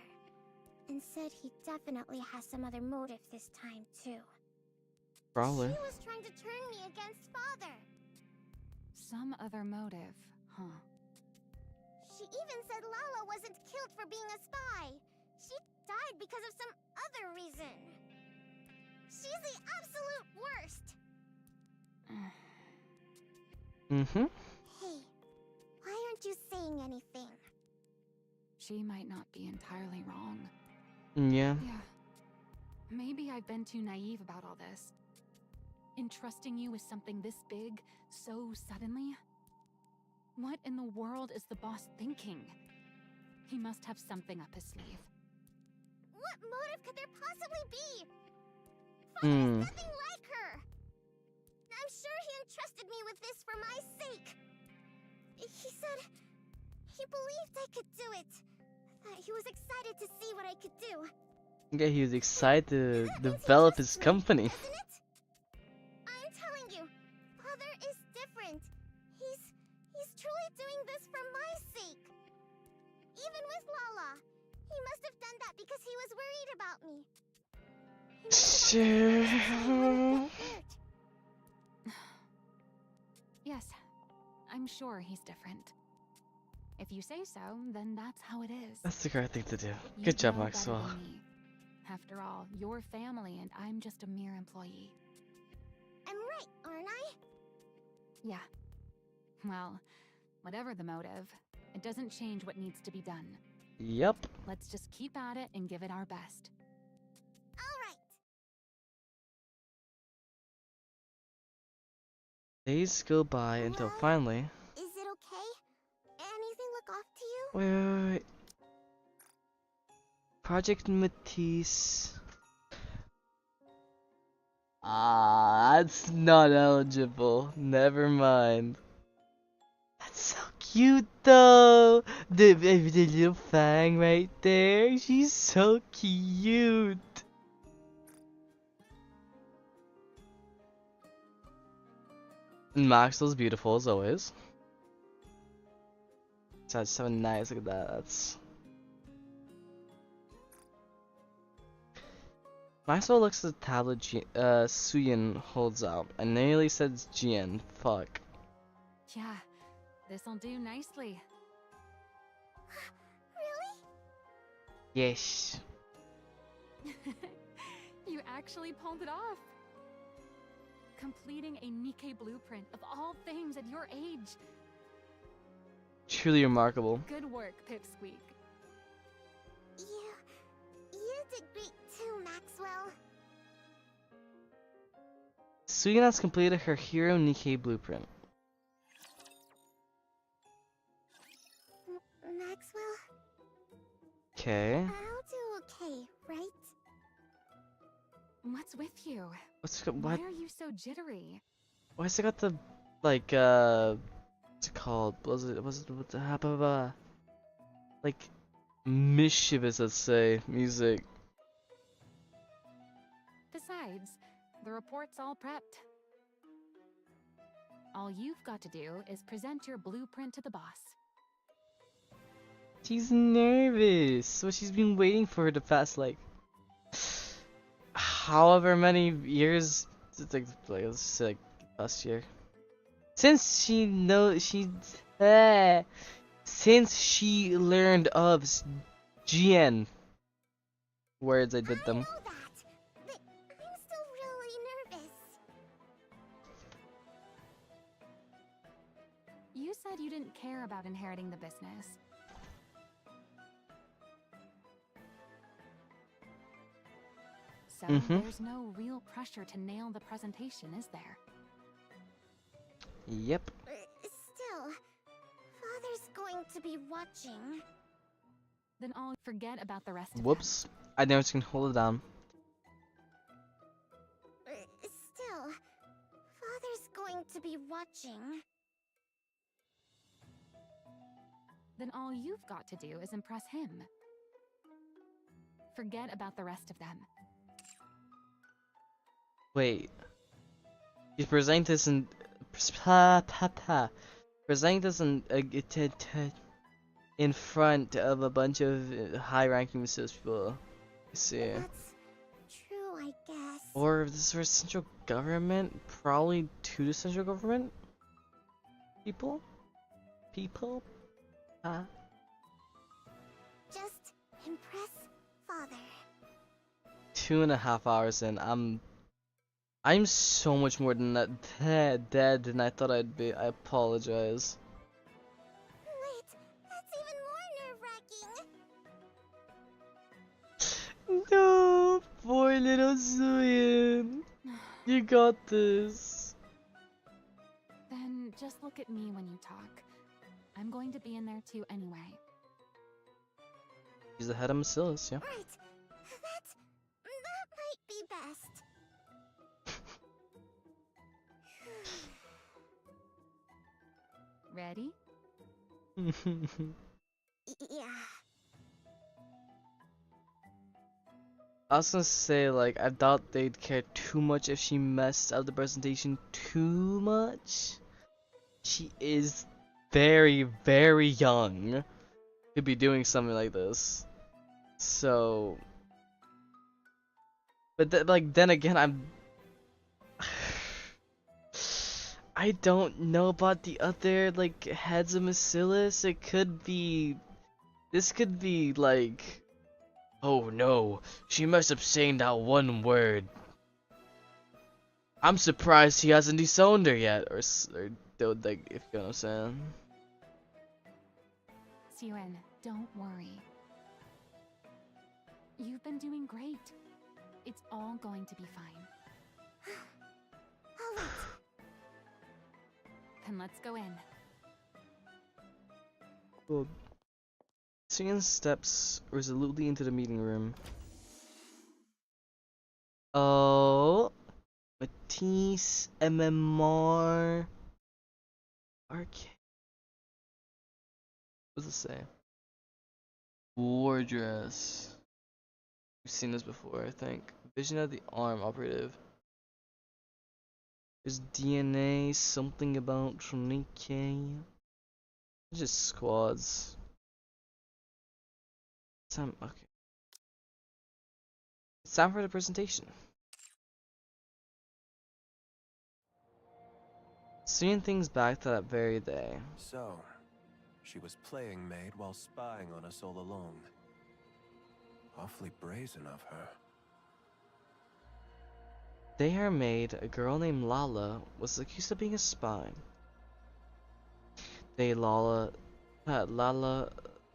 And said he definitely has some other motive this time, too. Probably. She was trying to turn me against father. Some other motive, huh? She even said Lala wasn't killed for being a spy. She died because of some other reason. She's the absolute worst. Mm-hmm. Hey, why aren't you saying anything? She might not be entirely wrong. Yeah. Yeah. Maybe I've been too naive about all this. Entrusting you with something this big, so suddenly? What in the world is the boss thinking? He must have something up his sleeve. What motive could there possibly be? Father is nothing like her. I'm sure he entrusted me with this for my sake. He said he believed I could do it. That he was excited to see what I could do. Yeah, he was excited to That means he develop his trusts me, company. doesn't it? I'm telling you, father is different. He's truly doing this for my sake. Even with Lala, he must have done that because he was worried about me. He must have acted first so he wouldn't get hurt. Yes, I'm sure he's different. If you say so, then that's how it is. That's the correct thing to do. You Good job, know better Maxwell. than me. After all, you're family and I'm just a mere employee. I'm right, aren't I? Yeah. Well, whatever the motive, it doesn't change what needs to be done. Yep. Let's just keep at it and give it our best. All right. Days go by until Well, finally. Is it okay? Anything look off to you? Wait. Project Matisse. That's not eligible. Never mind. That's so cute though. The little fang right there. She's so cute. Maxwell's beautiful as always. That's so nice. Look at that. That's. Maxwell looks at the tablet Suyin holds out and nearly says Jian. Fuck. Yeah, this'll do nicely. Really? Yes. You actually pulled it off. Completing a Nikke blueprint of all things at your age. Truly remarkable. Good work, Pipsqueak. You did great too, Maxwell. Suyin has completed her Hero Nikke blueprint. Maxwell, Okay. I'll do okay, right? What's with you? Why Why are you so jittery? why's it got the like what's it called? Was it what the like mischievous, let's say, music. Besides, The report's all prepped. All you've got to do is present your blueprint to the boss. She's nervous. So she's been waiting for the past like however many years. It's like let's say like last year. Since she since she learned of GN words, I did them. I know that, but I'm still really nervous. You said you didn't care about inheriting the business. So there's no real pressure to nail the presentation, is there? Yep. Still, Father's going to be watching. Then I'll forget about the rest of Whoops. I never can hold it down. Still, Father's going to be watching. Then all you've got to do is impress him. Forget about the rest of them. Wait. You present this in present this in front of a bunch of high-ranking Mrs. people. I see. That's true, I guess. Or if this is for central government, probably to the central government people. Just impress Father. 2.5 hours in, I'm so much more than that dead than I thought I'd be. I apologize. Wait, that's even more nerve-wracking. No, poor little Suyin. You got this. Then just look at me when you talk. I'm going to be in there too anyway. She's the head of Macillus, yeah. Right, that might be best. Ready? Yeah. I was gonna say, like, I doubt they'd care too much if she messed up the presentation too much. She is very, very young to be doing something like this. So, but then again, I don't know about the other like heads of Macillus. This could be like, oh no, she must have saying that one word. I'm surprised he hasn't disowned her yet, or like, if you know what I'm saying. Siren, don't worry. You've been doing great. It's all going to be fine. All right. Then let's go in. Well, Sian steps resolutely into the meeting room. Oh, Matisse, MMR, Arcade. What does it say? War dress. We've seen this before, I think. Vision of the arm operative. There's DNA, something about from Nikke. Just squads. Okay. It's time for the presentation. Seeing things back to that very day. So, she was playing maid while spying on us all along. Awfully brazen of her. They her maid, a girl named Lala, was accused of being a spy. Lala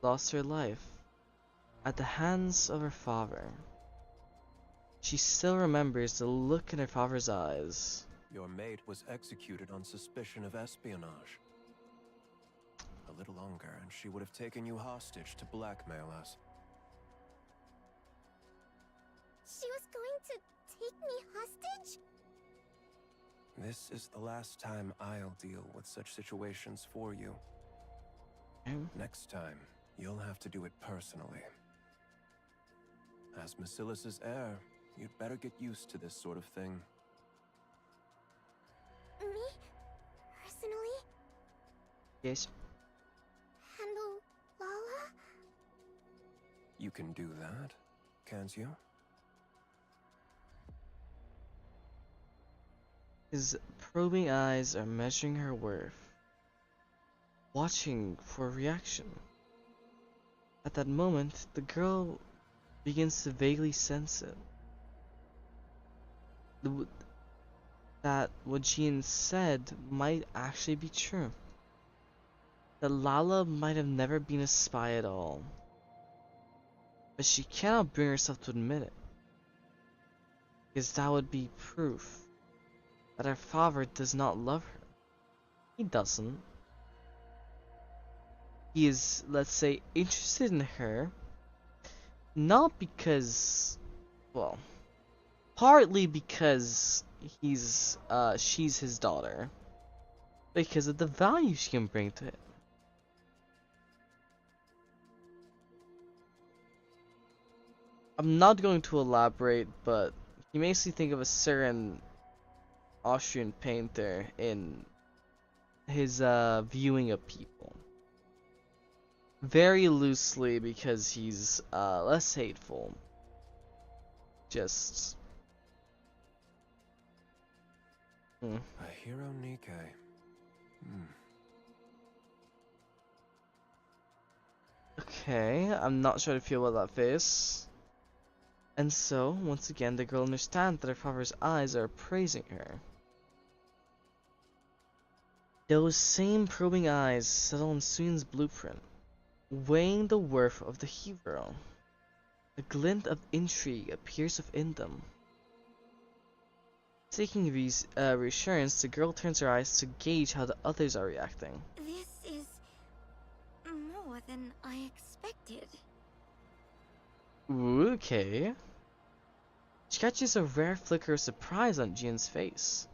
lost her life at the hands of her father. She still remembers the look in her father's eyes. Your maid was executed on suspicion of espionage. A little longer, and she would have taken you hostage to blackmail us. She was going to take me hostage? This is the last time I'll deal with such situations for you. Next time, you'll have to do it personally. As Macillus's heir, you'd better get used to this sort of thing. Me? Personally? Yes. Handle Lala? You can do that, can't you? His probing eyes are measuring her worth, watching for a reaction. At that moment, the girl begins to vaguely sense it. That what Jean said might actually be true. That Lala might have never been a spy at all. But she cannot bring herself to admit it. Because that would be proof that her father does not love her. He doesn't. He is, let's say, interested in her, not because, well, partly because she's his daughter, because of the value she can bring to it. I'm not going to elaborate, but he makes me think of a certain Austrian painter in his viewing of people. Very loosely because he's less hateful. Just A hero, Nikke. okay, I'm not sure how to feel about that face. And so, once again, the girl understands that her father's eyes are praising her. Those same probing eyes settle on Suin's blueprint, weighing the worth of the hero. A glint of intrigue appears within them. Taking reassurance, the girl turns her eyes to gauge how the others are reacting. This is more than I expected. Ooh, okay. She catches a rare flicker of surprise on Jian's face.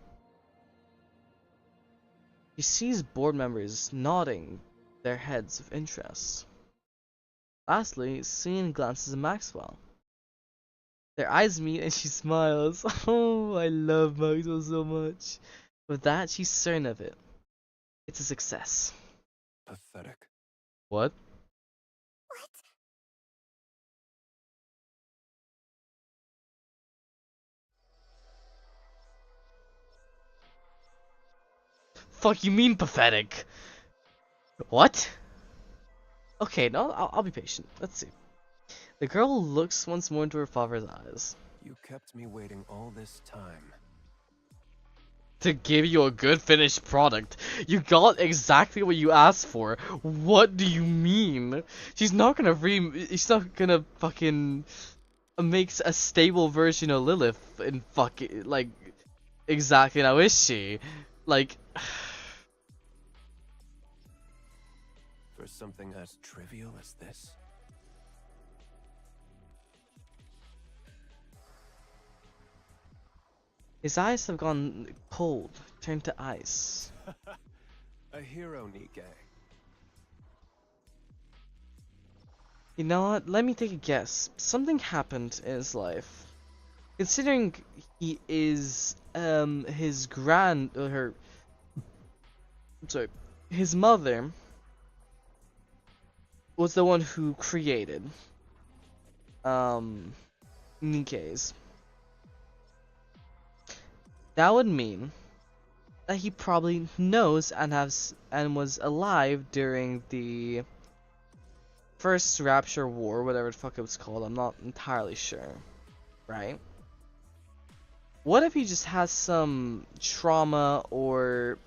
She sees board members nodding their heads with interest. Lastly, Celine glances at Maxwell. Their eyes meet and she smiles. Oh, I love Maxwell so much. With that, she's certain of it. It's a success. Pathetic. What? What? Fuck you mean pathetic? What? Okay, no, I'll be patient. Let's see. The girl looks once more into her father's eyes. You kept me waiting all this time. To give you a good finished product. You got exactly what you asked for. What do you mean? She's not gonna fucking make a stable version of Lilith in fucking, like, exactly now, is she? Like, For something as trivial as this? his eyes have gone cold, turned to ice. A hero, Nikke. You know what? Let me take a guess. Something happened in his life. Considering he is his his mother was the one who created Nikke's. That would mean that he probably knows and was alive during the first Rapture War, whatever the fuck it was called. I'm not entirely sure, right? What if he just has some trauma or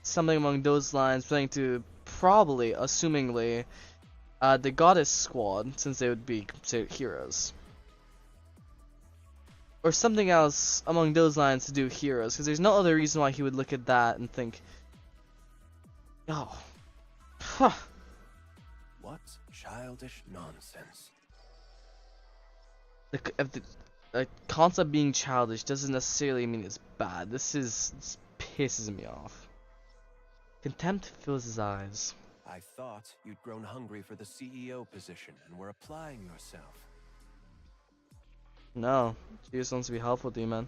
something along those lines relating to probably, assumingly, the Goddess Squad, since they would be considered heroes. Or something else among those lines to do with heroes, because there's no other reason why he would look at that and think, oh, huh. What childish nonsense. The concept being childish doesn't necessarily mean it's bad. This pisses me off. Contempt fills his eyes. I thought you'd grown hungry for the CEO position and were applying yourself. No, she just wants to be helpful to you, man.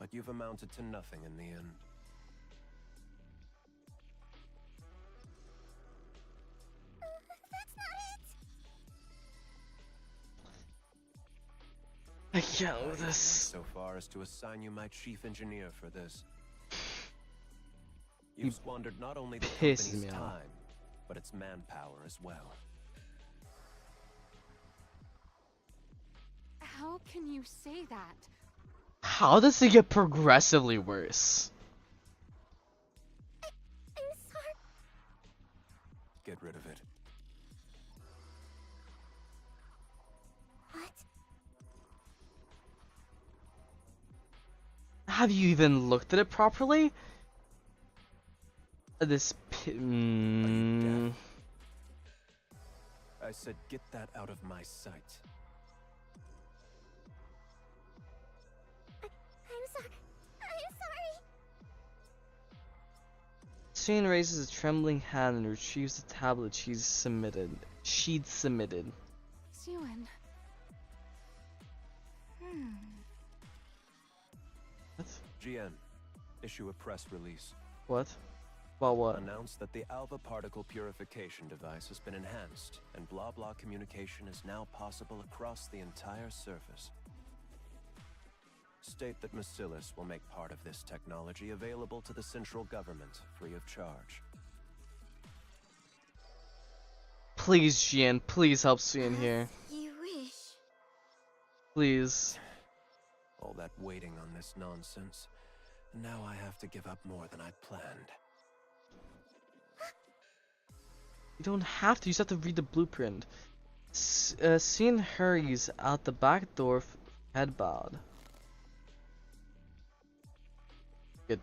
but you've amounted to nothing in the end. That's not it! I can't I with even this. went so far as to assign you my chief engineer for this. You've squandered not only the pisses company's me off. time, but its manpower as well. How can you say that? How does it get progressively worse? I'm sorry. Get rid of it. What? Have you even looked at it properly? This I said get that out of my sight. I'm sorry. I'm sorry. Shane raises a trembling hand and retrieves the tablet she'd submitted. Siwen. What? GN, issue a press release. What? About what? Announce that the alpha particle purification device has been enhanced, and blah-blah communication is now possible across the entire surface. State that Bacillus will make part of this technology available to the central government, free of charge. Please, Jian, please help Suyin here. You wish. Please. All that waiting on this nonsense. Now I have to give up more than I'd planned. You don't have to, you just have to read the blueprint. Suyin hurries out the back door, head bowed. Good.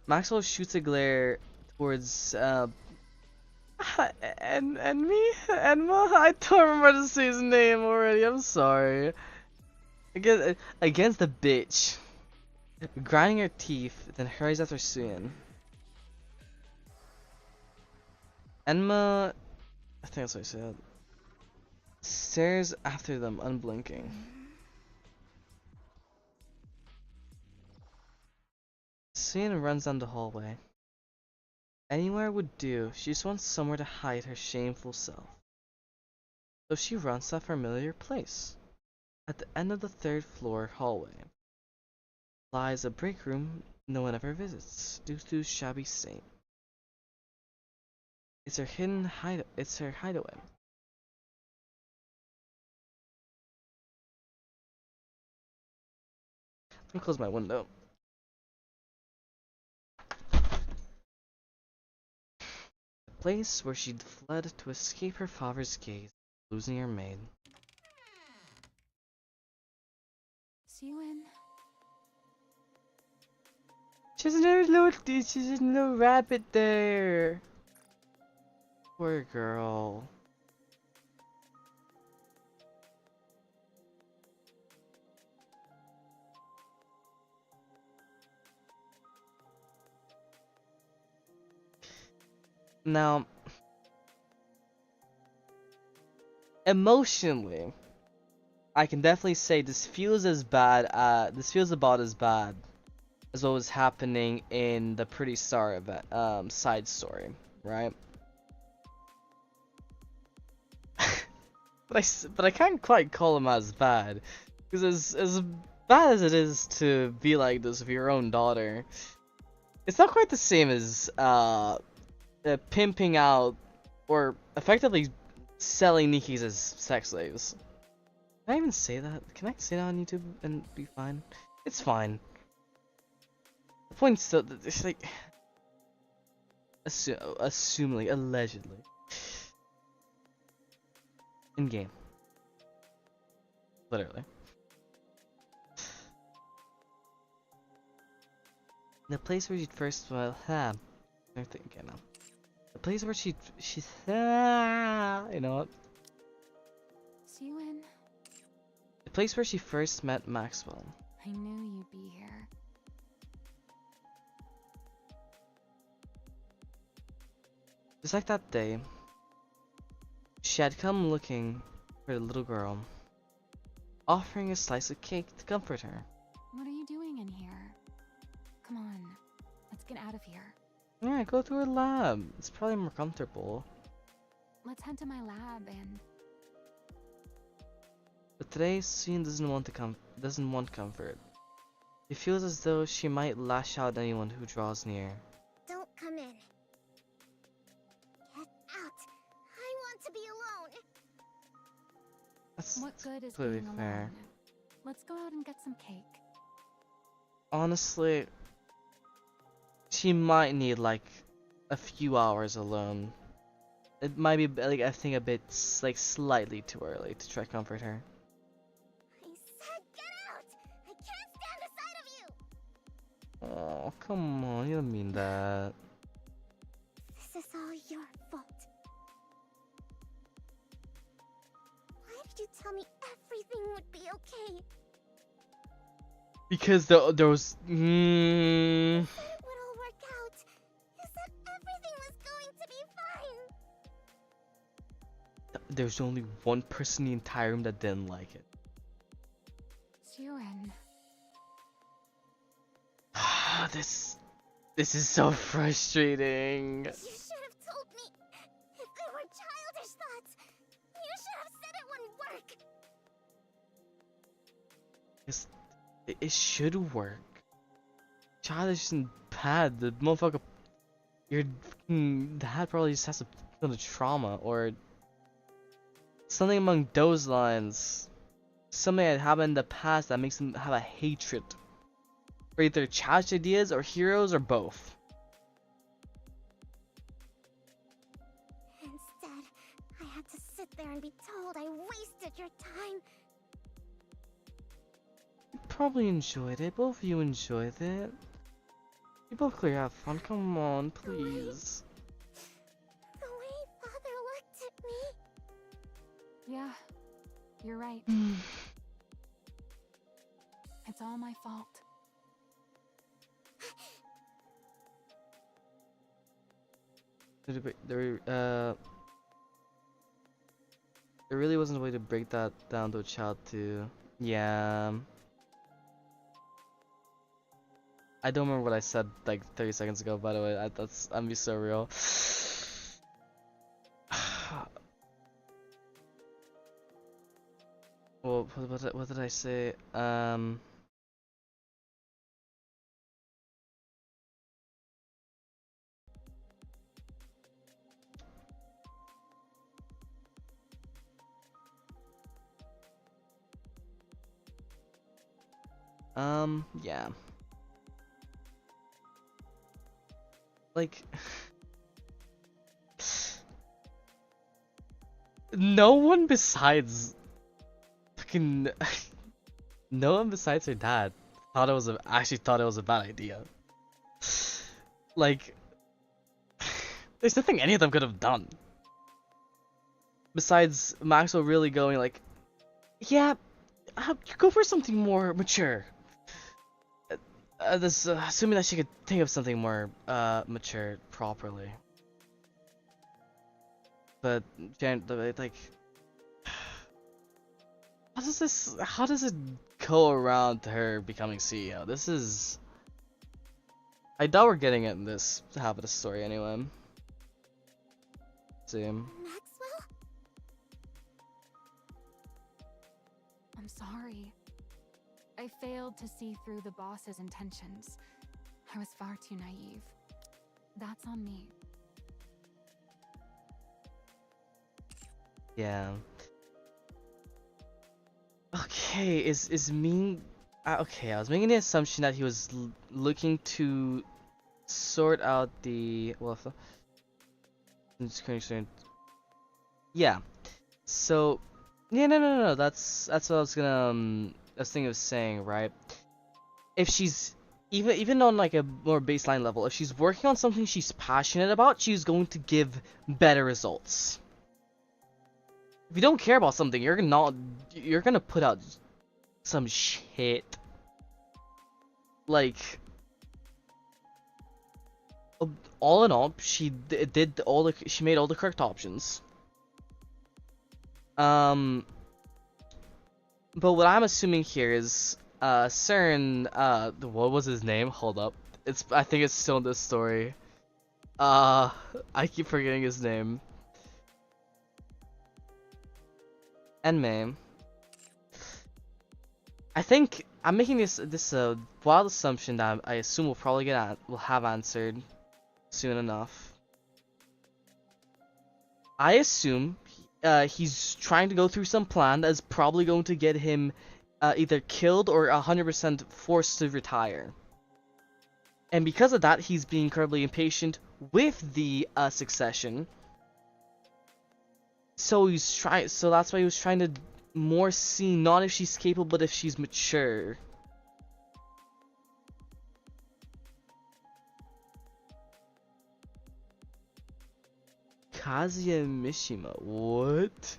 Maxwell shoots a glare towards and me? Enma? I don't remember to say his name already, I'm sorry. Against the bitch. Grinding her teeth, then hurries after Suyin. Enma, I think that's what I said, stares after them, unblinking. Suyin runs down the hallway. Anywhere would do, she just wants somewhere to hide her shameful self. So she runs to a familiar place. At the end of the third floor hallway lies a break room no one ever visits due to shabby state. It's her hideaway. Let me close my window. The place where she'd fled to escape her father's gaze, losing her maid. Siwen. She's a little rabbit there. Poor girl. Now, emotionally, I can definitely say this feels about as bad as what was happening in the Pretty Star event, side story, right? but I can't quite call him as bad, because as bad as it is to be like this with your own daughter, it's not quite the same as pimping out or effectively selling Nikki's as sex slaves. Can I even say that? Can I say that on YouTube and be fine? It's fine. The point's still, it's like, assuming, allegedly, in game, literally. The place where she'd first, well, I'm thinking now. The place where she's, you know what? Siwen. The place where she first met Maxwell. I knew you'd be here. Just like that day, she had come looking for the little girl, offering a slice of cake to comfort her. What are you you doing in here? Come on, let's get out of here. Yeah, go to her lab. It's probably more comfortable. Let's head to my lab and... But today, Suyin doesn't want comfort. She feels as though she might lash out at anyone who draws near. Don't come in. Get out. I want to be alone. That's What good is completely being fair. alone? Let's go out and get some cake. Honestly, she might need like a few hours alone. It might be like, I think, a bit like slightly too early to try to comfort her. I said get out. I can't stand the sight of you. Oh, come on, you don't mean that. This is all your fault. Why did you tell me everything would be okay? Because there was. You said it would all work out. You said everything was going to be fine. There's only one person in the entire room that didn't like it. Suyin. This is so frustrating. You should have told me. If they were childish thoughts, you should have said it wouldn't work. It should work. Childish isn't bad. The motherfucker, your fucking dad probably just has a ton of trauma or something among those lines. Something that happened in the past that makes him have a hatred for either childish ideas or heroes or both. Instead, I had to sit there and be told I wasted your time. You probably enjoyed it. Both of you enjoyed it. You both clearly have fun. Come on, please. The way Father looked at me. Yeah, you're right. It's all my fault. There really wasn't a way to break that down to a child too. Yeah. I don't remember what I said like 30 seconds ago, by the way. I'm be so real. Well, what did I say? Yeah. Like, no one besides fucking no one besides her dad actually thought it was a bad idea. Like, there's nothing any of them could have done besides Maxwell really going like, yeah, go for something more mature. Assuming that she could think of something more mature properly. But like, how does it go around to her becoming CEO? This is, I doubt we're getting it in this half of the story anyway. See. Maxwell? I'm sorry. I failed to see through the boss's intentions. I was far too naive. That's on me. Yeah. Okay, is Ming... okay, I was making the assumption that he was looking to sort out the... well, yeah. So... yeah, no. That's what I was gonna... I was thinking of saying, right? If she's... even on like a more baseline level, if she's working on something she's passionate about, she's going to give better results. If you don't care about something, you're gonna put out some shit. Like, all in all, she made all the correct options. But what I'm assuming here is CERN, what was his name? Hold up. I think it's still in this story. I keep forgetting his name. Enmei. I think I'm making this wild assumption that I assume we'll probably will have answered soon enough. I assume he's trying to go through some plan that's probably going to get him either killed or 100% forced to retire. And because of that, he's being incredibly impatient with the succession. So that's why he was trying to more see not if she's capable, but if she's mature. Kazuya Mishima, what?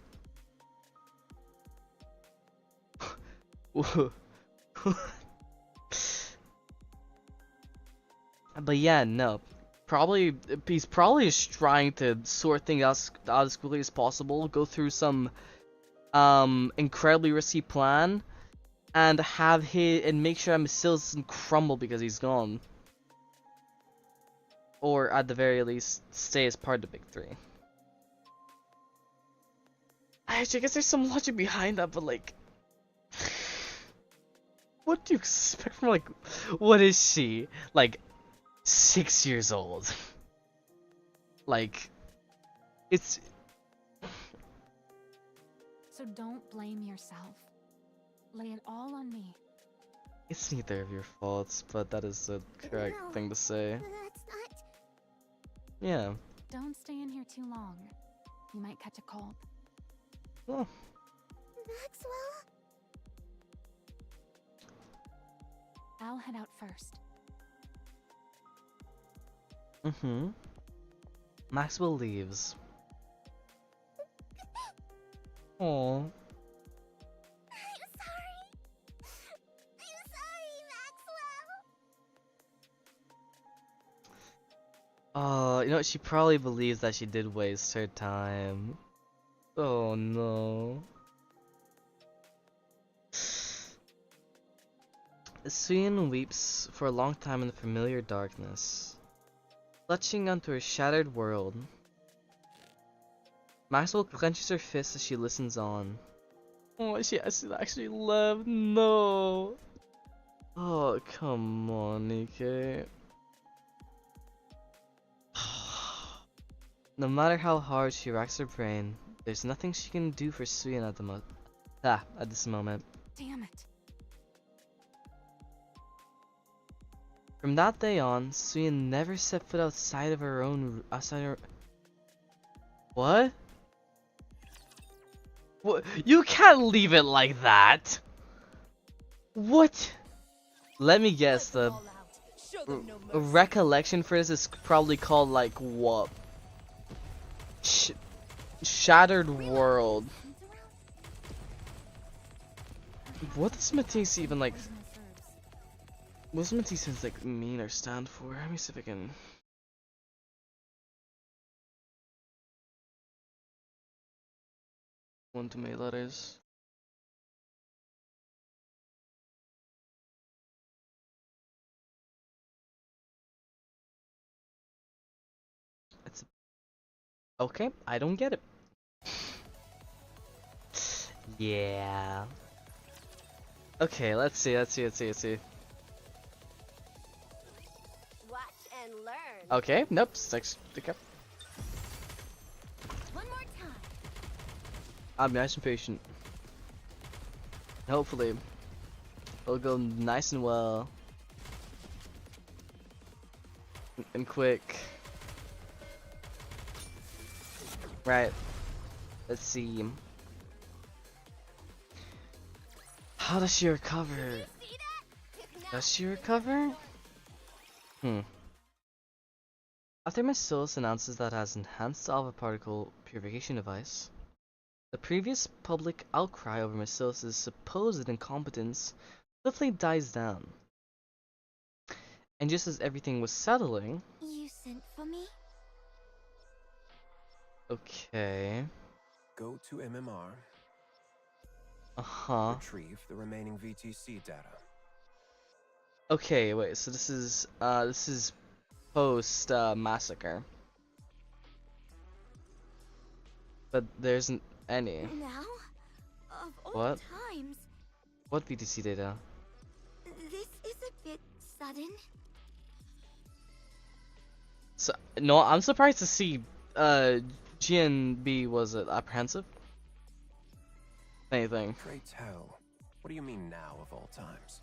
But yeah, no. He's probably just trying to sort things out as quickly as possible, go through some incredibly risky plan, and make sure Masil doesn't crumble because he's gone. Or at the very least, stay as part of the big three. Actually, I guess there's some logic behind that, but like, what do you expect from like, what is she? Like, 6 years old. Like, it's... So don't blame yourself. Lay it all on me. It's neither of your faults, but that is the correct thing to say. That's not... Yeah. Don't stay in here too long. You might catch a cold. Well, Maxwell? I'll head out first. Maxwell leaves. Aww. I'm sorry, Maxwell. You know what? She probably believes that she did waste her time. Oh no. Suyin weeps for a long time in the familiar darkness, clutching onto her shattered world. Maxwell clenches her fist as she listens on. Oh, she has actually left. No. Oh, come on, Nikke. No matter how hard she racks her brain, there's nothing she can do for Suyin at this moment. Damn it. From that day on, Suyin never set foot outside her... What? What? You can't leave it like that! What? Let me guess, the recollection for this is probably called like what? Shattered World. What does Matisse even like? What does Matisse like mean or stand for? Let me see if I can. One too many letters. It's okay. I don't get it. Yeah. Okay, let's see. Watch and learn. Okay, nope. Six. Okay. One more time. I'm nice and patient. Hopefully, it'll go nice and well. And quick. Right. Let's see. How does she recover? See that? Does she recover? After Marcellus announces that it has enhanced alpha particle purification device, the previous public outcry over Marcellus's supposed incompetence swiftly dies down. And just as everything was settling... You sent for me? Okay... Go to MMR. Uh-huh. Retrieve the remaining VTC data. Okay, wait. So this is post massacre, but there isn't any. Now? Of all What? times, What VTC data? this is a bit sudden. So no, I'm surprised to see GNB was it apprehensive? Anything? Pray tell, what do you mean now of all times?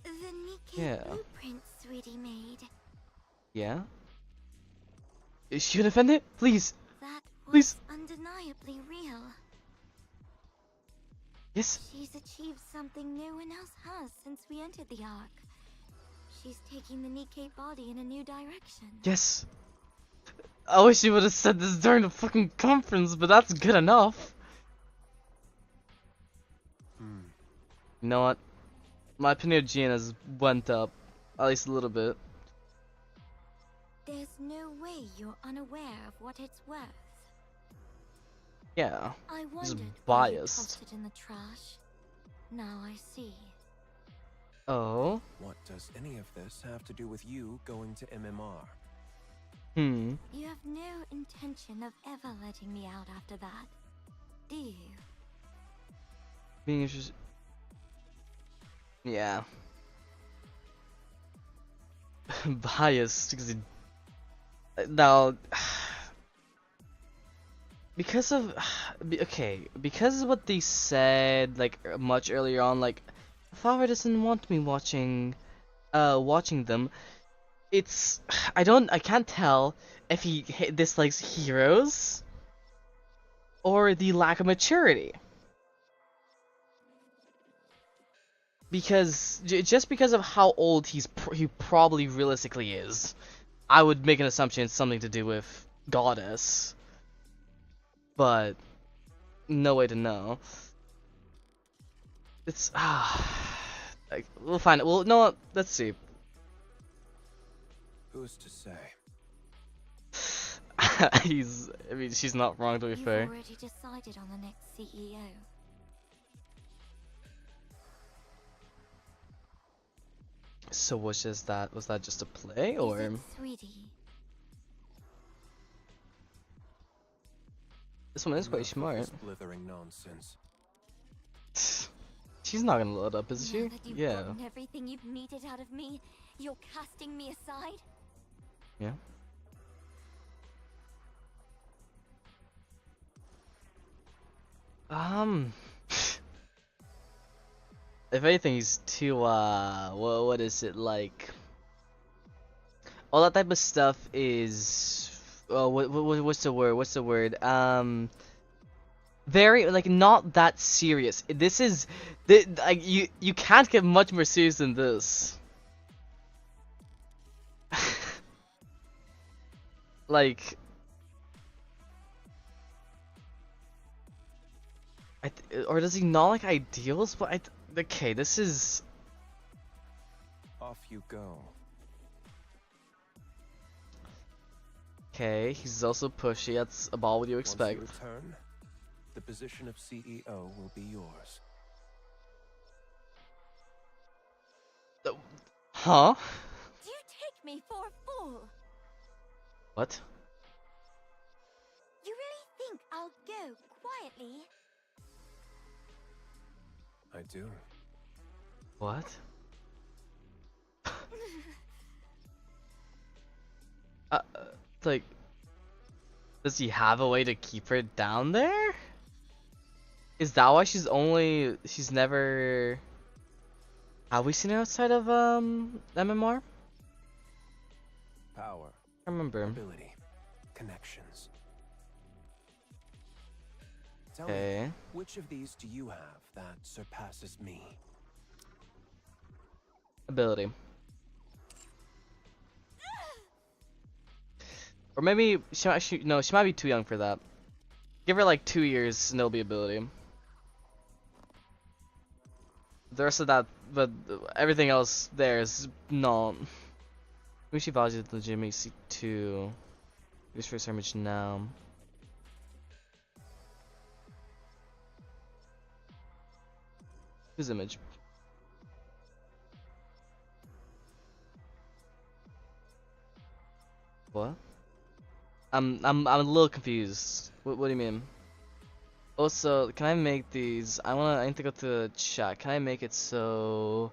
The Nikke Yeah. blueprint Sweetie made. Yeah. Is she gonna defend it? Please. That was Please. undeniably real. Yes. She's achieved something no one else has since we entered the Ark. She's taking the Nikke body in a new direction. Yes. I wish you would have said this during the fucking conference, but that's good enough. You know what? My opinion of GN has went up, at least a little bit. There's no way you're unaware of what it's worth. Yeah. I He's wondered why you biased. tossed it in the trash. Now I see. Oh. What does any of this have to do with you going to MMR? You have no intention of ever letting me out after that, do you? Being interested. Yeah. Biased because now because of because of what they said like much earlier on, like father doesn't want me watching them. It's I can't tell if he dislikes heroes or the lack of maturity. Because just because of how old he probably realistically is, I would make an assumption it's something to do with Goddess, but no way to know. It's like, we'll find it. Well, no, what? Let's see. Who's to say? I mean, she's not wrong to be You've fair. already decided on the next CEO. So was that just a play Is or? it Sweetie? This one is quite Enough of smart. this blithering nonsense. She's not gonna load up, is Now she? that you've Yeah. gotten everything you've needed out of me, you're casting me aside? Yeah. If anything, he's too what is it like? All that type of stuff is what's the word? What's the word? Very like not that serious. This is like you can't get much more serious than this. Like or does he not like ideals? But okay, this is Off you go. okay. He's also pushy. That's about what you expect. Once you return, the position of CEO will be yours. Huh? Do you take me for a fool? What? You really think I'll go quietly? I do. What? uh, like, does he have a way to keep her down there? Is that why she's never? Have we seen her outside of MMR? Power, I remember. ability, connections. Tell Okay. me, which of these do you have that surpasses me? Ability. Or maybe no, she might be too young for that. Give her like 2 years and it'll be ability. The rest of that, but everything else there is not. Maybe she values the legitimacy too. Use first image now. Whose image? What? I'm a little confused. What do you mean? Also, can I make these? I need to go to the chat. Can I make it so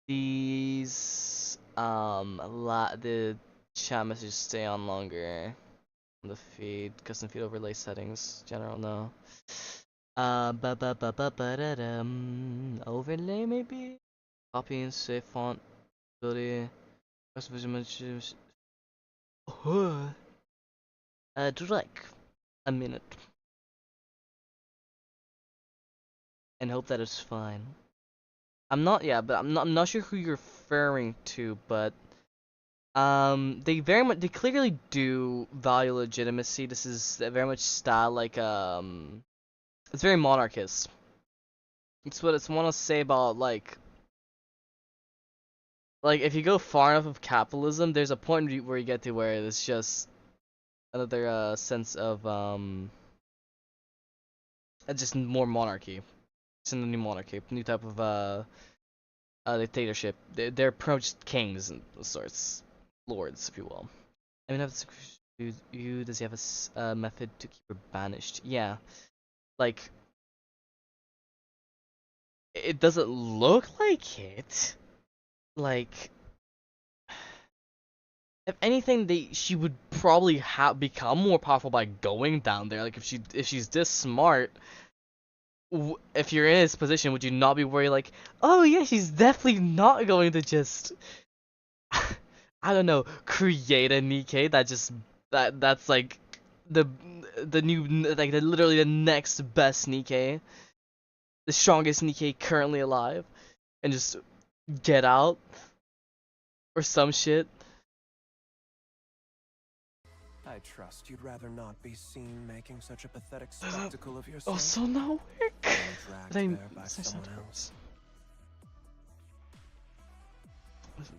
these the chat messages stay on longer on the feed, custom feed overlay settings, general no. Overlay maybe? Copy and save font ability. Drake. A minute. And hope that is fine. I'm not sure who you're referring to, but they clearly do value legitimacy. This is very much style like it's very monarchist. It's what it's want to say about like if you go far enough of capitalism, there's a point where you get to where it's just another sense of just more monarchy. It's a new monarchy, new type of dictatorship. They're approached kings and sorts, lords, if you will. I mean, does he have a method to keep her banished? Yeah, like it doesn't look like it. Like, if anything, she would probably become more powerful by going down there. Like, if she's this smart, if you're in his position, would you not be worried? Like, oh yeah, she's definitely not going to just, I don't know, create a Nikke that's like the new like literally the next best Nikke, the strongest Nikke currently alive, and just get out or some shit. I trust you'd rather not be seen making such a pathetic spectacle of yourself. Also no work. Dragged there by someone else.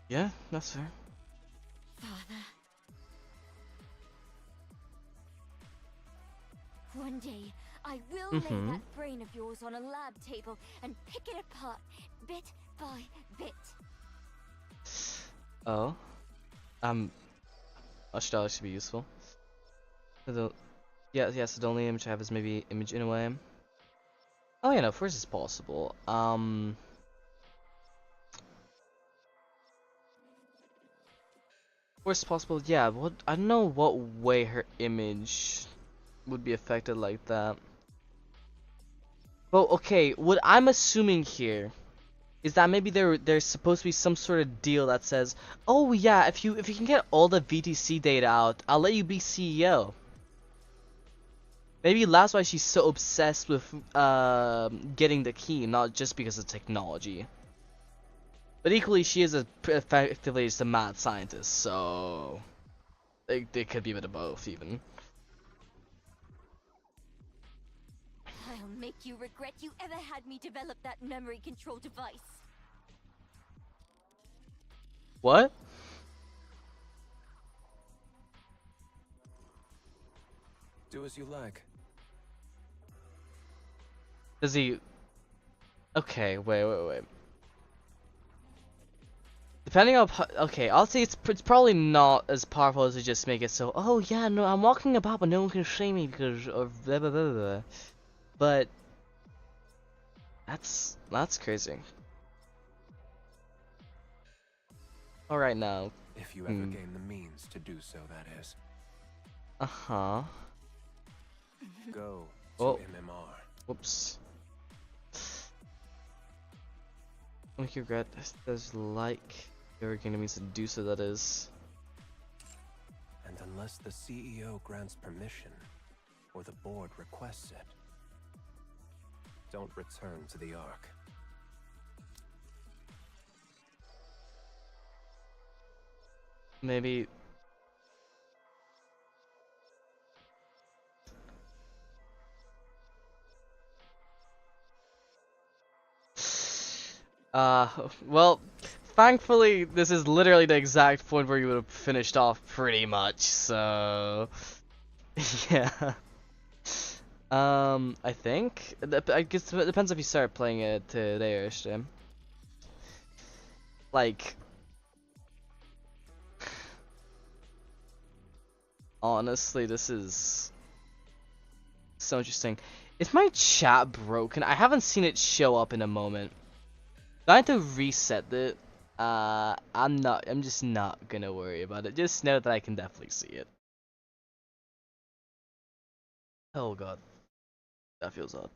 Yeah, that's fair. Father. One day, I will lay that brain of yours on a lab table and pick it apart, bit by bit. Oh. Australia should be useful. Yes, the only image I have is maybe image in a way. Oh yeah, no, first it's possible. Worst possible, yeah. What I don't know what way her image would be affected like that. Well, okay, what I'm assuming here is that maybe there's supposed to be some sort of deal that says, oh yeah, if you can get all the VTC data out, I'll let you be CEO. Maybe that's why she's so obsessed with getting the key, not just because of technology. But equally, she is effectively just a mad scientist, so they could be a bit of both, even. I'll make you regret you ever had me develop that memory control device. What? Do as you like. Does he? Okay, wait. Depending on, okay, I'll say it's probably not as powerful as to just make it so, oh yeah, no, I'm walking about but no one can shame me because of blah blah blah blah. But that's crazy. Alright now. If you ever gain the means to do so, that is. Uh-huh. Go to MMR. Whoops. Make you regret does like you're gonna means to do so, that is. And unless the CEO grants permission, or the board requests it, don't return to the Ark. Maybe. Well, thankfully, this is literally the exact point where you would have finished off pretty much, so... yeah. I think? I guess it depends if you start playing it today or yesterday. Like... Honestly, this is so interesting. Is my chat broken? I haven't seen it show up in a moment. Do I have to reset it? I'm just not gonna worry about it. Just know that I can definitely see it. Oh god. That feels odd.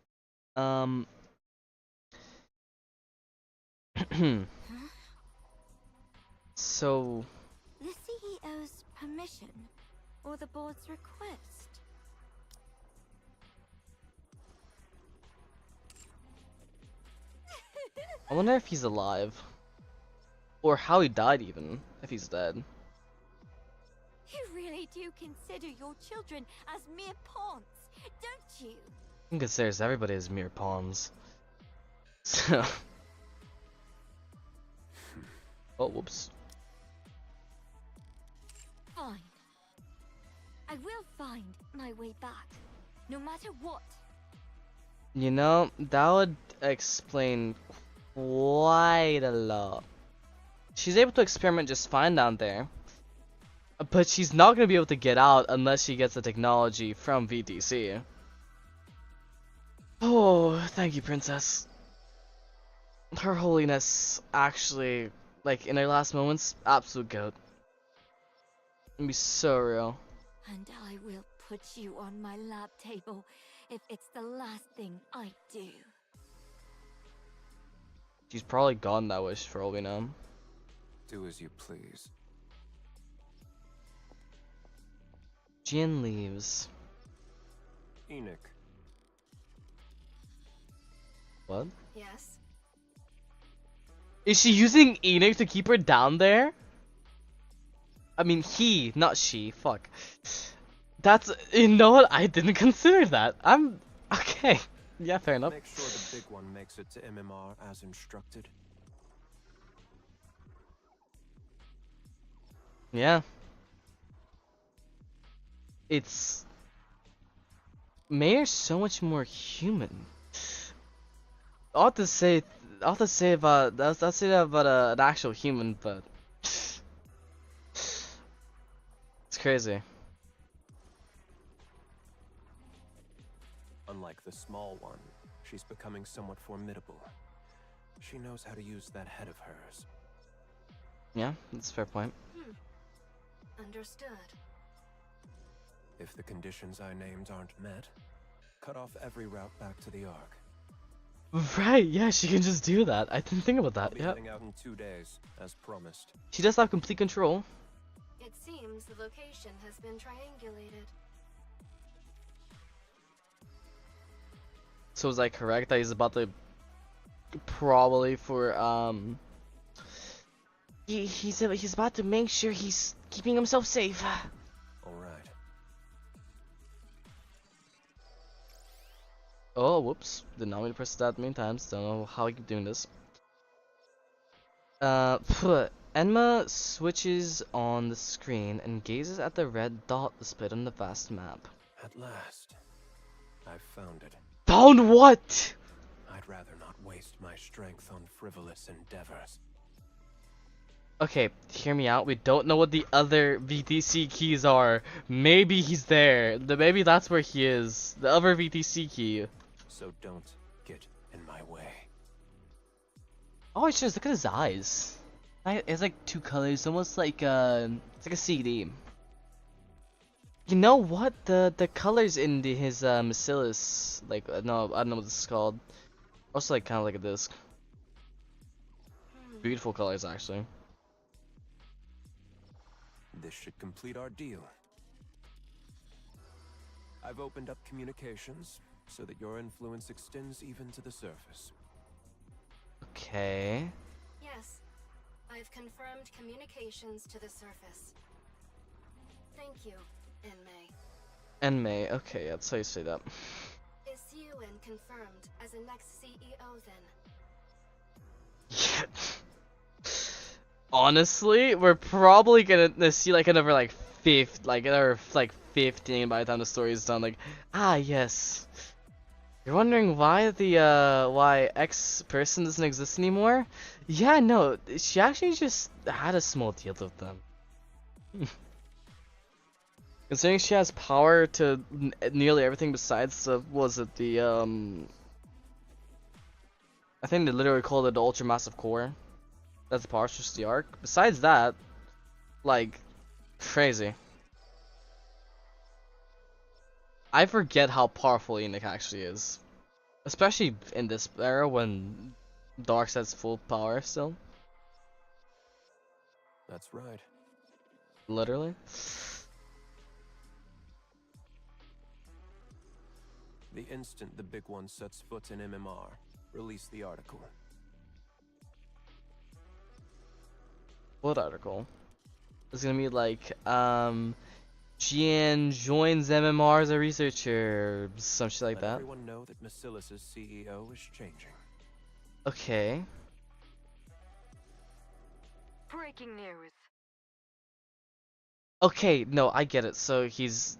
So The CEO's permission, or the board's request? I wonder if he's alive. Or how he died even, if he's dead. You really do consider your children as mere pawns, don't you? He considers everybody as mere pawns. So oh whoops. Fine. I will find my way back, no matter what. You know, that would explain quite a lot. She's able to experiment just fine down there. But she's not going to be able to get out unless she gets the technology from VTC. Oh, thank you, Princess. Her Holiness actually, like, in her last moments, absolute goat. It'd be so real. And I will put you on my lab table if it's the last thing I do. She's probably gotten that wish for all we know. Do as you please. Jin leaves. Enoch. What? Yes? Is she using Enoch to keep her down there? I mean, he, not she. Fuck. That's, you know what? I didn't consider that. I'm okay. Yeah, fair enough. Make sure the big one makes it to MMR as instructed. Yeah. It's Mayer's so much more human. I ought to say about that's say that about an actual human, but it's crazy. Unlike the small one, she's becoming somewhat formidable. She knows how to use that head of hers. Yeah, that's a fair point. Understood. If the conditions I named aren't met, cut off every route back to the Ark. Right, yeah, she can just do that. I didn't think about I'll that. be Yeah. heading out in 2 days, as promised. She does have complete control. It seems the location has been triangulated. So is that correct that he's about to probably for he's about to make sure he's keeping himself safe. All right. Oh, whoops. Did not mean to press that many times. Don't know how I keep doing this. Enma switches on the screen and gazes at the red dot displayed on the vast map. At last, I've found it. Found what? I'd rather not waste my strength on frivolous endeavors. Okay, hear me out. We don't know what the other VTC keys are. Maybe he's there. Maybe that's where he is. The other VTC key. So don't get in my way. Oh, it's just look at his eyes. It's like two colors, almost like it's like a CD. You know what? The colors in his Bacillus, like no, I don't know what this is called. Also like kind of like a disc. Beautiful colors actually. This should complete our deal. I've opened up communications so that your influence extends even to the surface. Okay. Yes, I've confirmed communications to the surface. Thank you, Enmei. Okay, yeah, that's how you say that. Is Yuen confirmed as the next CEO then? Yeah. Honestly, we're probably gonna see like another like 15 by the time the story is done. Like, ah yes. You're wondering why the why X person doesn't exist anymore? Yeah, no, she actually just had a small deal with them. Considering she has power to nearly everything besides the, was it the, I think they literally called it the Ultra Massive Core. That's the power switch to the arc. Besides that, like, crazy. I forget how powerful Nikke actually is. Especially in this era when Darkseid's full power still. That's right. Literally. The instant the big one sets foot in MMR, release the article. What article? It's gonna be like, Jian joins MMR as a researcher, some shit like Let that. everyone know that Macilis's CEO is changing. Okay. Breaking news. Okay, no, I get it. So he's...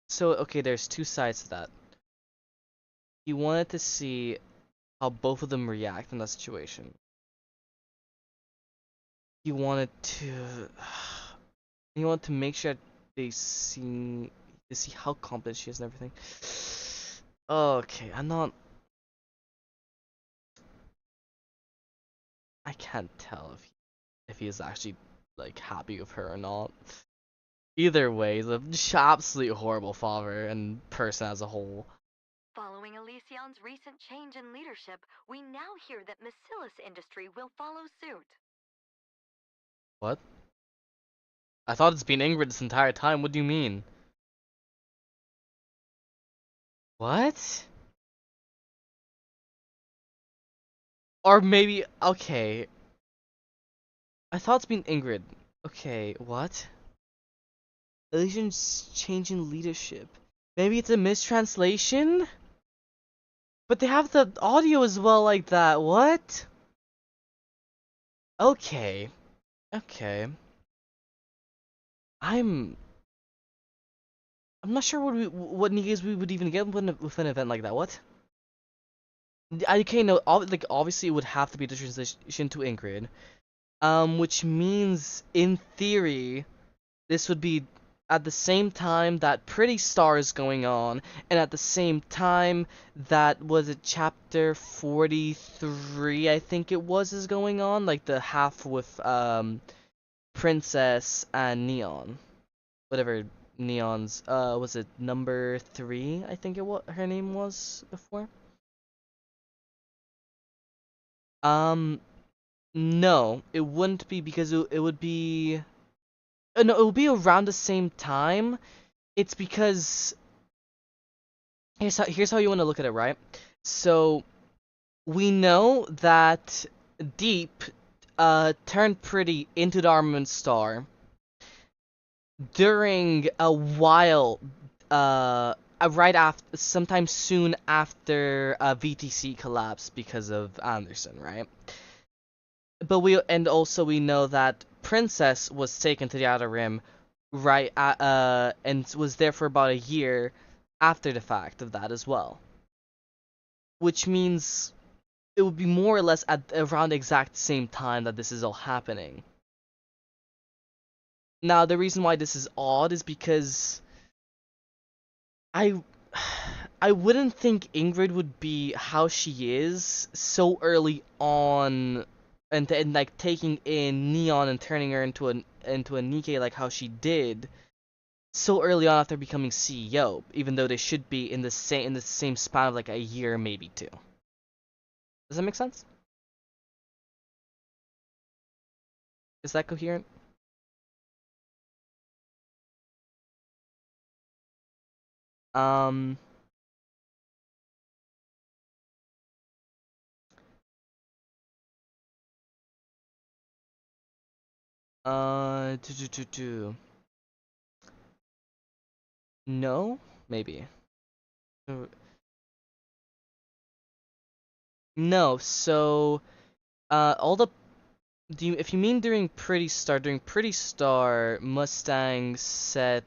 So, okay, there's two sides to that. He wanted to see how both of them react in that situation. He wanted to... He wanted to make sure they see... To see how competent she is and everything. Okay, I'm not... I can't tell if he is actually, like, happy with her or not. Either way, he's an absolutely horrible father and person as a whole. Following Elysion's recent change in leadership, we now hear that Macilis Industry will follow suit. What? I thought it's been Ingrid this entire time. What do you mean? What? Or maybe... Okay. I thought it's been Ingrid. Okay, what? Elysian's changing leadership. Maybe it's a mistranslation? But they have the audio as well like that. What? Okay. Okay. I'm not sure what news we would even get with an event like that. What? Okay, no, like obviously it would have to be the transition to Ingrid, which means in theory this would be at the same time that Pretty Star is going on, and at the same time that was it chapter 43, I think it was, is going on, like the half with Princess and Neon, whatever Neon's was it number 3? I think it was her name was before. No, it wouldn't be because it would be... no, it would be around the same time. It's because... Here's how you want to look at it, right? So, we know that Deep turned Pretty into the Armament Star during a while, right after, sometime soon after VTC collapsed because of Anderson, right? But we know that Princess was taken to the Outer Rim right and was there for about a year after the fact of that as well. Which means it would be more or less at around the exact same time that this is all happening. Now, the reason why this is odd is because I wouldn't think Ingrid would be how she is so early on, and like taking in Neon and turning her into a Nikke like how she did so early on after becoming CEO, even though they should be in the same span of like a year, maybe two. Does that make sense? Is that coherent? Um. Uh. No, maybe. No. So, all the if you mean during Pretty Star, Mustang said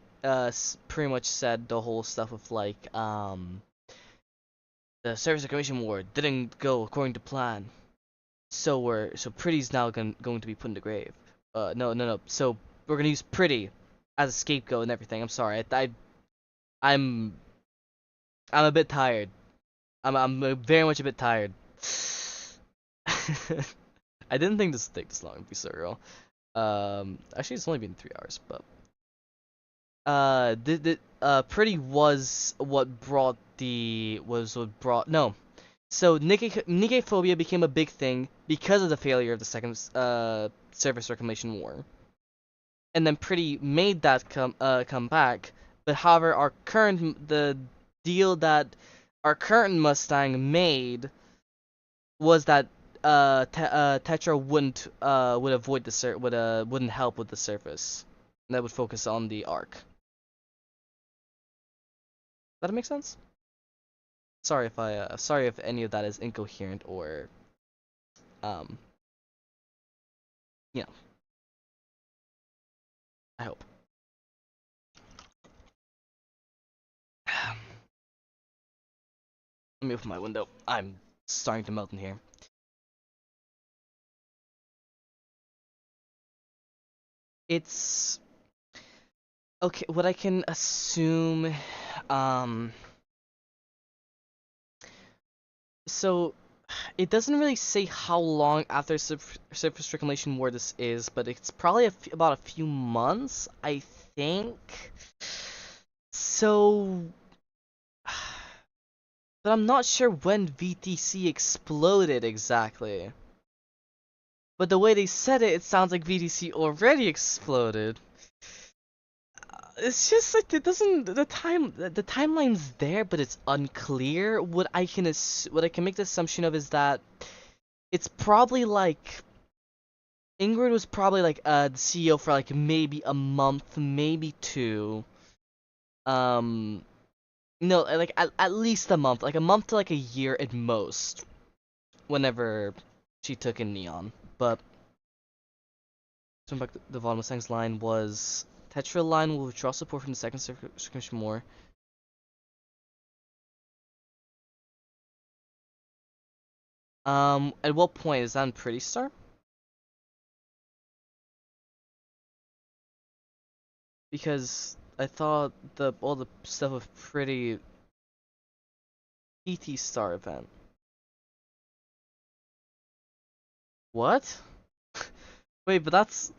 pretty much said the whole stuff of like the Service Reclamation War didn't go according to plan. So Pretty's now going to be put in the grave. No. So we're gonna use Pretty as a scapegoat and everything. I'm sorry. I'm a bit tired. I'm very much a bit tired. I didn't think this would take this long, to be so real. Actually, it's only been 3 hours, but Pretty was what brought no. So Nikke phobia became a big thing because of the failure of the second surface reclamation war, and then Pretty made that come back. But however, the deal that our current Mustang made was that Tetra would avoid the wouldn't help with the surface, and that would focus on the arc. Does that make sense? Sorry if any of that is incoherent or you know, I hope. Let me open my window. I'm starting to melt in here. It's okay. What I can assume, so it doesn't really say how long after surface reclamation war this is, but it's probably about a few months, I think. So, but I'm not sure when VTC exploded exactly. But the way they said it, it sounds like VTC already exploded. It's just like it doesn't. The timeline's there, but it's unclear. What I can make the assumption of is that it's probably like Ingrid was probably like the CEO for like maybe a month, maybe 2. No, like at least a month, like a month to like a year at most. Whenever she took in Neon, but back the Von Mustang's line was Tetra line will withdraw support from the second circumcision war. At what point is that in Pretty Star? Because I thought all the stuff of Pretty PT Star event. What? Wait, but that's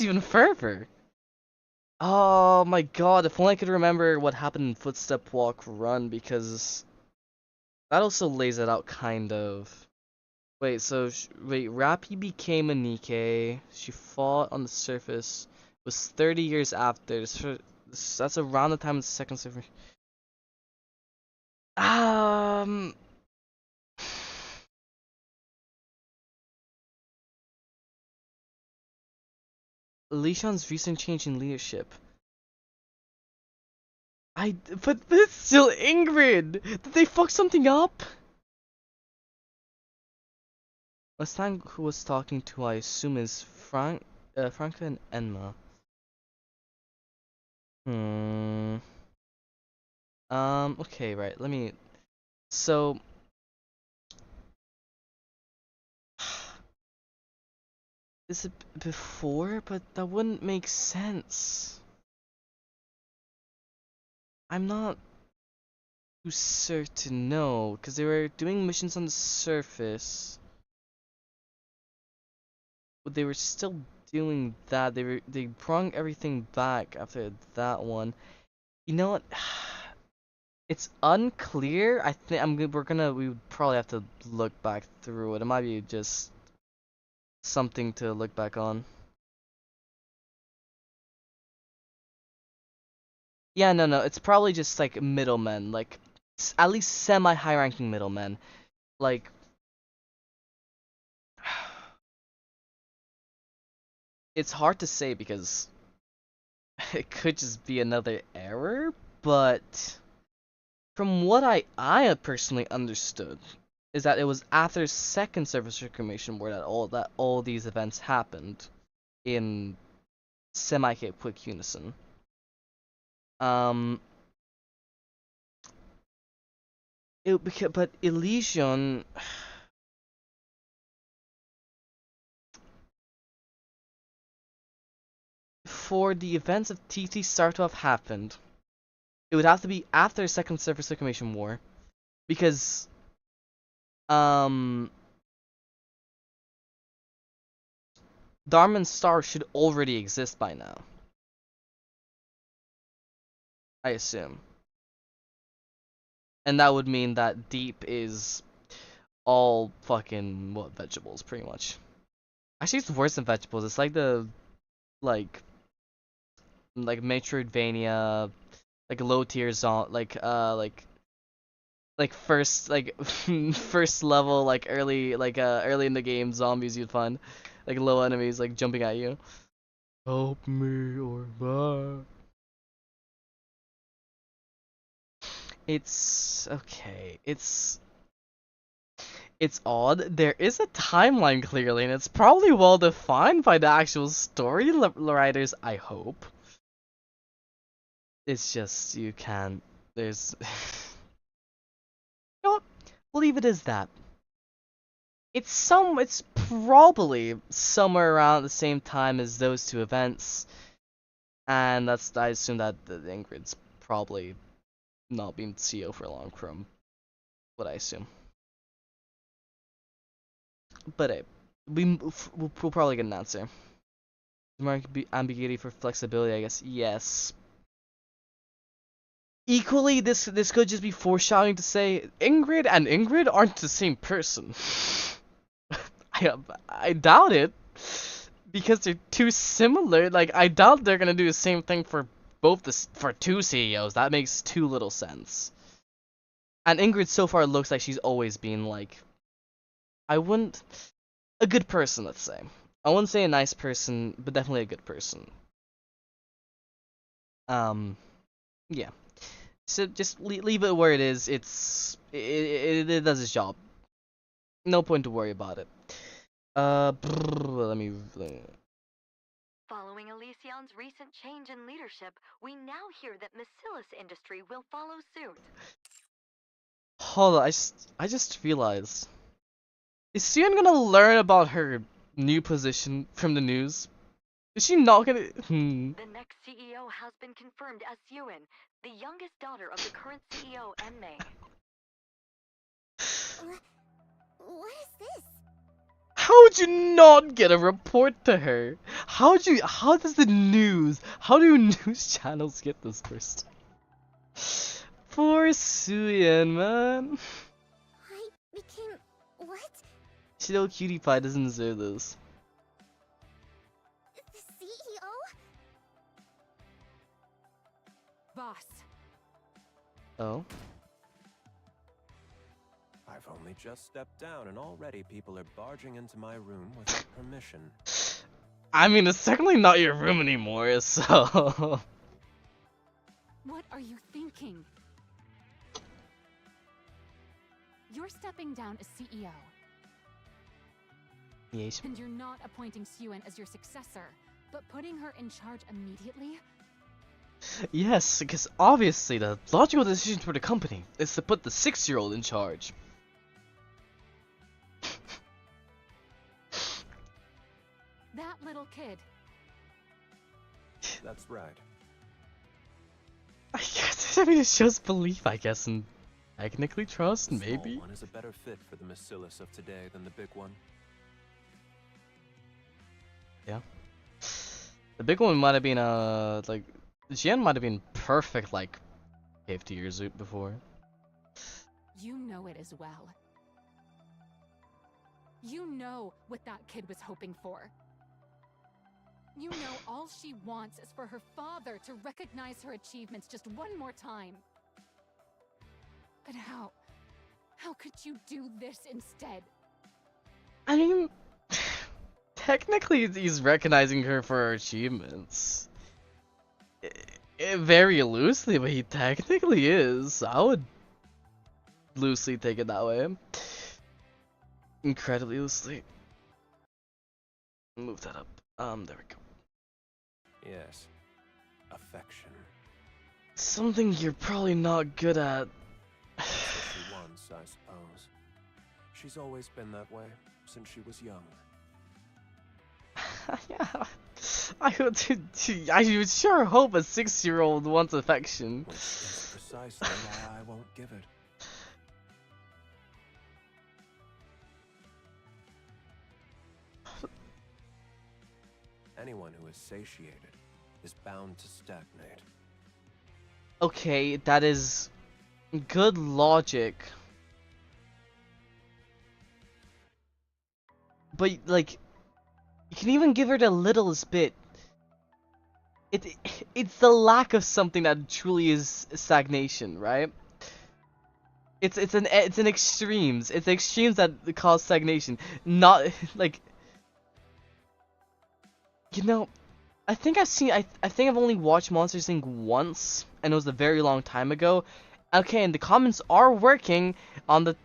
even further. Oh my god, if only I could remember what happened in Footstep Walk Run, because that also lays it out kind of. Wait, so wait, Rappy became a Nikke. She fought on the surface. It was 30 years after. That's around the time of the second surface. Lishan's recent change in leadership. But it's still Ingrid. Did they fuck something up? Mustang who was talking to, I assume, is Franca and Enma. Okay, right. So, is it before? But that wouldn't make sense. I'm not too certain, no, because they were doing missions on the surface. But they were still doing that. They brought everything back after that one. You know what? It's unclear. I think we would probably have to look back through it. It might be just something to look back on. Yeah, no. It's probably just like middlemen, like at least semi-high ranking middlemen. Like it's hard to say because it could just be another error, but from what I personally understood is that it was after second surface reclamation where that all these events happened in semi-quick unison. But Elysion, for the events of TT start to have happened, it would have to be after the Second Surface Reclamation War, because Darman's star should already exist by now, I assume. And that would mean that Deep is all fucking, what, vegetables, pretty much. Actually, it's worse than vegetables. It's like the, like Metroidvania, like low tier zone, like first, first level, like early in the game zombies you'd find, like low enemies, like jumping at you. Help me or bye. It's okay. It's odd. There is a timeline clearly, and it's probably well defined by the actual story writers, I hope. It's just, you can't. There's. You know what? We'll leave it as that. It's probably somewhere around the same time as those two events. And I assume that the Ingrid's probably not been CEO for long from what I assume. But hey, we'll probably get an answer. More ambiguity for flexibility, I guess. Yes. Equally, this could just be foreshadowing to say Ingrid and Ingrid aren't the same person. I doubt it, because they're too similar. Like, I doubt they're gonna do the same thing for for two CEOs. That makes too little sense. And Ingrid so far looks like she's always been like, a good person, let's say. I wouldn't say a nice person, but definitely a good person. Yeah. So just leave it where it is. It does its job. No point to worry about it. Let me. Following Elysion's recent change in leadership, we now hear that Macillus Industry will follow suit. Hold on, I just realized. Is Sion gonna learn about her new position from the news? Is she not gonna? The next CEO has been confirmed as Yuen, the youngest daughter of the current CEO, Enmei. What is this? How would you not get a report to her? How do news channels get this first? Poor Suyen, man. I became... what? Shido Cutie Pie doesn't deserve this. The CEO? Boss. Oh? I've only just stepped down and already people are barging into my room without permission. I mean, it's certainly not your room anymore, so... What are you thinking? You're stepping down as CEO. Yes. And you're not appointing Suen as your successor, but putting her in charge immediately? Yes, because obviously the logical decision for the company is to put the 6-year-old in charge. That little kid. That's right. I guess, I mean, it shows belief, I guess, and technically trust, The maybe? small one is a better fit for the Macillus of today than the big one. Yeah. The big one might have been, like, Jian might have been perfect, like, cave to your zoot before. You know it as well. You know what that kid was hoping for. You know all she wants is for her father to recognize her achievements just one more time. But how? How could you do this instead? I mean, technically he's recognizing her for her achievements. Very loosely, but he technically is. I would loosely take it that way. Incredibly loosely. Move that up. There we go. Yes. Affection. Something you're probably not good at. That's what she wants, I suppose. She's always been that way, since she was young. Yeah. I would sure hope a 6-year-old wants affection. Which is precisely why I won't give it. Anyone who is satiated is bound to stagnate. Okay, that is good logic. But like, you can even give her the littlest bit. It's the lack of something that truly is stagnation, right? It's an extremes. It's extremes that cause stagnation. Not like, you know, I think I've only watched Monsters Inc. once, and it was a very long time ago. Okay, and the comments are working on the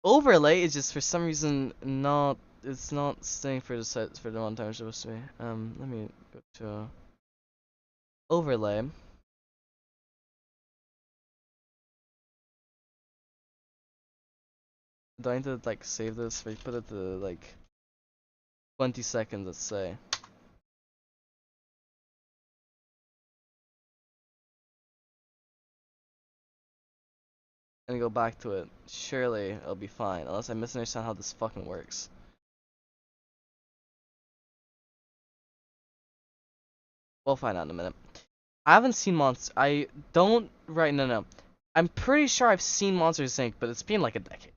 overlay. It's just for some reason not. It's not staying for the set for the runtime it's supposed to be. Let me go to overlay. Do I need to like save this? We put it to like 20 seconds, let's say. And go back to it. Surely it'll be fine, unless I misunderstand how this fucking works. We'll find out in a minute. I haven't seen Monster. I don't. Right? No. I'm pretty sure I've seen Monsters Inc., but it's been like a decade.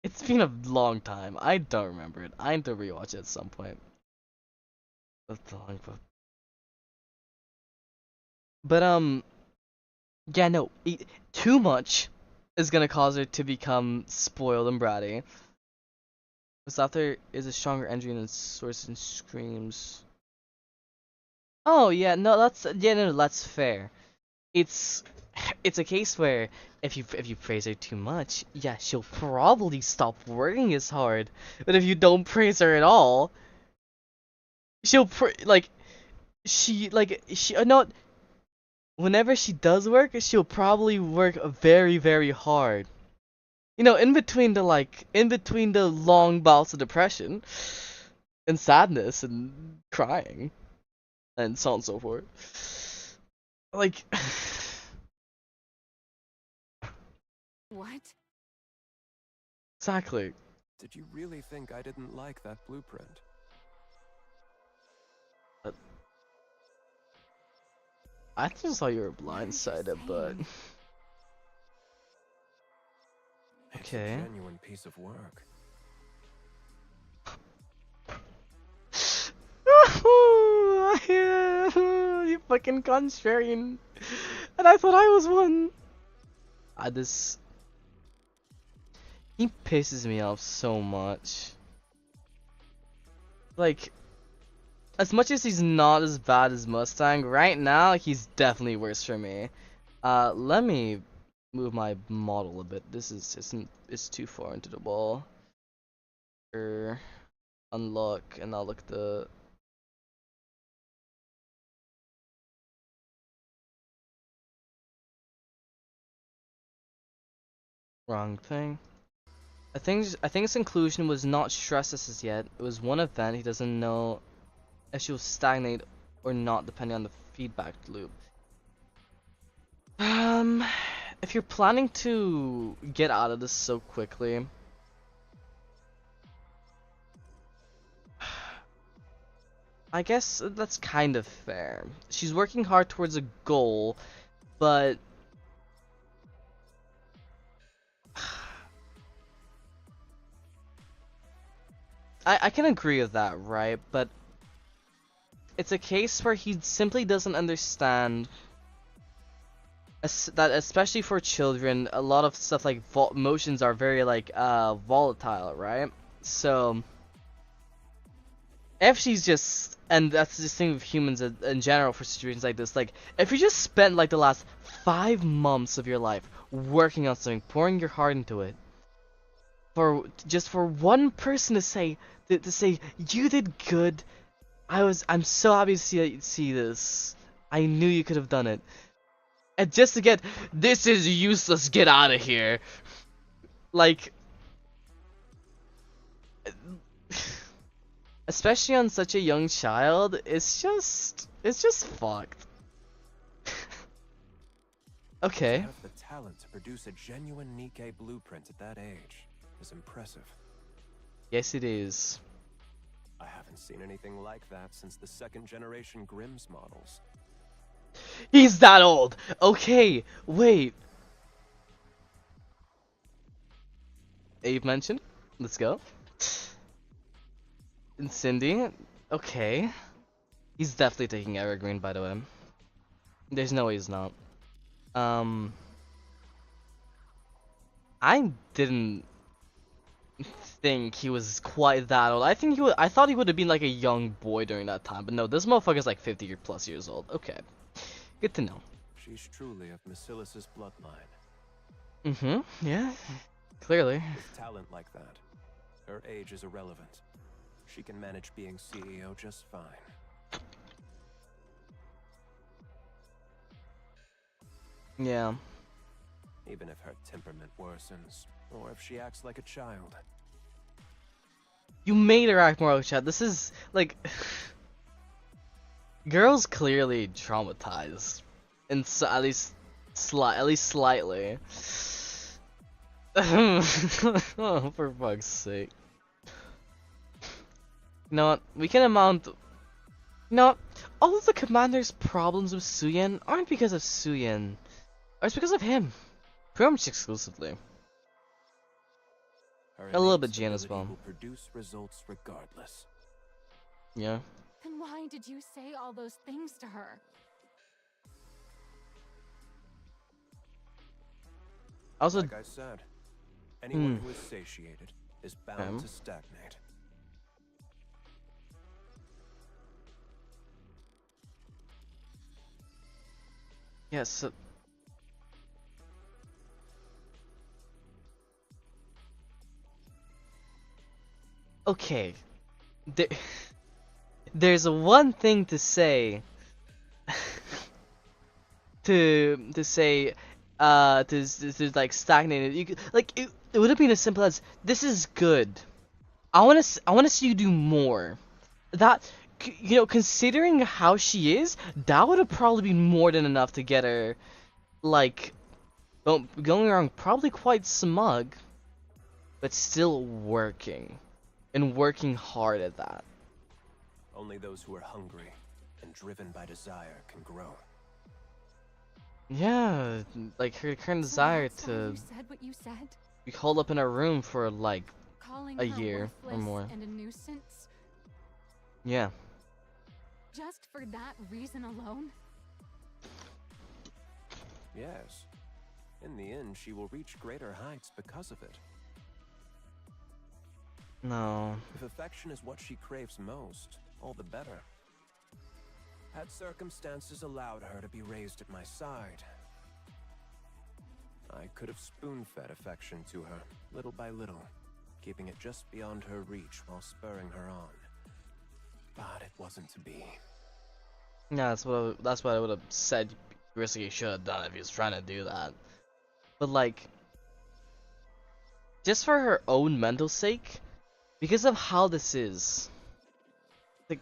It's been a long time. I don't remember it. I need to rewatch it at some point. That's long, but yeah, no. Too much is gonna cause her to become spoiled and bratty. Because after is a stronger engine and source and screams. Oh yeah, no, that's fair. It's a case where if you praise her too much, yeah, she'll probably stop working as hard. But if you don't praise her at all, she'll not. Whenever she does work, she'll probably work very, very hard. You know, in between the long bouts of depression and sadness and crying and so on and so forth. Like. What? Exactly. Did you really think I didn't like that blueprint? I just thought you were blindsided, but okay. It's a genuine piece of work. You fucking contrarian. And I thought I was one. He pisses me off so much. Like, as much as he's not as bad as Mustang, right now he's definitely worse for me. Let me move my model a bit. It's too far into the wall. Unlock, and I'll look the. Wrong thing. I think his inclusion was not stress as yet. It was one event. He doesn't know if she will stagnate or not, depending on the feedback loop. If you're planning to get out of this so quickly, I guess that's kind of fair. She's working hard towards a goal, but I can agree with that, right? But it's a case where he simply doesn't understand that, especially for children, a lot of stuff like emotions are very like volatile, right? So if she's just, and that's the thing with humans in general for situations like this, like if you just spent like the last 5 months of your life working on something, pouring your heart into it, for one person to say you did good, I'm so happy to see this. I knew you could have done it. And just to get, this is useless, get out of here. Like, especially on such a young child, it's just fucked. To Okay. have the talent to produce a genuine Nikke blueprint at that age is impressive. Yes, it is. I haven't seen anything like that since the second generation Grimm's models. He's that old. Okay, wait. Abe mentioned. Let's go. And Cindy. Okay. He's definitely taking Evergreen, by the way. There's no way he's not. I didn't think he was quite that old. I think he would. I thought he would have been like a young boy during that time, but no, this motherfucker's like 50 or plus years old. Okay, good to know. She's truly of Macilis's bloodline. Yeah, clearly. With talent like that, her age is irrelevant. She can manage being CEO just fine. Yeah. Even if her temperament worsens, or if she acts like a child. You made her act more like a child. This is like girls clearly traumatized, and so, at least slightly. Oh, for fuck's sake. You know what? We can amount. No, all of the commander's problems with Suyin aren't because of Suyin, or it's because of him. Pretty much exclusively. Her A little innate bit Gian as stability well. will produce results regardless. Yeah. Then why did you say all those things to her? Also, Like I said, anyone who is satiated is bound to stagnate. yes. So, okay. There, there's one thing to say. To like stagnate it. You could, like it would have been as simple as this is good. I want to see you do more. That you know, considering how she is, that would have probably been more than enough to get her like going around probably quite smug, but still working and working hard at that. Only those who are hungry and driven by desire can grow. Yeah, like her current So desire that's why to you said what you said? be holed up in a room for like Calling a her year or worthless more. and a nuisance? Yeah. Just for that reason alone? Yes. In the end, she will reach greater heights because of it. No. If affection is what she craves most, all the better. Had circumstances allowed her to be raised at my side, I could have spoon-fed affection to her, little by little, keeping it just beyond her reach while spurring her on. But it wasn't to be. Yeah, that's what I would have said. Basically, should have done if he was trying to do that. But like, just for her own mental sake, because of how this is, like,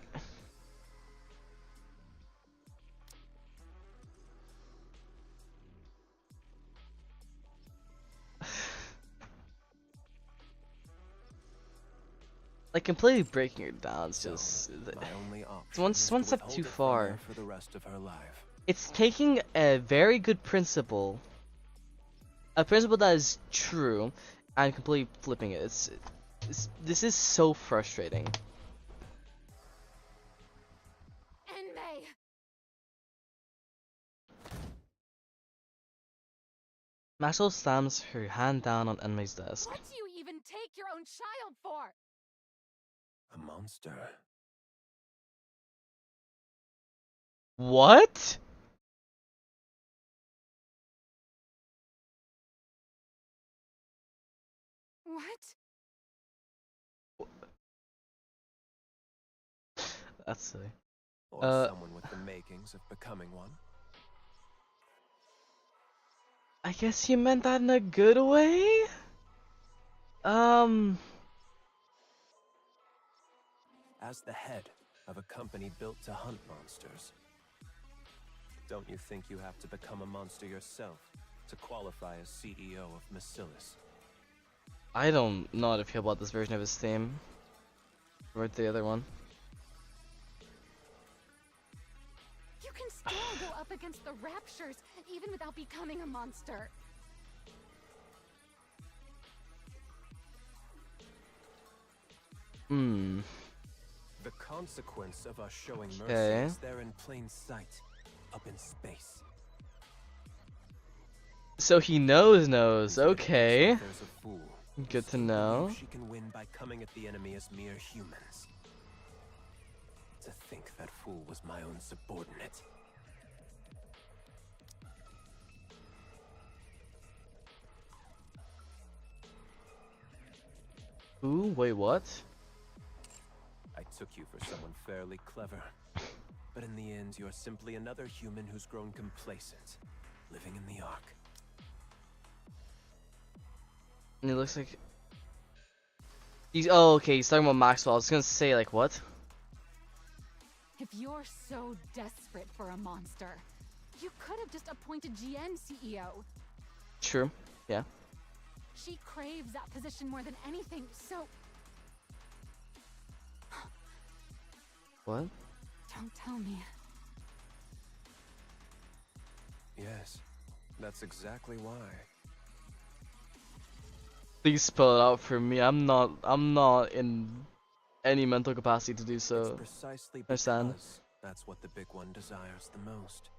like completely breaking her down. It's just My only option it's one is to one step withhold too it from far. her for the rest of her life. It's taking a very good principle, a principle that is true, and completely flipping it. This is so frustrating. Enmei! Maxwell slams her hand down on Enmei's desk. What do you even take your own child for? A monster. What? What? That's silly. Or someone with the makings of becoming one. I guess you meant that in a good way? as the head of a company built to hunt monsters. Don't you think you have to become a monster yourself to qualify as CEO of Macilis? I don't know how to feel about this version of his theme. Or the other one. You can still go up against the Raptures, even without becoming a monster. The consequence of us showing mercy Okay. is there in plain sight, up in space. So he knows. Even if it looks Okay. like there's a fool who Good to still know. believes she can win by coming at the enemy as mere humans. To think that fool was my own subordinate. Ooh, wait, what? I took you for someone fairly clever. But in the end, you're simply another human who's grown complacent, living in the Ark. And he looks like he's okay, he's talking about Maxwell. I was gonna say like what? If you're so desperate for a monster, you could have just appointed GN CEO. True. Yeah. She craves that position more than anything, so What? don't tell me. Yes, that's exactly why. Please spell it out for me. I'm not in any mental capacity to do It's so. precisely Understand? because that's what the big one desires the most.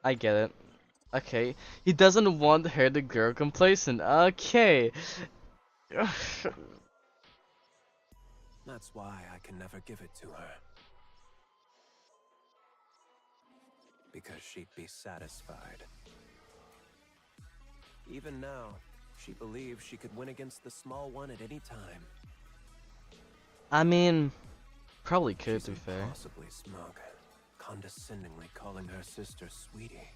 I get it. Okay. He doesn't want her to grow complacent. Okay. That's why I can never give it to her. Because she'd be satisfied. Even now, she believes she could win against the small one at any time. I mean, probably could, She's to be fair. impossibly smug, condescendingly calling her sister sweetie.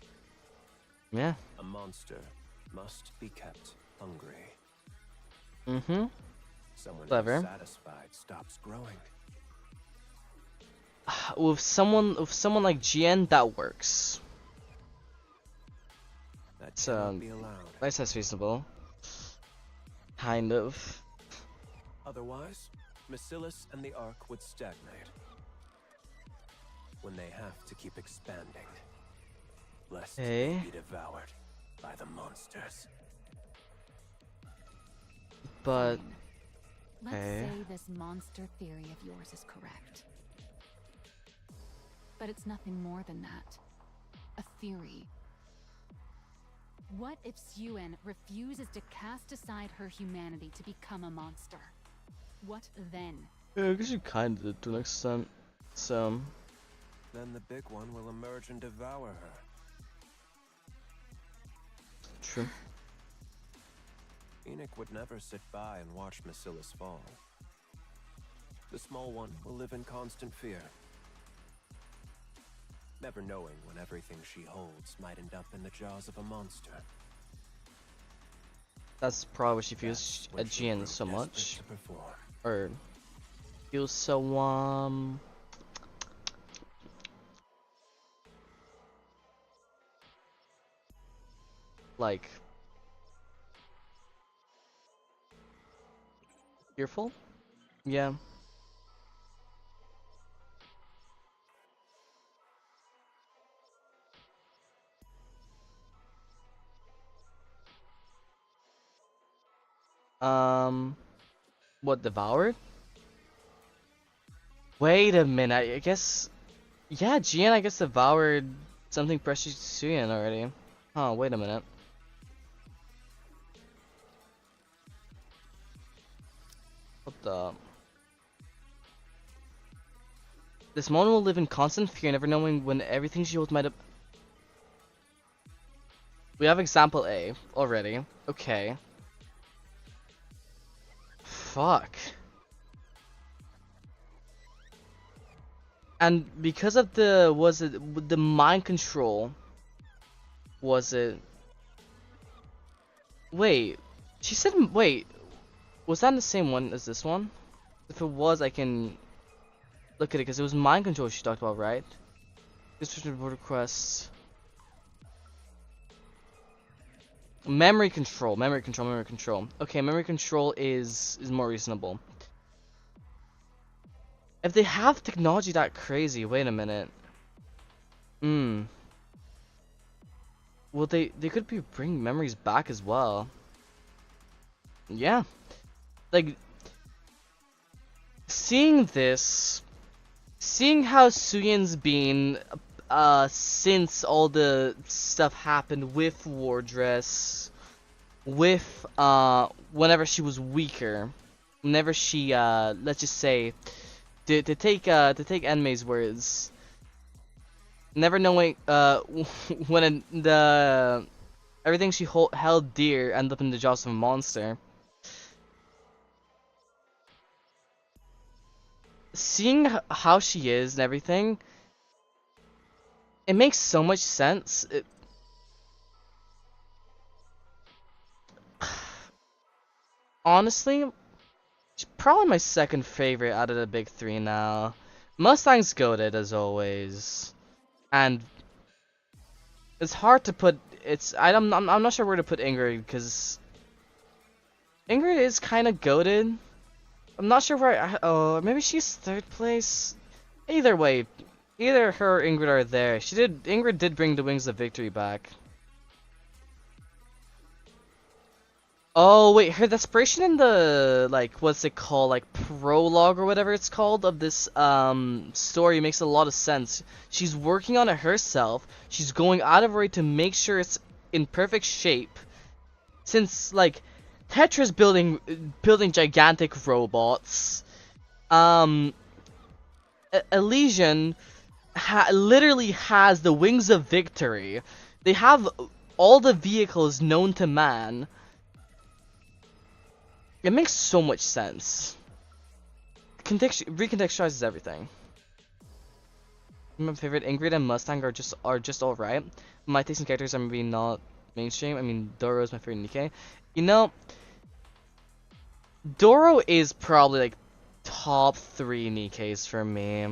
Yeah. A monster must be kept hungry. Mm-hmm. Someone Clever. who's satisfied stops growing. With someone like GN, that works. That It's cannot be allowed. that's reasonable. Kind of. Otherwise, Macilis and the Ark would stagnate. When they have to keep expanding, lest Hey. they be devoured by the monsters. But Fine. Let's Okay. say this monster theory of yours is correct. But it's nothing more than that. A theory. What if Suen refuses to cast aside her humanity to become a monster? What then? yeah, I guess you kind of did to an extent. So Then the big one will emerge and devour her. true. Enoch would never sit by and watch Macilis fall. The small one will live in constant fear, never knowing when everything she holds might end up in the jaws of a monster. That's probably what she feels That's when at she'll GN grow so desperate much, to perform. or feels so like fearful. Yeah. What, devoured? Wait a minute. I guess. Yeah, GN I guess devoured something precious to Suyan already. Huh? Wait a minute. What the? This moment will live in constant fear, never knowing when everything she holds might have. We have example A already. Okay. Fuck. And because of the the mind control? Was it? Wait. She said wait. Was that the same one as this one? If it was, I can look at it because it was mind control she talked about, right? Description of requests. Memory control, memory control, memory control. Okay, memory control is more reasonable. If they have technology that crazy, wait a minute. Well, they could be bring memories back as well. Yeah, like seeing this, seeing how Suyin's been since all the stuff happened with Wardress, with whenever she was weaker, whenever she let's just say to take Enmei's words, never knowing when the everything she held dear ended up in the jaws of a monster. Seeing how she is and everything, it makes so much sense. Honestly, she's probably my second favorite out of the big three now. Mustang's goated as always, and it's hard to put. I'm not sure where to put Ingrid because Ingrid is kind of goated. I'm not sure where. Oh, maybe she's third place. Either way, either her or Ingrid are there. Ingrid did bring the Wings of Victory back. Oh wait, her desperation in the what's it called, like prologue or whatever it's called of this story makes a lot of sense. She's working on it herself. She's going out of her way to make sure it's in perfect shape. Since Tetra's building gigantic robots. Elysian literally has the Wings of Victory. They have all the vehicles known to man. It makes so much sense. Recontextualizes everything. My favorite, Ingrid and Mustang are just alright. My taste in characters are maybe not mainstream. I mean, Doro is my favorite Nikke. You know, Doro is probably top 3 Nikkes for me.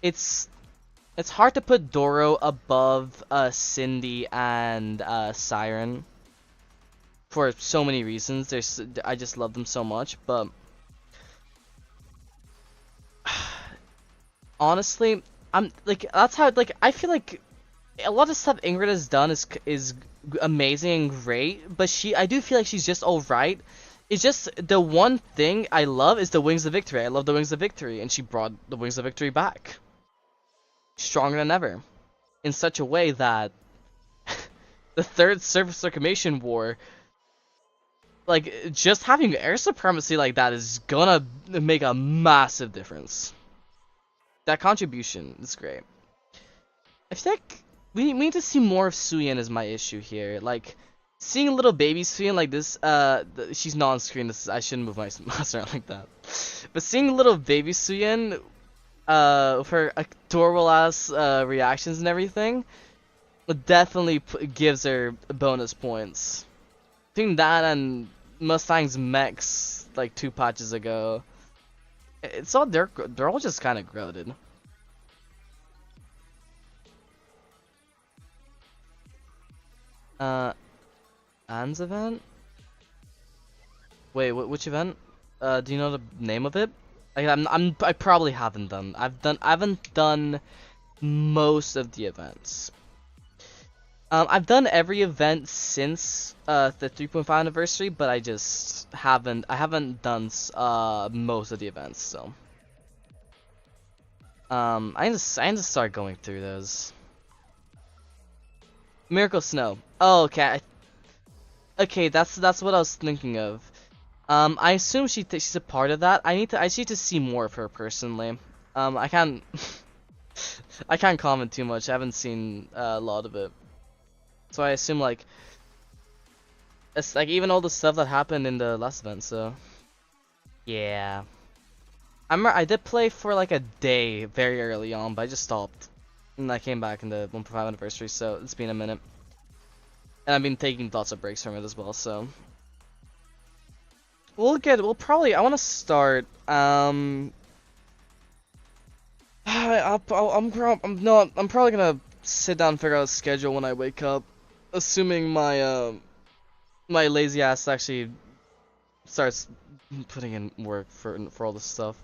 It's hard to put Doro above Cindy and Siren for so many reasons. I just love them so much, but honestly, that's how I feel like a lot of stuff Ingrid has done is amazing and great, but I do feel like she's just alright. It's just the one thing I love is the Wings of Victory. I love the Wings of Victory, and she brought the Wings of Victory back. Stronger than ever. In such a way that the third surface reclamation war, just having air supremacy like that is gonna make a massive difference. That contribution is great. I feel like we need to see more of Suyin is my issue here. Seeing little baby Suyin like this, she's not on screen. I shouldn't move my mouse around like that. But seeing little baby Suyin, with her adorable ass reactions and everything, definitely gives her bonus points. Between that and Mustang's mechs 2 patches ago, it's all they're all just kind of grounded. Anne's event? Wait, which event? Do you know the name of it? I probably haven't done. I haven't done most of the events. I've done every event since the 3.5 anniversary, but I just haven't done most of the events. So I need to start going through those. Miracle Snow. Oh, okay. Okay, that's what I was thinking of. I assume she's a part of that. I just need to see more of her personally. I can't I can't comment too much. I haven't seen a lot of it, so I assume it's even all the stuff that happened in the last event. So yeah, I did play for a day very early on, but I just stopped, and I came back in the 1.5 anniversary. So it's been a minute. And I've been taking lots of breaks from it as well, so we'll probably, I want to start, I'm probably gonna sit down and figure out a schedule when I wake up, assuming my lazy ass actually starts putting in work for all this stuff,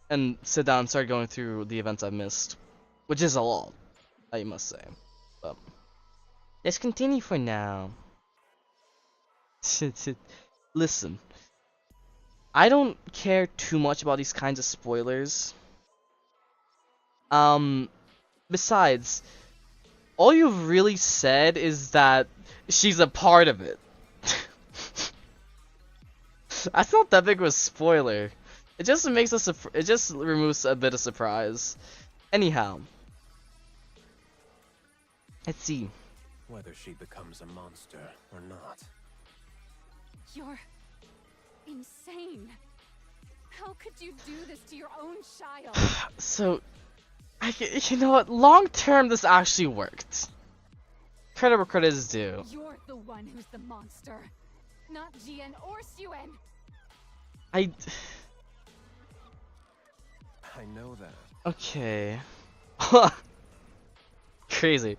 and sit down and start going through the events I missed, which is a lot, I must say. But let's continue for now. Listen, I don't care too much about these kinds of spoilers. Besides, all you've really said is that she's a part of it. That's not that big of a spoiler. It just makes us, it just removes a bit of surprise. Anyhow, let's see. Whether she becomes a monster or not. You're insane. How could you do this to your own child? So, you know what? Long term, this actually worked. Credit where credit is due. You're the one who's the monster, not Jian or Suen. I know that. Okay. Crazy.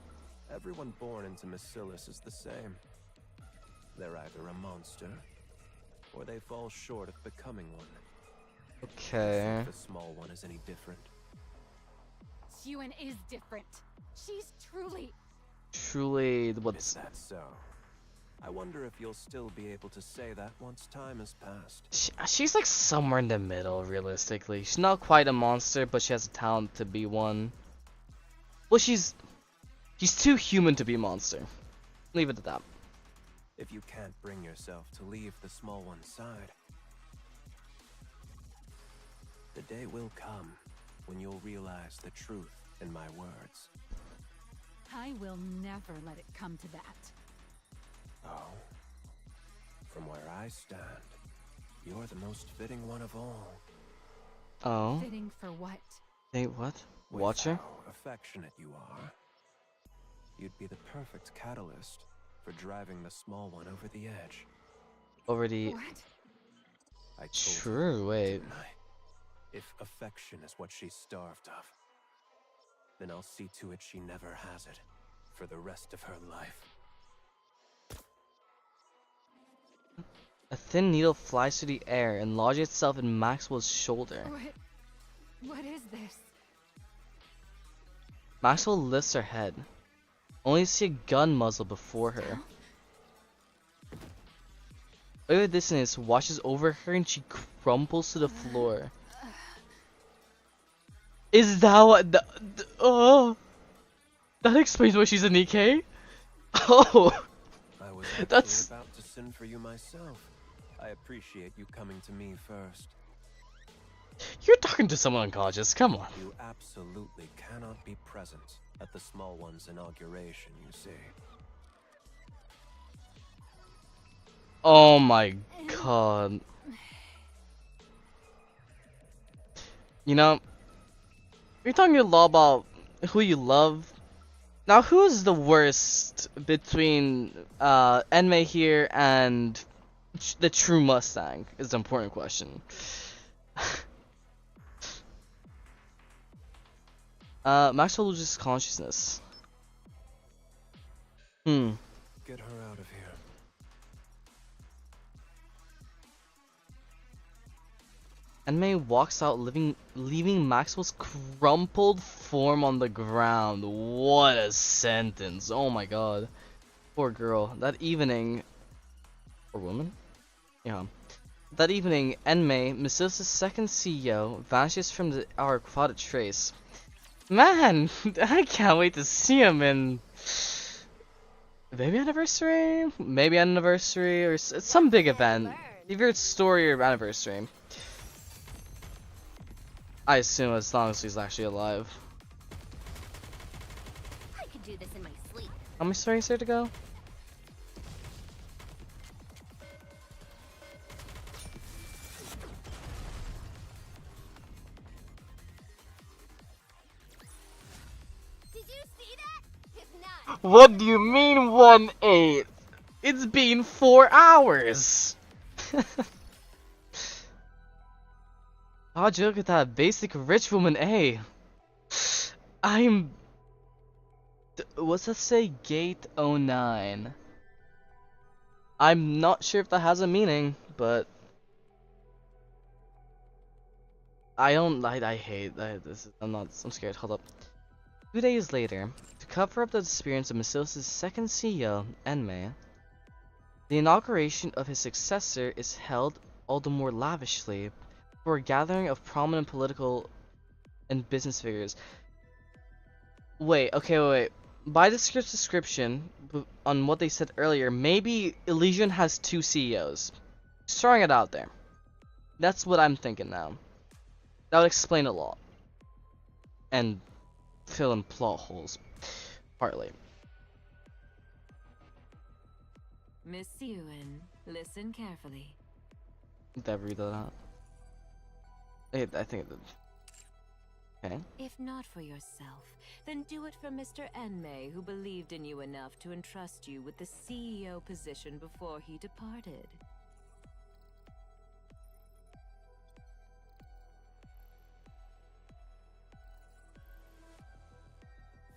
Everyone born into Macilis is the same. They're either a monster, or they fall short of becoming one. Okay. If the small one is any different. Suen is different. She's truly... Truly, Is what's... that so? I wonder if you'll still be able to say that once time has passed. She's like somewhere in the middle, realistically. She's not quite a monster, but she has a talent to be one. Well, she's too human to be a monster. Leave it at that. If you can't bring yourself to leave the small one's side, the day will come when you'll realize the truth in my words. I will never let it come to that. Oh, from where I stand, you're the most fitting one of all. Oh. Fitting for what? Hey, what? With Watcher? how affectionate you are, you'd be the perfect catalyst for driving the small one over the edge. Over the... What? I told Sure, you, wait. didn't I? If affection is what she's starved of, then I'll see to it she never has it for the rest of her life. A thin needle flies through the air and lodges itself in Maxwell's shoulder. What is this? Maxwell lifts her head, only to see a gun muzzle before her. Over the distance washes over her and she crumples to the floor. Is that what oh, that explains why she's a Nikke? Oh, I was that's... about to sin for you myself. I appreciate you coming to me first. You're talking to someone unconscious, come on. You absolutely cannot be present at the small one's inauguration, you see. Oh my god. You know, you're talking a lot about who you love. Now, who is the worst between Enmei here and the true Mustang is the important question. Maxwell loses consciousness. Get her out of here. Enmei walks out, leaving Maxwell's crumpled form on the ground. What a sentence! Oh my god. Poor girl. That evening... Or woman? Yeah. That evening, Enmei, Macilis' second CEO, vanishes from our quaded trace. Man, I can't wait to see him in... Maybe anniversary, or some big event. Either it's story or anniversary. I assume as long as he's actually alive. I could do this in my sleep. How many stories there to go? Did you see that? If not, What do you mean 1/8? It's been 4 hours! How'd you look at that basic rich woman, A? I'm... What's that say? Gate 09. I'm not sure if that has a meaning, but... I hate this. I'm scared. Hold up. 2 days later, to cover up the disappearance of Basilis's second CEO, Enmei, the inauguration of his successor is held all the more lavishly for a gathering of prominent political and business figures. Wait. By the script's description, on what they said earlier, maybe Elysian has 2 CEOs. Just throwing it out there. That's what I'm thinking now. That would explain a lot. And fill in plot holes. Partly. Miss Ewan, listen carefully. Did I read that out? I think it did. Okay. If not for yourself, then do it for Mr. Enmei, who believed in you enough to entrust you with the CEO position before he departed.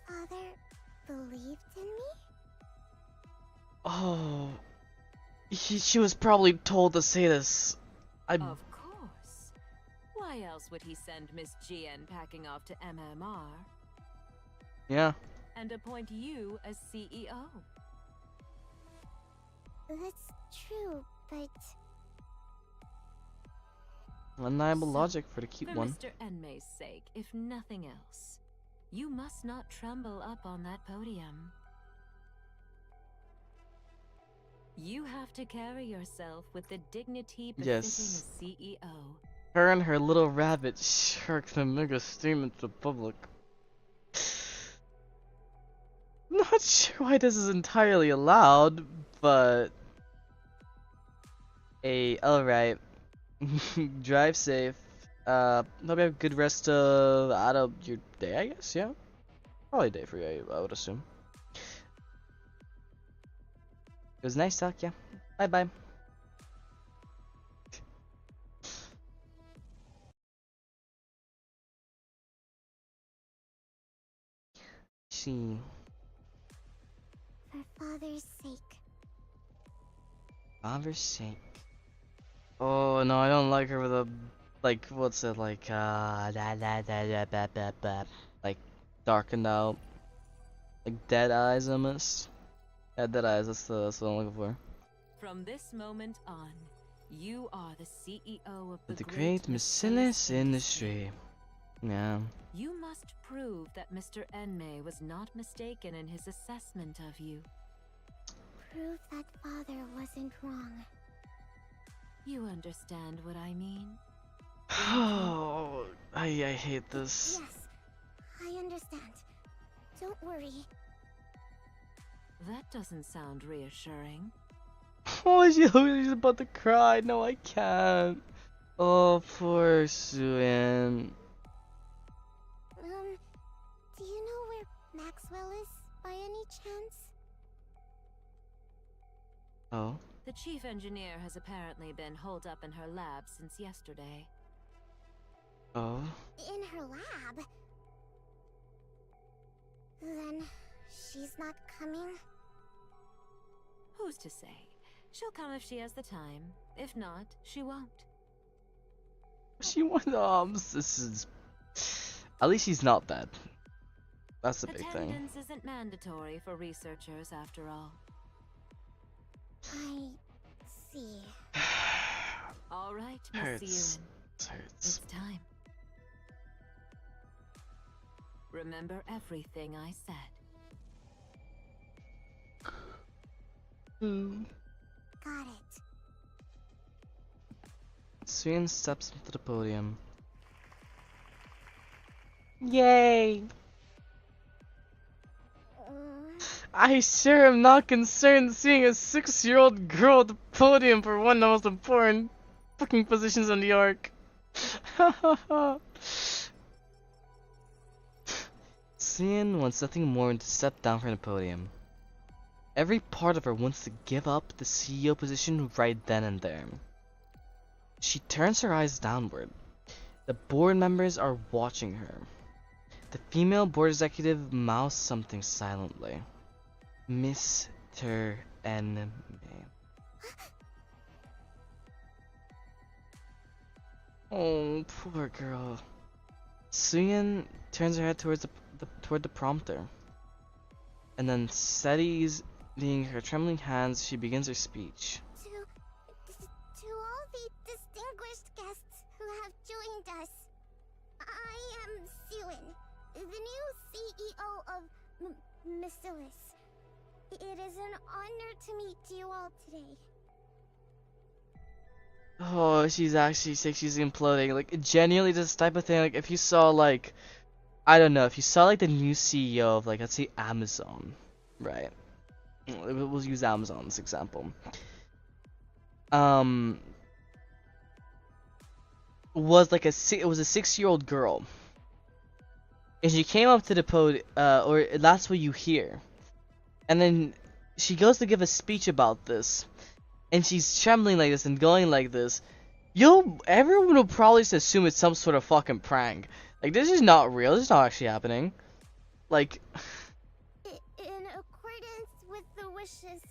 Father believed in me? Oh, she was probably told to say this. Of course. Why else would he send Miss Jian packing off to MMR? Yeah. And appoint you as CEO? That's true, but... Undeniable logic for the cute For one. Mr. Enmei's sake, if nothing else, you must not tremble up on that podium. You have to carry yourself with the dignity befitting Yes. a CEO. Her and her little rabbit shark the mega statement to the public. Not sure why this is entirely allowed, but... Alright. Drive safe. Hope you have a good rest out of your day, I guess, yeah? Probably a day for you, I would assume. It was nice talk, yeah. Bye bye. See. For father's sake. Father's sake. Oh no, I don't like her with a like what's it like like darkened out, like dead eyes almost. Yeah, dead eyes. That's what I'm looking for. From this moment on, you are the CEO of The great Basilis industry. Yeah. You must prove that Mr. Enmei was not mistaken in his assessment of you. Prove that father wasn't wrong. You understand what I mean? Oh, I hate this. Yes, I understand. Don't worry. That doesn't sound reassuring. Oh, she's about to cry. No, I can't. Oh, poor Suan. Do you know where Maxwell is, by any chance? Oh. The chief engineer has apparently been holed up in her lab since yesterday. Oh. In her lab? Then she's not coming? Who's to say? She'll come if she has the time. If not, she won't. She went. This is. At least she's not dead. That's the big thing. Attendance isn't mandatory for researchers, after all. I see. All right, Miss Hurts. Ewan. It hurts. It's time. Remember everything I said. Got it. Suan steps into the podium. Yay! I sure am not concerned seeing a 6-year-old girl at the podium for one of the most important fucking positions on the arc. Suan wants nothing more than to step down from the podium. Every part of her wants to give up the CEO position right then and there. She turns her eyes downward, The board members are watching her. The female board executive mouths something silently. Mr. N. Oh, poor girl. Suyin turns her head towards toward the prompter, and then steadying her trembling hands, she begins her speech. To all the distinguished guests who have joined us, I am Suin, the new CEO of Masilis. It is an honor to meet you all today. Oh, she's actually sick. She's imploding. Like, genuinely, this type of thing. Like, if you saw, like, I don't know, if you saw, like, the new CEO of, like, let's say Amazon, right? We'll use Amazon as example. Was like it was a 6-year-old girl, and she came up to the podium, or that's what you hear, and then she goes to give a speech about this. And she's trembling like this and going like this, everyone will probably just assume it's some sort of fucking prank. Like, this is not real. This is not actually happening. Like, in accordance with the wishes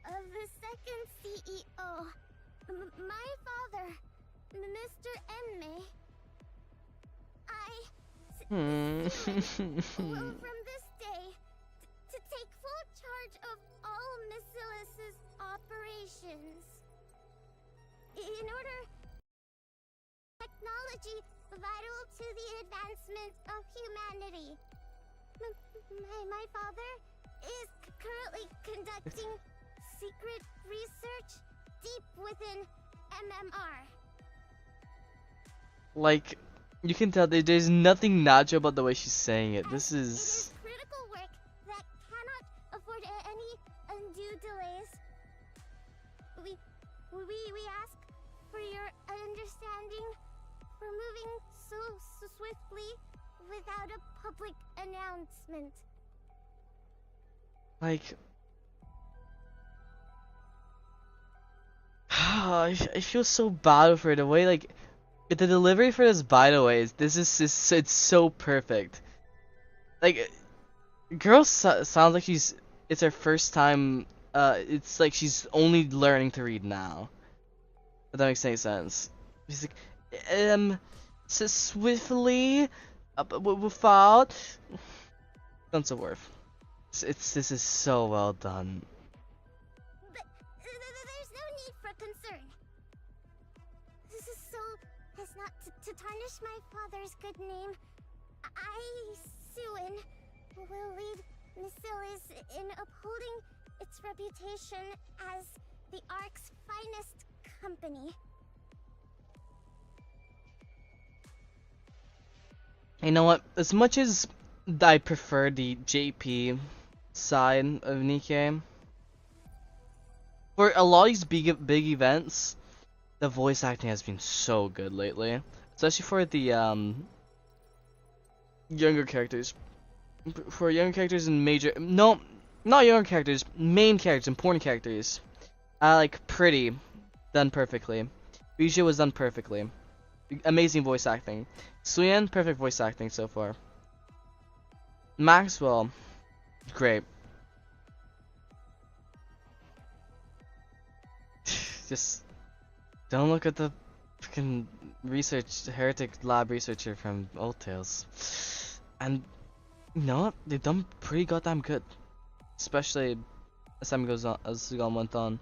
of the second CEO, my father, Mr. Enmei, will from this day to take full charge of all Masilis's operations. In order, technology vital to the advancement of humanity. My father is currently conducting secret research deep within MMR. like, you can tell there's nothing natural about the way she's saying it. This It is is critical work that cannot afford any undue delays. We ask for your understanding for moving so swiftly without a public announcement. like, I feel so bad for her. The way, like, the delivery for this, by the way, it's so perfect. Like, girl sounds like it's her first time. It's like she's only learning to read now. If that makes any sense. She's like, so swiftly, without. Don't so worth. This is so well done. But there's no need for concern. This is so as not to tarnish my father's good name. I, Suin, will lead Masilis in upholding its reputation as the Ark's finest company. You know what? As much as I prefer the JP side of Nikke, for a lot of these big events, the voice acting has been so good lately, especially for the younger characters. For younger characters and not younger characters, main characters, important characters. Like Pretty, done perfectly. Bijou was done perfectly. Amazing voice acting. Suyen, perfect voice acting so far. Maxwell, great. Just don't look at the freaking heretic lab researcher from Old Tales. And you know what? They've done pretty goddamn good, especially as time goes on, as the went on.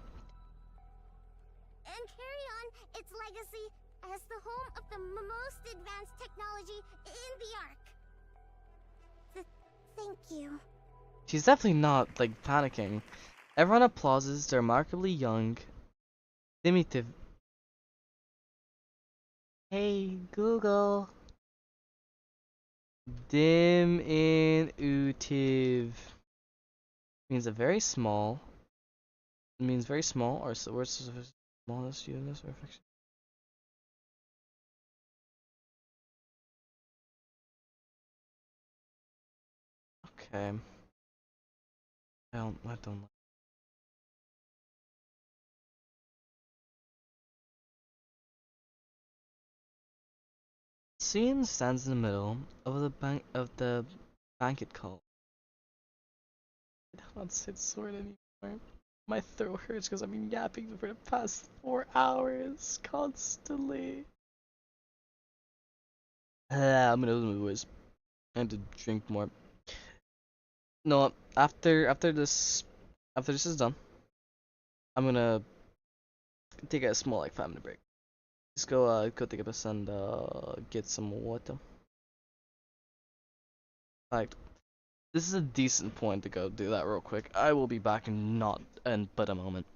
And carry on its legacy as the home of the most advanced technology in the Ark. Thank you. She's definitely not like panicking. Everyone applauses the remarkably young, diminutive. Hey Google. Diminutive means a very small. It means very small, or so where's the smallest unit or fraction? Okay. I don't like. Scene stands in the middle of the banquet hall. I don't say the sword anymore. My throat hurts because I've been yapping for the past 4 hours constantly. I'm gonna lose my voice. I have to drink more. No, after this is done, I'm gonna take a small like 5 minute break. Just go take a piss and get some water. Like this is a decent point to go do that real quick. I will be back in not in but a moment.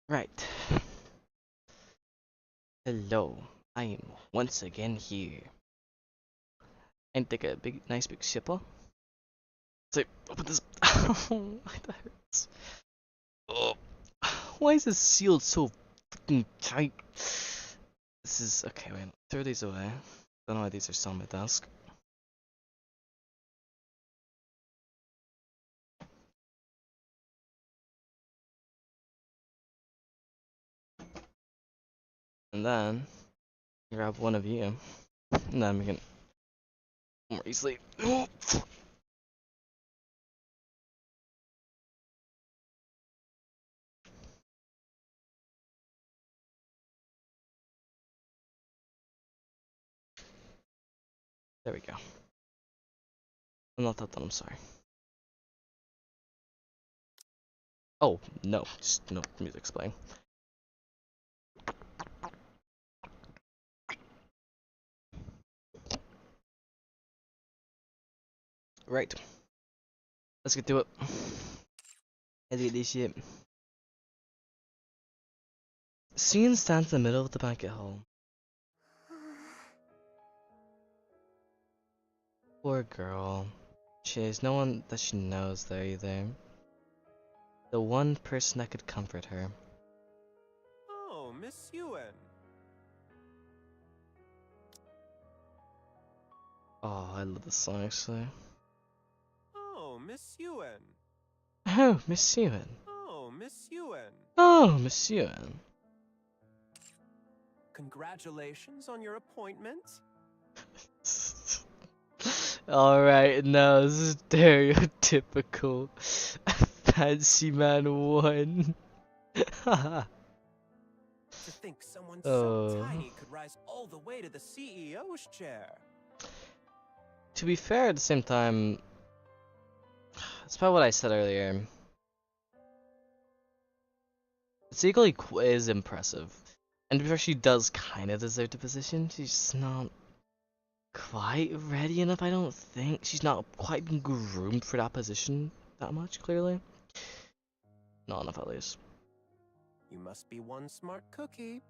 Right. Hello. I am once again here. And take a nice big sipper. So open this. Oh, that hurts. Oh, why is this sealed so freaking tight? This is okay. Wait, throw these away. Don't know why these are still on my desk. And then grab one of you, and then we can more easily. There we go. I'm not that done. I'm sorry. Oh, no. Just no music's playing. Right. Let's get to it. Let's get this shit. Scene stands in the middle of the banquet hall. Poor girl. She has no one that she knows there either. The one person that could comfort her. Oh, Miss Yuen. Oh, I love this song actually. Oh, Miss Yuen. Oh, Miss Yuen. Oh, Miss Yuen. Oh, Miss Yuen. Congratulations on your appointment. Alright, no, this is stereotypical. Fancy man 1. To think someone so Oh. tiny could rise all the way to the CEO's chair. To be fair, at the same time, it's about what I said earlier. It's equally is impressive. And to be fair, she does kind of deserve the position. She's just not quite ready enough, I don't think. She's not quite been groomed for that position that much, clearly. Not enough, at least. You must be one smart cookie.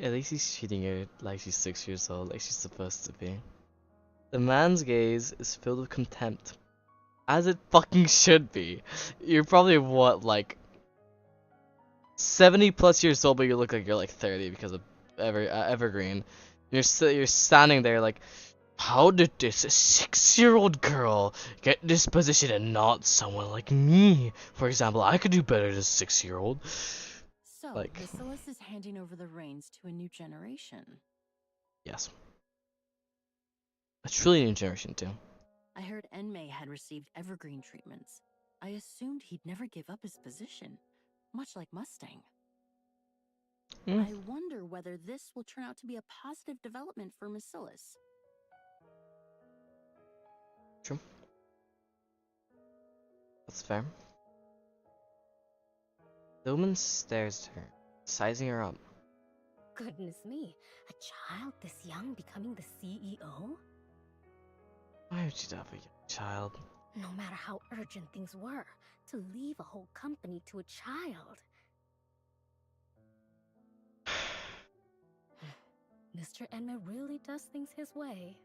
At least he's treating her like she's 6 years old, like she's supposed to be. The man's gaze is filled with contempt. As it fucking should be. You're probably, what, like 70 plus years old, but you look like you're like 30 because of Evergreen. You're standing there like, how did this 6-year-old girl get this position and not someone like me? For example, I could do better than a 6-year-old. So, Like, Basilis is handing over the reins to a new generation. yes. A truly new generation, too. I heard Enmei had received evergreen treatments. I assumed he'd never give up his position, much like Mustang. I wonder whether this will turn out to be a positive development for Basilis. True. That's fair. The woman stares at her, sizing her up. Goodness me, a child this young becoming the CEO? Why would you have a young child? No matter how urgent things were, to leave a whole company to a child. Mr. Enma really does things his way.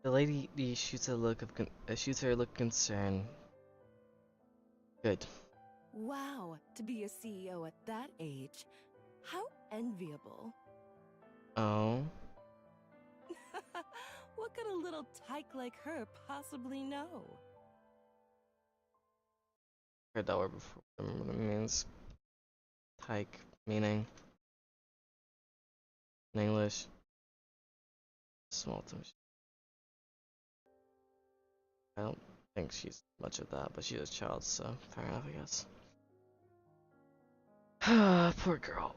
The lady shoots her a look of concern. Good. Wow, to be a CEO at that age. How enviable. Oh. What could a little tyke like her possibly know? Heard that word before. I don't remember what it means. Tyke meaning in English. Small to. I don't think she's much of that, but she's a child, so fair enough, I guess. Poor girl.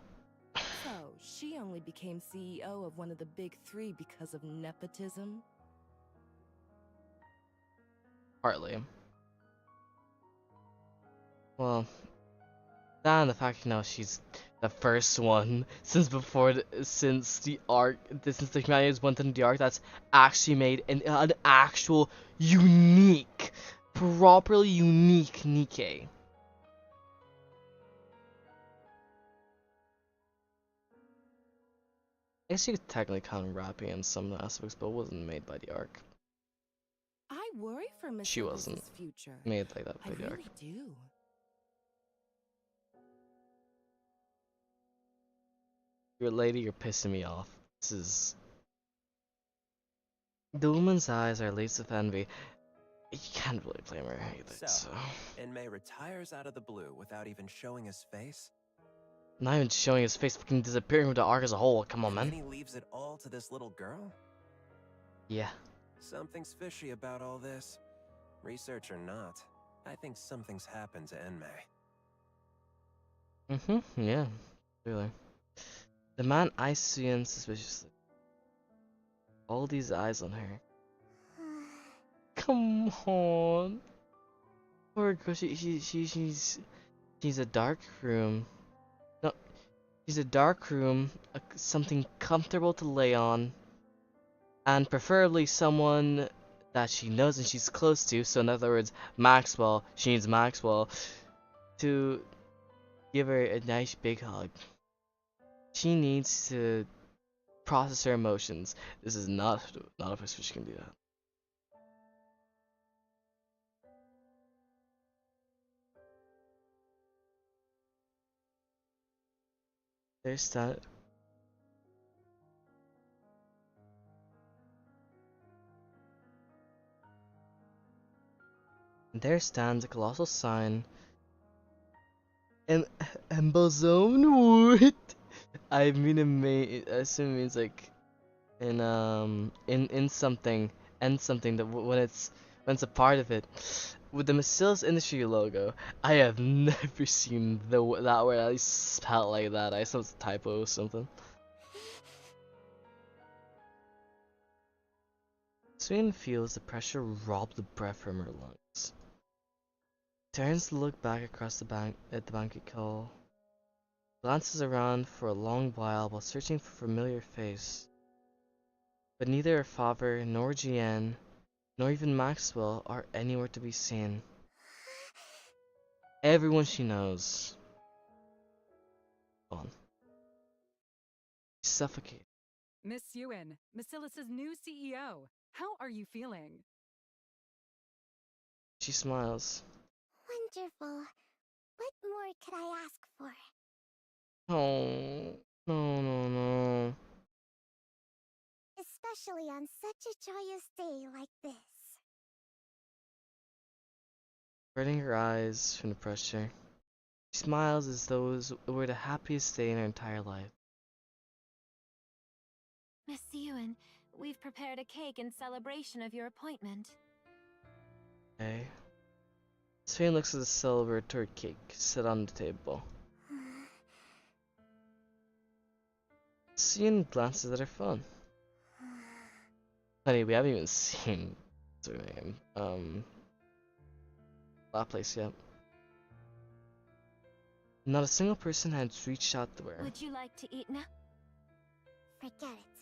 So, she only became CEO of one of the big three because of nepotism? Partly. Well, that and the fact, she's the first one since the arc, since the humanities went into the arc that's actually made an actual unique, properly unique Nikke. I guess you could technically count rapping in some aspects, but it wasn't made by the arc. I worry for Miss She wasn't future. made like that by I the arc. really do. You're a lady, you're pissing me off. This is... The woman's eyes are laced with envy. You can't really blame her either, so... Enmei retires out of the blue without even showing his face. Not even showing his face, fucking disappearing with the arc as a whole. Come on, man. And then he leaves it all to this little girl? Yeah. Something's fishy about all this. Research or not, I think something's happened to Enmei. Yeah. Really. The man eyes Suyin suspiciously. All these eyes on her. Come on. Poor girl, she's a dark room. No, she's a dark room, something comfortable to lay on, and preferably someone that she knows and she's close to. So in other words, Maxwell. She needs Maxwell to give her a nice big hug. She needs to process her emotions. This is not a place where she can do that. There's that. There stands a colossal sign. An embosomed wood. I mean, I assume it means like in something and something that when it's a part of it. With the Macillas Industry logo, I have never seen that word at least spelled like that. I assume it's a typo or something. Swain feels the pressure rob the breath from her lungs. Turns to look back across the bank at the banquet hall. Glances around for a long while searching for a familiar face. But neither her father, nor Jian, nor even Maxwell are anywhere to be seen. Everyone she knows gone. She's suffocated. Miss Yuen, Macillas's new CEO. How are you feeling? She smiles. Wonderful. What more could I ask for? Oh, no. Especially on such a joyous day like this. Averting her eyes from the pressure, she smiles as though it were the happiest day in her entire life. Miss Yuen, we've prepared a cake in celebration of your appointment. Okay. Swain looks at the celebratory cake set on the table. Swain glances at her phone. Honey, we haven't even seen what's her name? That place yet. Not a single person had reached out to her. Would you like to eat now? Forget it.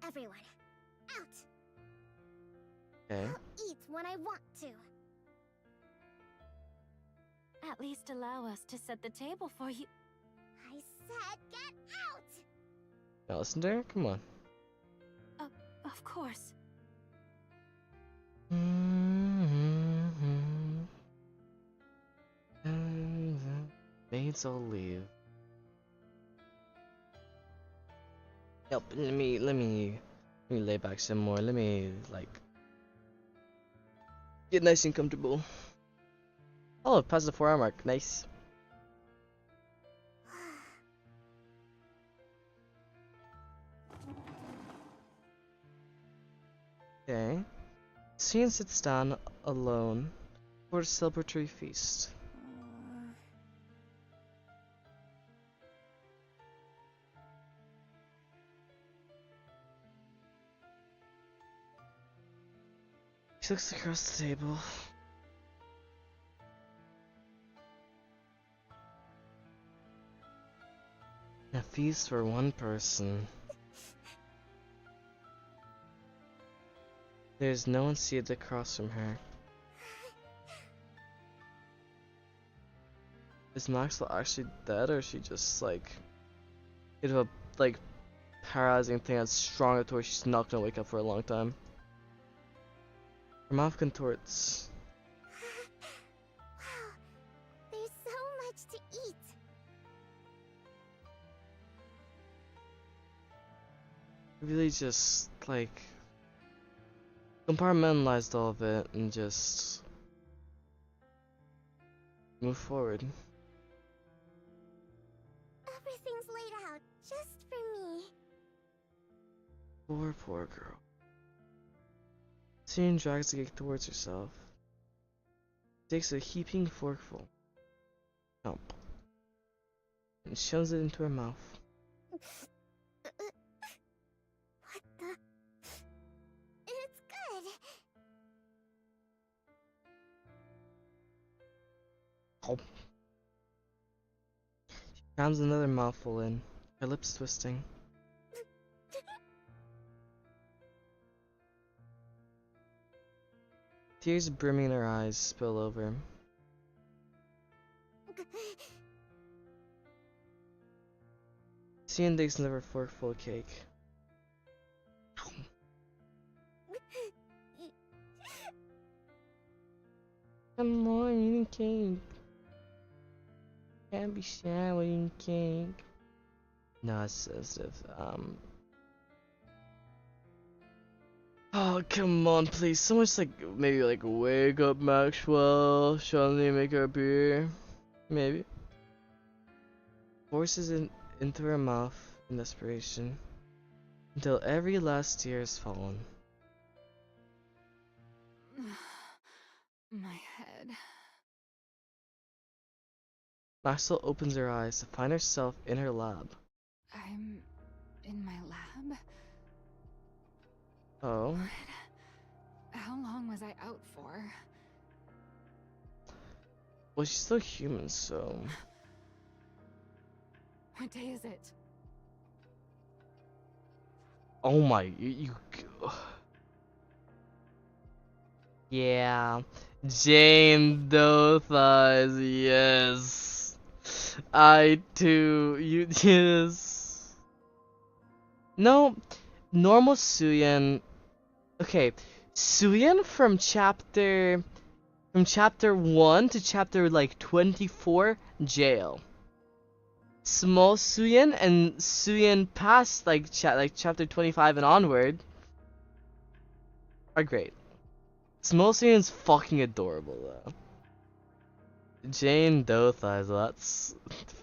Everyone, out! Okay. I'll eat when I want to. At least allow us to set the table for you. I said get out! Now listen to her? Come on. Of course. And the maids all leave. Yep, let me lay back some more. Let me like get nice and comfortable. Oh, past the 4 hour mark. Nice. Okay. Cian sits down alone for a celebratory feast. She looks across the table. A feast for one person. There's no one seated across from her. Is Maxwell actually dead, or is she just like bit of a like paralyzing thing that's strong enough to where she's not gonna wake up for a long time? Her mouth contorts. Wow, there's so much to eat. Really just like compartmentalized all of it and just move forward. Everything's laid out just for me. Poor girl. Cian drags the cake towards herself. Takes a heaping forkful. Chomp. And shoves it into her mouth. What the? It's good. Oh. She crams another mouthful in, her lips twisting. Tears brimming in her eyes spill over. Suyin digs into her forkful of cake. Come on, eating cake. Can't be shy when eating cake. No, it's as if, oh, come on, please. Someone's like, maybe like, wake up, Maxwell. Suddenly make her beer. Maybe. Forces it into her mouth in desperation. Until every last tear is fallen. My head. Maxwell opens her eyes to find herself in her lab. I'm in my lab? Oh. What? How long was I out for? Well, she's still human, so... What day is it? Oh my, you... Yeah. Jane Doe thighs, yes. I too, you, yes. No, normal Suyin. Okay, Suyin from chapter 1 to chapter like 24, jail. Small Suyin and Suyin past like chapter 25 and onward are great. Small Suyin's fucking adorable though. Jane Doe thighs, that's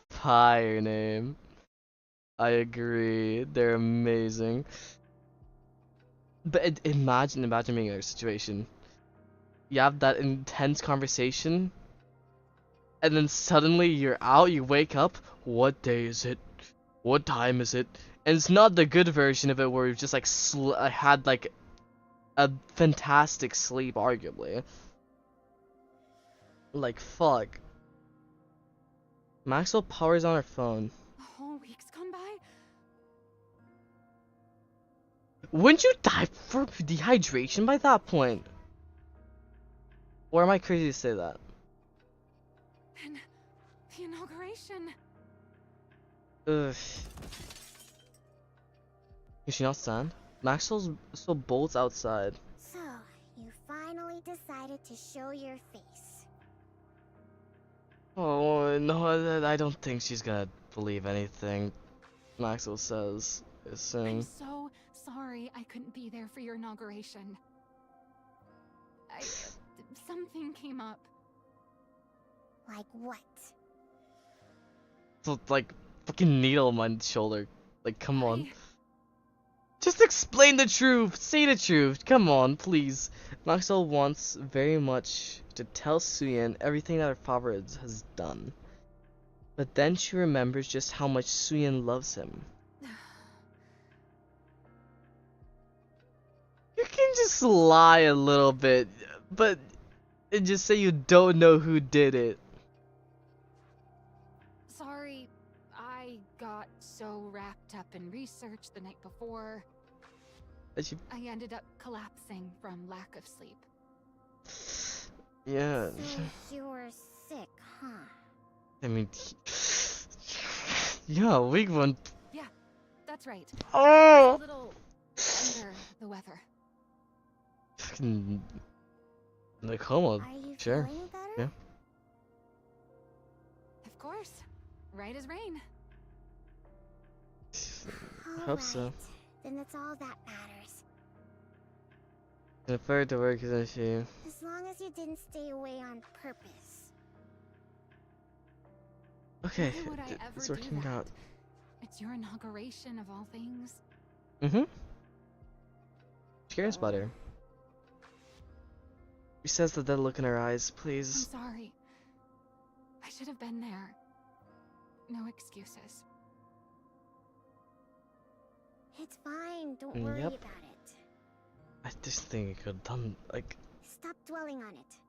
fire name. I agree, they're amazing. But imagine being in a situation. You have that intense conversation, and then suddenly you're out, you wake up, what day is it? What time is it? And it's not the good version of it where you've just like had like a fantastic sleep, arguably. Like, fuck. Maxwell powers on her phone. A whole week's gone by? Wouldn't you die from dehydration by that point? Or am I crazy to say that? And the inauguration. Ugh. Can she not stand? Maxwell's still bolts outside. So, you finally decided to show your face. Oh no, I don't think she's gonna believe anything Maxwell says. I'm so sorry I couldn't be there for your inauguration. Something came up. Like what? So like fucking needle on my shoulder. Like, come on. Just explain the truth. Say the truth. Come on, please. Maxwell wants very much to tell Suyin everything that her father has done. But then she remembers just how much Suyin loves him. You can just lie a little bit, but just say you don't know who did it. Sorry, I got so wrapped up in research the night before. I ended up collapsing from lack of sleep. Yeah. So you were sick, huh? I mean, yeah, weak one. Yeah, that's right. Oh! A little under the weather. Fucking like homo. Are you Sure. feeling better? Yeah. Of course. Right as rain. I hope so. Then that's all that matters. And prefer to work, isn't she? As long as you didn't stay away on purpose. Okay, Why would I ever it's do working that? out. It's your inauguration of all things. Mm-hmm. She cares about her. She says that look in her eyes, I'm please. sorry. I should have been there. No excuses. It's fine, don't worry Yep. about it. I just think I could have done, like... Stop dwelling on it.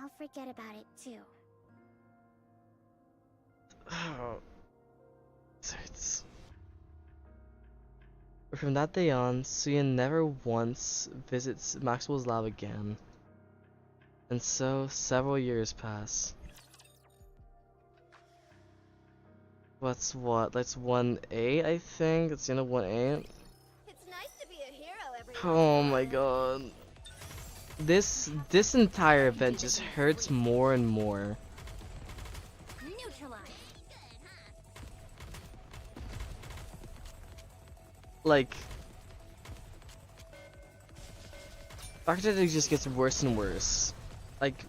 I'll forget about it too. Oh, this hurts. From that day on, Suyin never once visits Maxwell's lab again. And so, several years pass. What's what? That's 1A, I think? That's the end of 1A? It's nice to be a hero every Oh my god. This entire event just hurts more and more. Neutralize. Like, architecture just gets worse and worse. Like,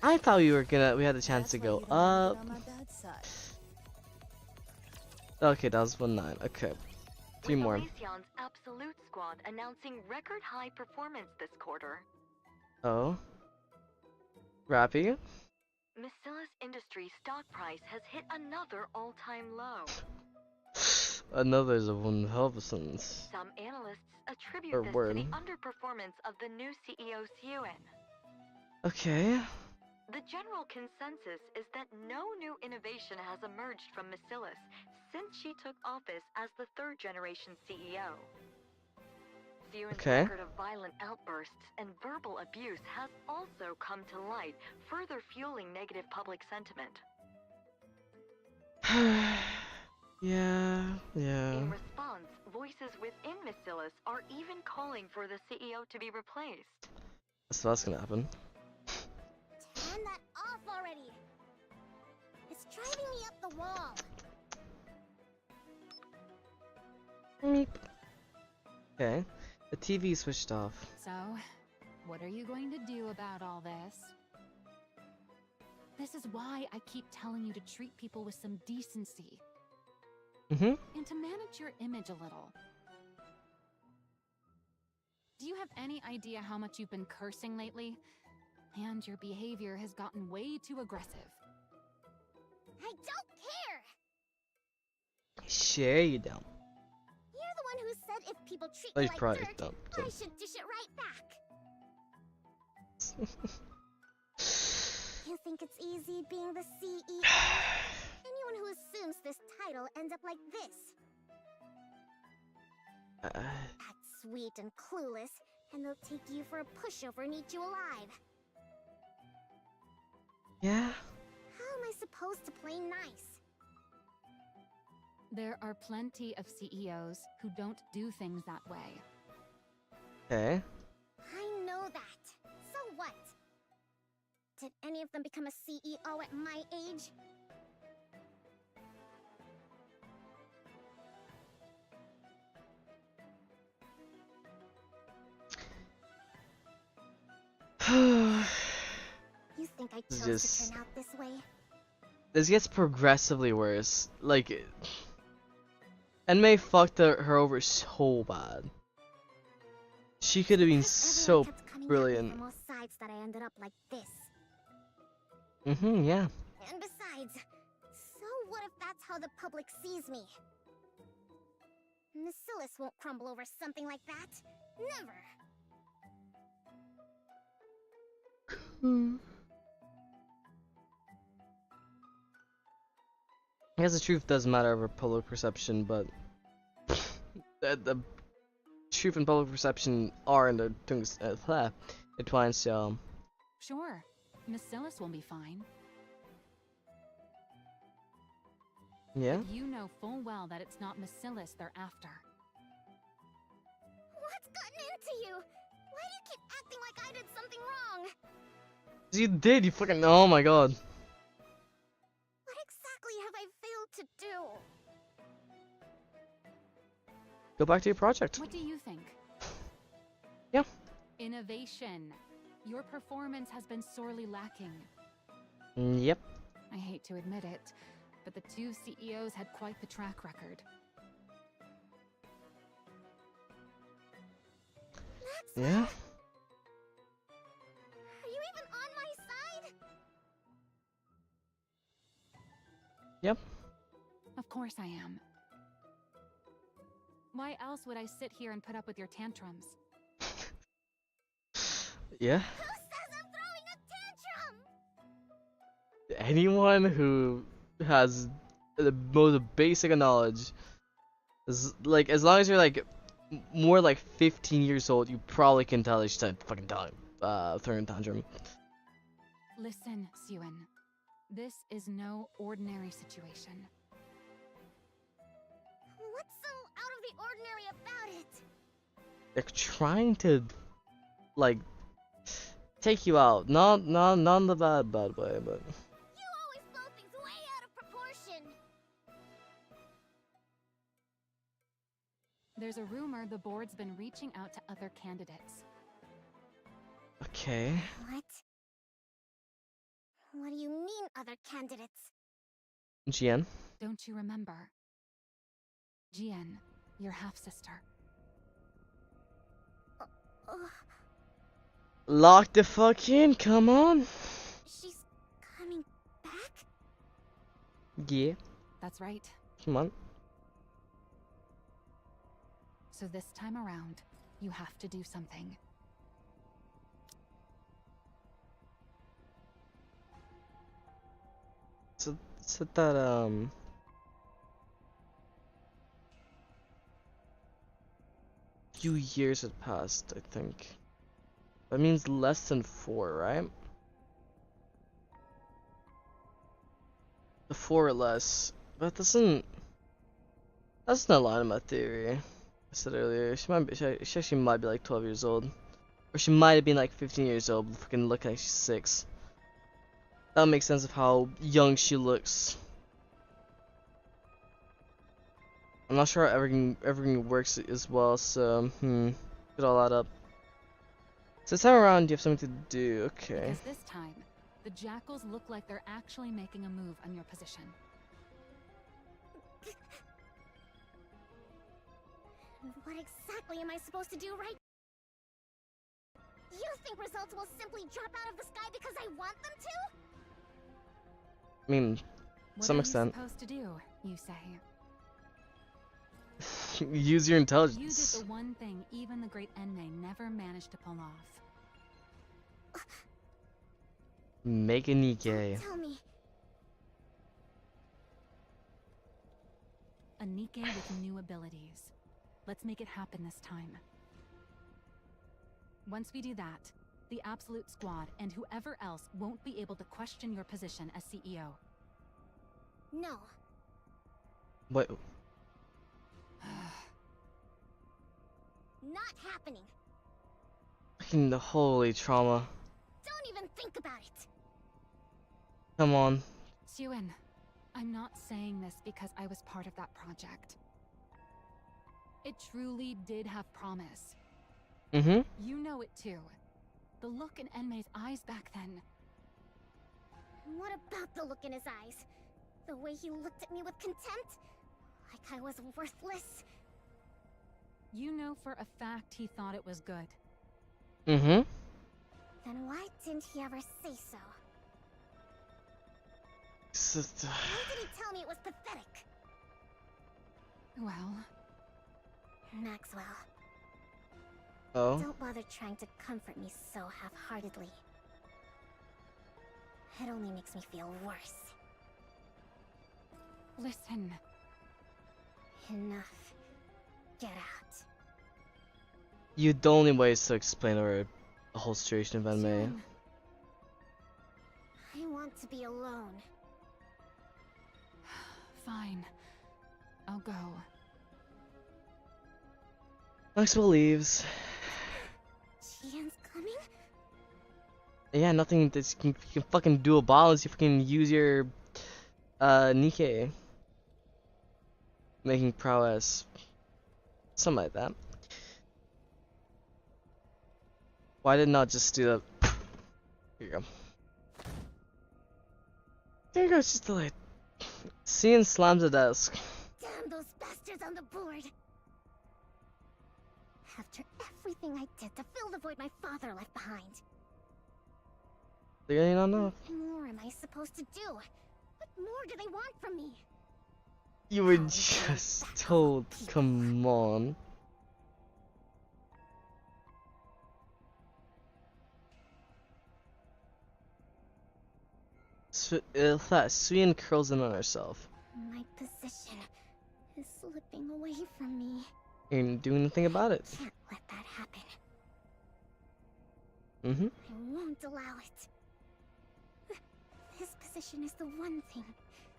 I thought we had the chance to go up. Okay, that was 1-9. Okay, 3 With more. Elysion's Absolute Squad announcing record high performance this quarter. Oh, Rappy. Macillus Industries stock price has hit another all-time low. Another's of 100%. Some analysts attribute Or this word. to the underperformance of the new CEO Suen. Okay. The general consensus is that no new innovation has emerged from Macillus since she took office as the third-generation CEO. Suen's Okay. record of violent outbursts and verbal abuse has also come to light, further fueling negative public sentiment. Yeah. In response, voices within Macillus are even calling for the CEO to be replaced. So that's gonna happen. Turn that off already. It's driving me up the wall. Meep. Okay. The TV switched off. So, what are you going to do about all this? This is why I keep telling you to treat people with some decency. Mm-hmm. And to manage your image a little. Do you have any idea how much you've been cursing lately? And your behavior has gotten way too aggressive. I don't care. Share you don't. You're the one who said if people treat Oh, me you like probably dirt, don't. I should dish it right back. You think it's easy being the CEO? Anyone who assumes this title ends up like this. Act sweet and clueless, and they'll take you for a pushover and eat you alive. Yeah. How am I supposed to play nice? There are plenty of CEOs who don't do things that way. Okay. I know that. So what? Did any of them become a CEO at my age? You think I chose Just- to turn out this way? This gets progressively worse. Like, Enmei fucked her over so bad. She could have been so Everyone kept coming at me brilliant. from all sides that I ended up like this. Mm-hmm, yeah. And besides, so what if that's how the public sees me? Macillus won't crumble over something like that. Never. I guess the truth doesn't matter over public perception, but the truth and public perception are entwined, so Sure, Macillus will be fine. yeah. But you know full well that it's not Macillus they're after. What's gotten into you? Why do you keep acting like I did something wrong? You did, you fucking, oh my god. What exactly have I failed to do? Go back to your project. What do you think? Yeah. Innovation. Your performance has been sorely lacking. Yep. I hate to admit it, but the two CEOs had quite the track record. Yeah. Are you even on my side? Yep. Of course I am. Why else would I sit here and put up with your tantrums? Yeah. Who says I'm throwing a tantrum? anyone who has the most basic of knowledge, like as long as you're like more like 15 years old, you probably can tell each time fucking time throwing a tantrum. Listen, Suen. This is no ordinary situation. What's so out of the ordinary about it? They're trying to like take you out, not in the bad way, but You always blow things way out of proportion. There's a rumor the board's been reaching out to other candidates. okay. What? What do you mean, other candidates? GN. Don't you remember? Jian, your half-sister. Lock the fuck in, come on. She's coming back? Yeah, That's right. come on. So this time around, you have to do something. So that few years had passed, I think. That means less than 4, right? The 4 or less. But that's not line of my theory. I said earlier, she actually might be like 12 years old. Or she might have been like 15 years old, but fucking look like she's 6. That makes sense of how young she looks. I'm not sure how everything works as well, so get all that up. So this time around you have something to do, okay. Because this time, the jackals look like they're actually making a move on your position. What exactly am I supposed to do right? You think results will simply drop out of the sky because I want them to? I mean, to What some are extent. you supposed to do, you say? Use your You intelligence. did the one thing even the great Enmei never managed to pull off. Make a Nikke. Tell me. A Nikke with new abilities. Let's make it happen this time. Once we do that, the Absolute Squad and whoever else won't be able to question your position as CEO. No. What? Not happening. Fucking the holy trauma. Don't even think about it. Come on. Suen, I'm not saying this because I was part of that project. It truly did have promise. Mm-hmm. You know it too. The look in Enmei's eyes back then. What about the look in his eyes? The way he looked at me with contempt? Like I was worthless? You know for a fact he thought it was good. Mm-hmm. Then why didn't he ever say so? Why did he tell me it was pathetic? Well, Maxwell, Oh. don't bother trying to comfort me so half-heartedly. It only makes me feel worse. listen. Enough. Get out. The only way is to explain over the whole situation of Enmei. Suen, I want to be alone. fine. I'll go. Maxwell leaves. Jian's coming? Yeah, nothing that you can fucking do about unless you fucking use your Nikke. Making prowess. Something like that. Why did not just do that? Here you go. There you go, it's just delayed. Seeing slams the desk. Damn those bastards on the board! After everything I did to fill the void my father left behind. They really don't know. What more am I supposed to do? What more do they want from me? You were just told, come on. Suyin curls in on herself. My position is slipping away from me. You ain't doing anything about it. Can't let that happen. Mm-hmm. I won't allow it. This position is the one thing,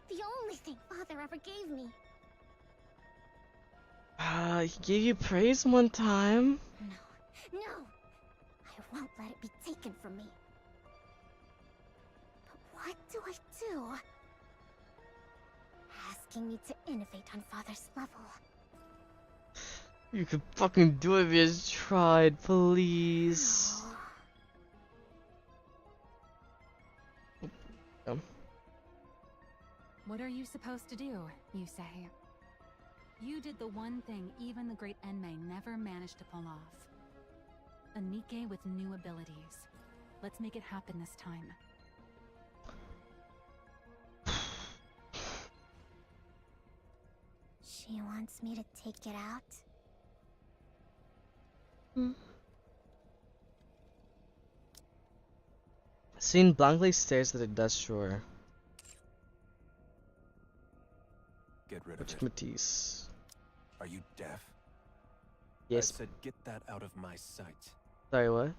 the only thing Father ever gave me. He gave you praise one time. No. I won't let it be taken from me. But what do I do? Asking me to innovate on Father's level. You could fucking do it if you just tried, please. What are you supposed to do, you say? You did the one thing even the great Enmei never managed to pull off. A Nikke with new abilities. Let's make it happen this time. She wants me to take it out? Suyin blankly stares at the dust drawer. Get rid of Which it. Matisse. Are you deaf? Yes. I said get that out of my sight. Sorry, what?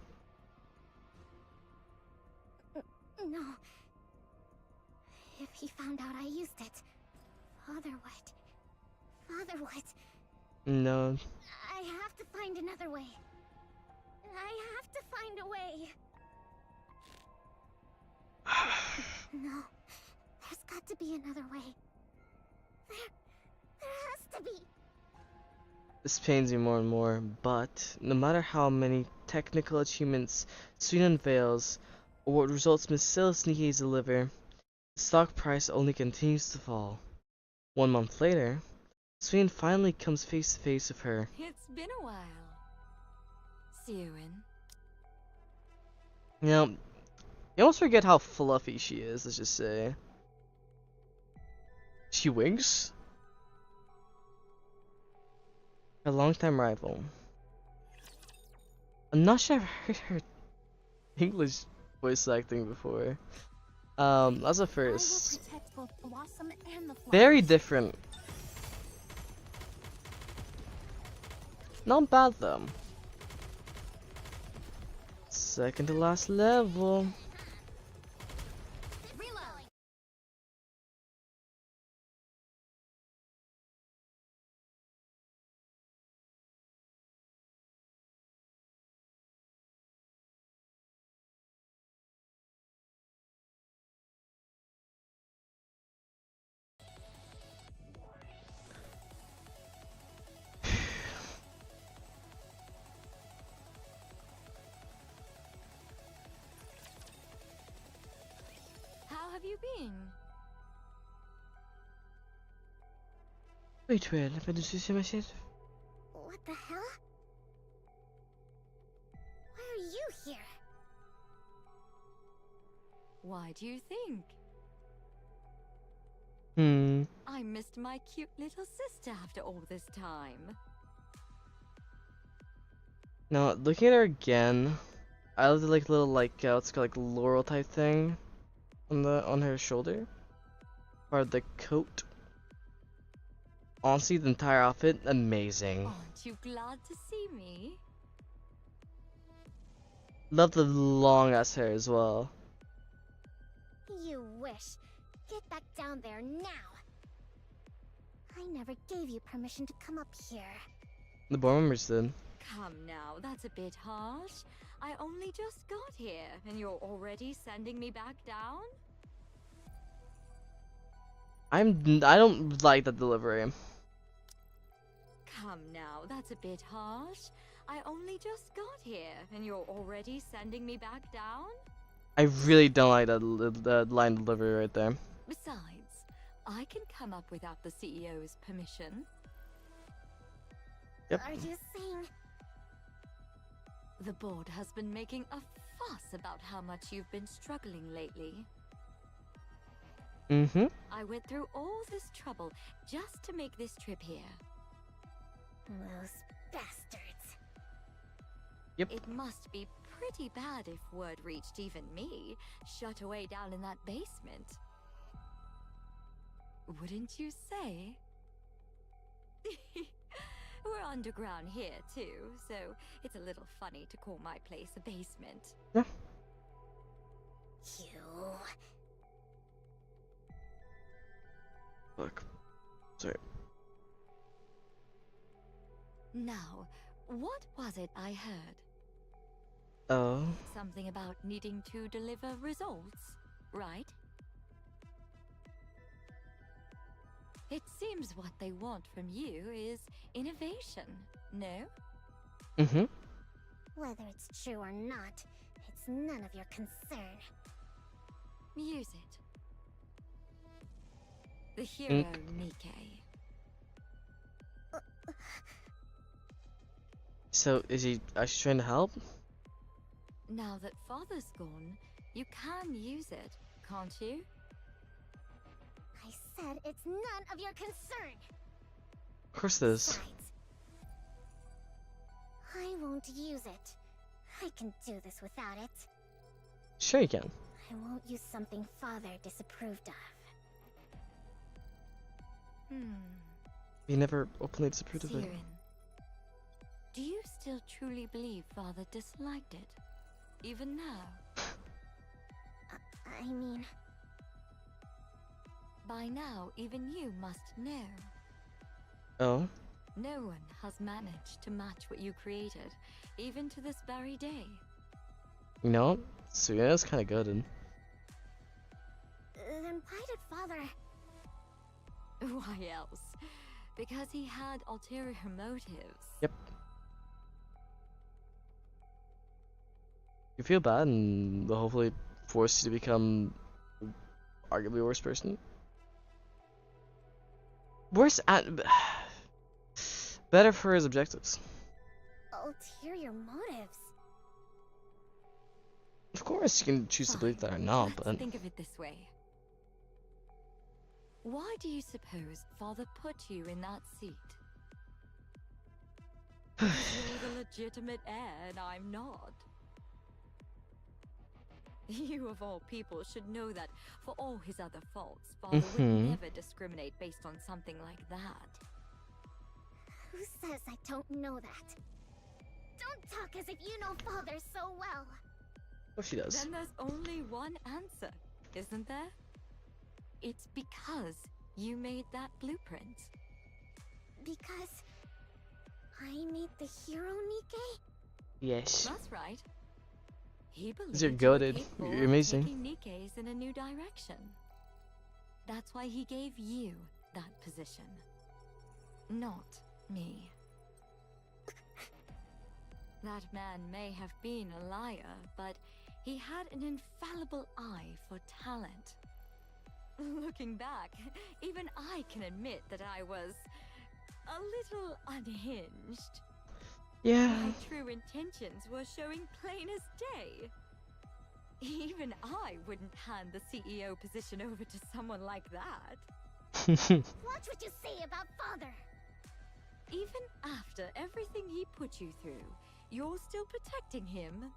No. If he found out I used it, Father what? Father what? No. I have to find another way. I have to find a way. No. There's got to be another way. There has to be. This pains me more and more, but no matter how many technical achievements Suyin unveils, or what results Masilis Nikke's deliver, the stock price only continues to fall. 1 month later, Suyin finally comes face to face with her. It's been a while. Suyin. You know, you almost forget how fluffy she is, let's just say. She winks? Her longtime rival. I'm not sure I've heard her English voice acting before. That's a first. I will protect both Blossom and the flowers. Very different. Not bad though. Second to last level. Reload. How have you been? Wait, have I just see myself? What the hell? Why are you here? Why do you think? I missed my cute little sister after all this time. Now, looking at her again, I love the little it's got laurel type thing on her shoulder. Part of the coat. Honestly, the entire outfit, amazing. Aren't you glad to see me? Love the long ass hair as well. You wish. Get back down there now. I never gave you permission to come up here. The board members did. Come now, that's a bit harsh. I only just got here, and you're already sending me back down? I don't like that delivery. Come now, that's a bit harsh. I only just got here, and you're already sending me back down? I really don't like that line delivery right there. Besides, I can come up without the CEO's permission. Yep. Are you saying... The board has been making a fuss about how much you've been struggling lately. I went through all this trouble just to make this trip here. Those bastards. Yep. It must be pretty bad if word reached even me, shut away down in that basement. Wouldn't you say? We're underground here, too, so it's a little funny to call my place a basement. Yeah. You... Look. Sorry. Now, what was it I heard? Oh. Something about needing to deliver results, right? It seems what they want from you is innovation, no? Mm-hmm. Whether it's true or not, it's none of your concern. Use it. The hero, Nikke. So, is he actually trying to help? Now that Father's gone, you can use it, can't you? I said it's none of your concern. Of course it is. Besides, I won't use it. I can do this without it. Sure you can. I won't use something Father disapproved of. He never openly disapproved of it. Siren, do you still truly believe Father disliked it? Even now? I mean... By now, even you must know. Oh? No one has managed to match what you created, even to this very day. You know, Suya's kind of good. And Then why did Father... Why else? Because he had ulterior motives. Yep. You feel bad and they'll hopefully force you to become arguably a worse person. Worse at... Better for his objectives. Ulterior motives? Of course, you can choose to believe that or not, Let's but... think of it this way. Why do you suppose Father put you in that seat? Because you're the legitimate heir and I'm not. You of all people should know that for all his other faults, Father would never discriminate based on something like that. Who says I don't know that? Don't talk as if you know Father so well. Oh, she does. Then there's only one answer, isn't there? It's because you made that blueprint. Because... I made the hero, Nikke? Yes. That's right. He believed You're you were goated. capable You're of amazing. taking Nikke's in a new direction. That's why he gave you that position. Not me. That man may have been a liar, but he had an infallible eye for talent. Looking back, even I can admit that I was a little unhinged. Yeah. My true intentions were showing plain as day. Even I wouldn't hand the CEO position over to someone like that. Watch what you say about Father! Even after everything he put you through, you're still protecting him.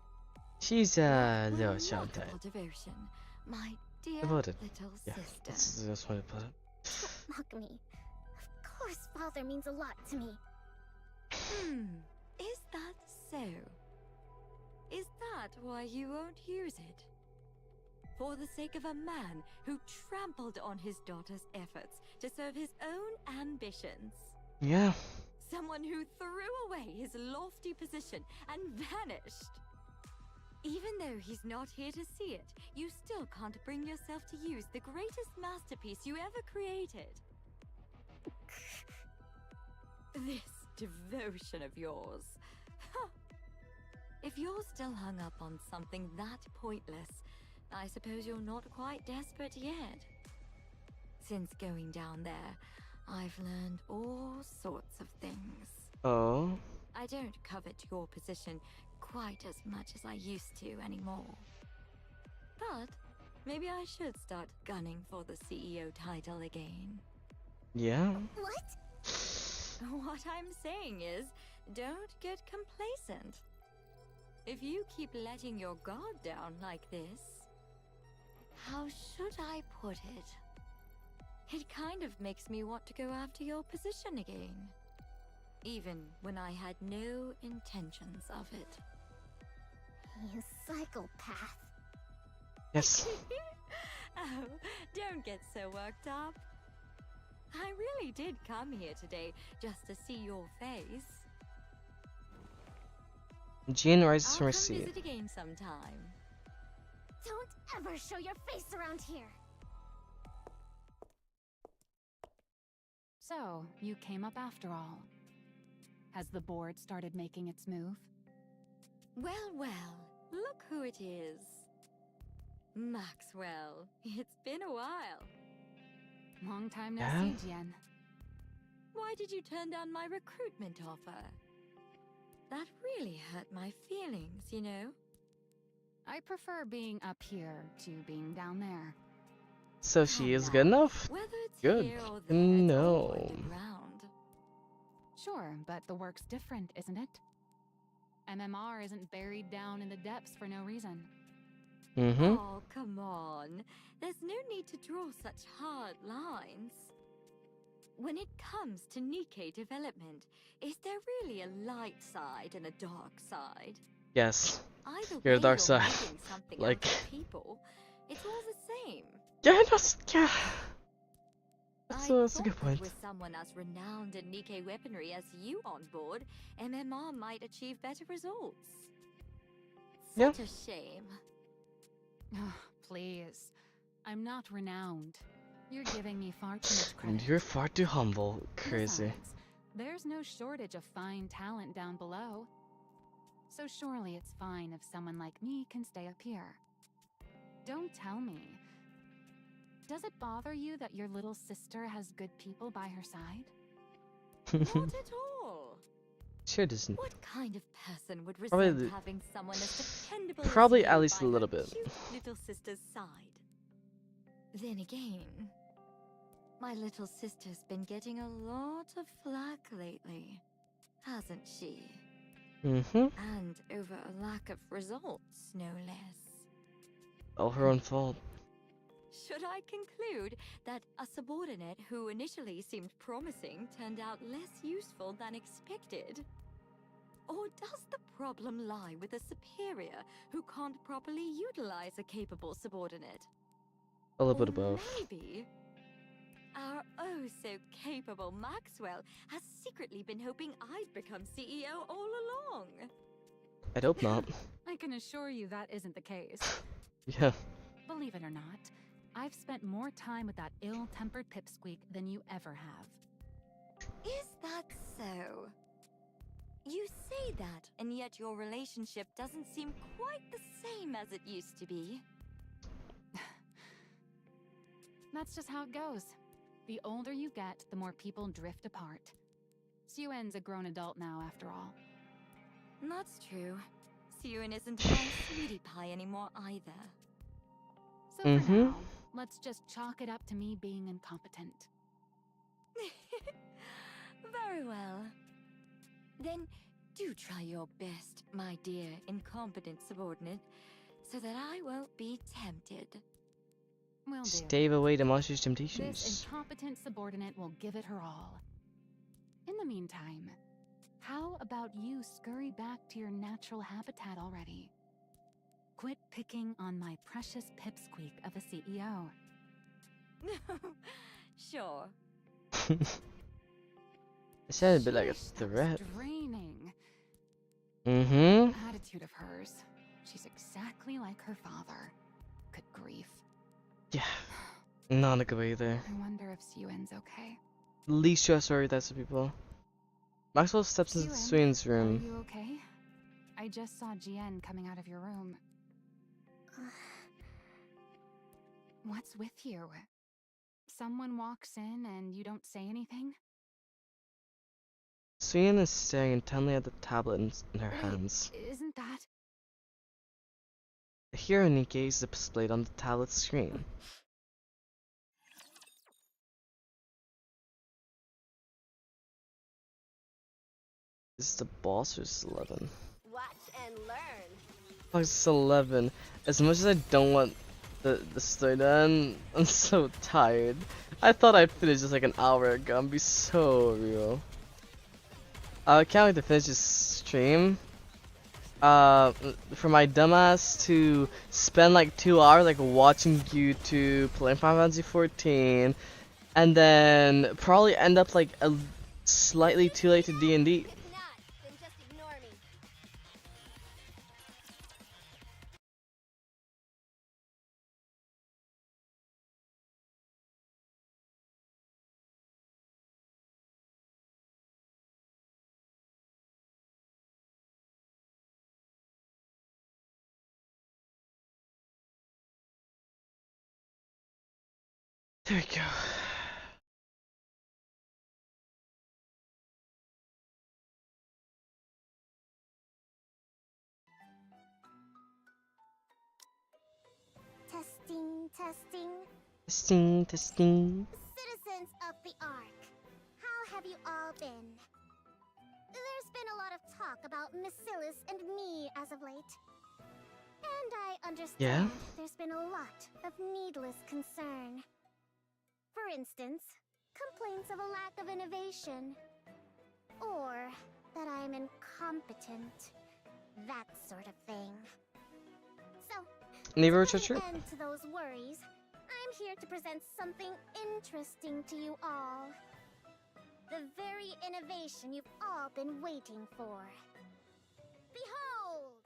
She's a little Remarkable sheltered. devotion, my dear Devoted. little Yeah, sister. that's the best way to put it. Don't mock me. Of course Father means a lot to me. Is that so? Is that why you won't use it? For the sake of a man who trampled on his daughter's efforts to serve his own ambitions? Yeah. Someone who threw away his lofty position and vanished. Even though he's not here to see it, you still can't bring yourself to use the greatest masterpiece you ever created. This devotion of yours. Huh. If you're still hung up on something that pointless, I suppose you're not quite desperate yet. Since going down there, I've learned all sorts of things. Oh. I don't covet your position quite as much as I used to anymore. But maybe I should start gunning for the CEO title again. Yeah. What? What I'm saying is, don't get complacent. If you keep letting your guard down like this, how should I put it? It kind of makes me want to go after your position again. Even when I had no intentions of it. You psychopath. Yes. Oh, don't get so worked up. I really did come here today just to see your face. Jean rises I'll from her come seat. visit again sometime. Don't ever show your face around here. So, you came up after all. Has the board started making its move? Well, well, look who it is. Maxwell, it's been a while. Long time no Yeah? see, Jian. Why did you turn down my recruitment offer? That really hurt my feelings, you know? I prefer being up here to being down there. So she Come is now, good enough? Whether it's Good. here or there, No. it's all underground. Sure, but the work's different, isn't it? MMR isn't buried down in the depths for no reason. Mm-hmm. Oh, come on. There's no need to draw such hard lines. When it comes to Nikke development, is there really a light side and a dark side? Yes. Either You're way, the dark you're side. making something Like- out of people. It's all the same. Yeah, yeah. That's I a thought good that point. with someone as renowned in Nikke weaponry as you on board, MMR might achieve better results. Yeah. Such a shame. Oh, please. I'm not renowned. You're giving me far too much credit. You're far too humble. Crazy. Besides, there's no shortage of fine talent down below. So surely it's fine if someone like me can stay up here. Don't tell me. Does it bother you that your little sister has good people by her side? Not at all. Sure doesn't. What kind of person would Probably resent the- having someone as dependable Probably as at you least by a little her bit. cute little sister's side? Then again, my little sister's been getting a lot of flack lately, hasn't she? Mm-hmm. And over a lack of results, no less. All her own fault. Should I conclude that a subordinate who initially seemed promising turned out less useful than expected? Or does the problem lie with a superior who can't properly utilize a capable subordinate? A little bit of Or both. maybe our oh-so-capable Maxwell has secretly been hoping I'd become CEO all along. I'd hope not. I can assure you that isn't the case. Yeah. Believe it or not, I've spent more time with that ill-tempered pipsqueak than you ever have. Is that so? You say that, and yet your relationship doesn't seem quite the same as it used to be. That's just how it goes. The older you get, the more people drift apart. Suen's a grown adult now, after all. That's true. Siyun isn't my sweetie pie anymore either. So for now, let's just chalk it up to me being incompetent. Very well. Then do try your best, my dear incompetent subordinate, so that I won't be tempted. Will do. Stave away the monster's This temptations. incompetent subordinate will give it her all. In the meantime, how about you scurry back to your natural habitat already? Quit picking on my precious pipsqueak of a CEO. Sure. It sounded a bit like a Sheesh, that was threat. draining. Mm-hmm. Attitude of hers. She's exactly like her father. Good grief. Yeah. Not a good way either. I wonder if Suen's okay. Least trust story that's the people. Maxwell steps into Swain's Are room. you okay? I just saw Jian coming out of your room. What's with you? Someone walks in and you don't say anything? Swain is staring intently at the tablet in her Wait, hands. Isn't that... A hero Nikke is displayed on the tablet's screen. Is this the boss or is this 11? Watch and learn. It's 11. As much as I don't want the story done, I'm so tired. I thought I'd finish just like an hour ago. I'm be so real. I can't wait to finish this stream. For my dumbass to spend like 2 hours like watching YouTube, playing Final Fantasy 14, and then probably end up like slightly too late to D&D. There we go. Testing, testing. Testing. Citizens of the Ark, how have you all been? There's been a lot of talk about Miscellus and me as of late. And I understand there's been a lot of needless concern. For instance, complaints of a lack of innovation. Or that I'm incompetent. That sort of thing. So, Never to put true. an end to those worries, I'm here to present something interesting to you all. The very innovation you've all been waiting for. Behold!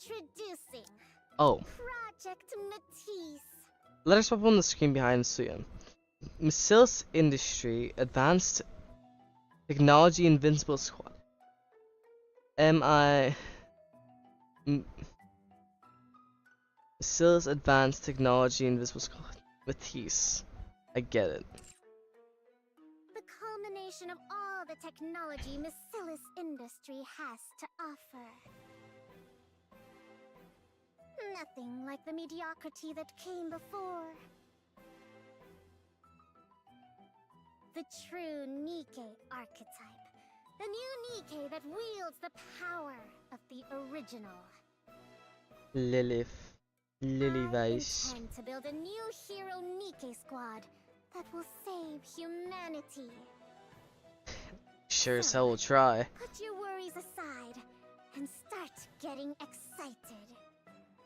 Introducing Project Matisse. Let us pop on the screen behind Suyan. Miscellus Industry Advanced Technology Invincible Squad. Miscellus Advanced Technology Invincible Squad. Matisse. I get it. The culmination of all the technology Miscellus Industry has to offer. Nothing like the mediocrity that came before. The true Nikke archetype. The new Nikke that wields the power of the original. Lily I Weiss. intend to build a new hero Nikke squad that will save humanity. Sure as hell will try. Put your worries aside and start getting excited.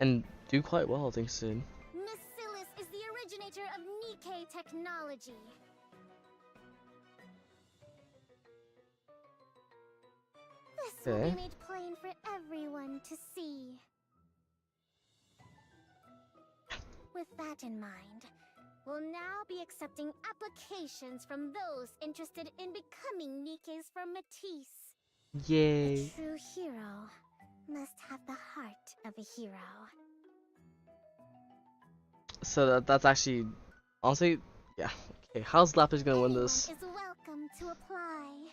And do quite well, thanks soon. Miscellus is the originator of Nikke technology. This will be made plain for everyone to see. With that in mind, we'll now be accepting applications from those interested in becoming Nikkes from Matisse. Yay. A true hero must have the heart of a hero. So that's actually, honestly, yeah. Okay, how's Lapis gonna win this? Anyone is welcome to apply.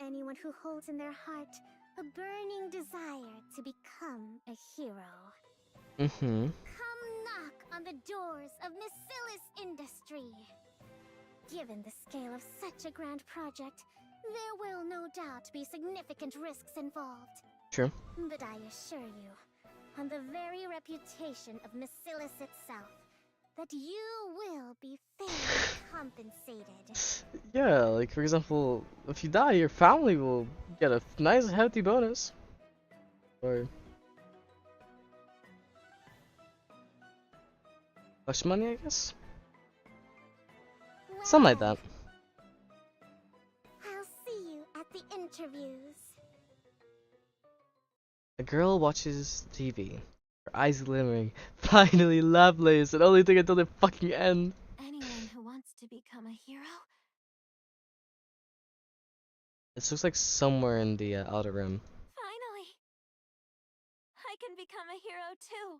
Anyone who holds in their heart a burning desire to become a hero. Come knock on the doors of Miscellus Industry. Given the scale of such a grand project, there will no doubt be significant risks involved. True. But I assure you, on the very reputation of Miscellus itself, that you will be fairly compensated. Yeah, like for example, if you die, your family will get a nice hefty bonus. Or hush money, I guess? Well, Something like that. I'll see you at the interviews. A girl watches TV, her eyes glimmering. Finally, Lovelace, it only took until the fucking end. Anyone who wants to become a hero? This looks like somewhere in the outer rim. Finally! I can become a hero too!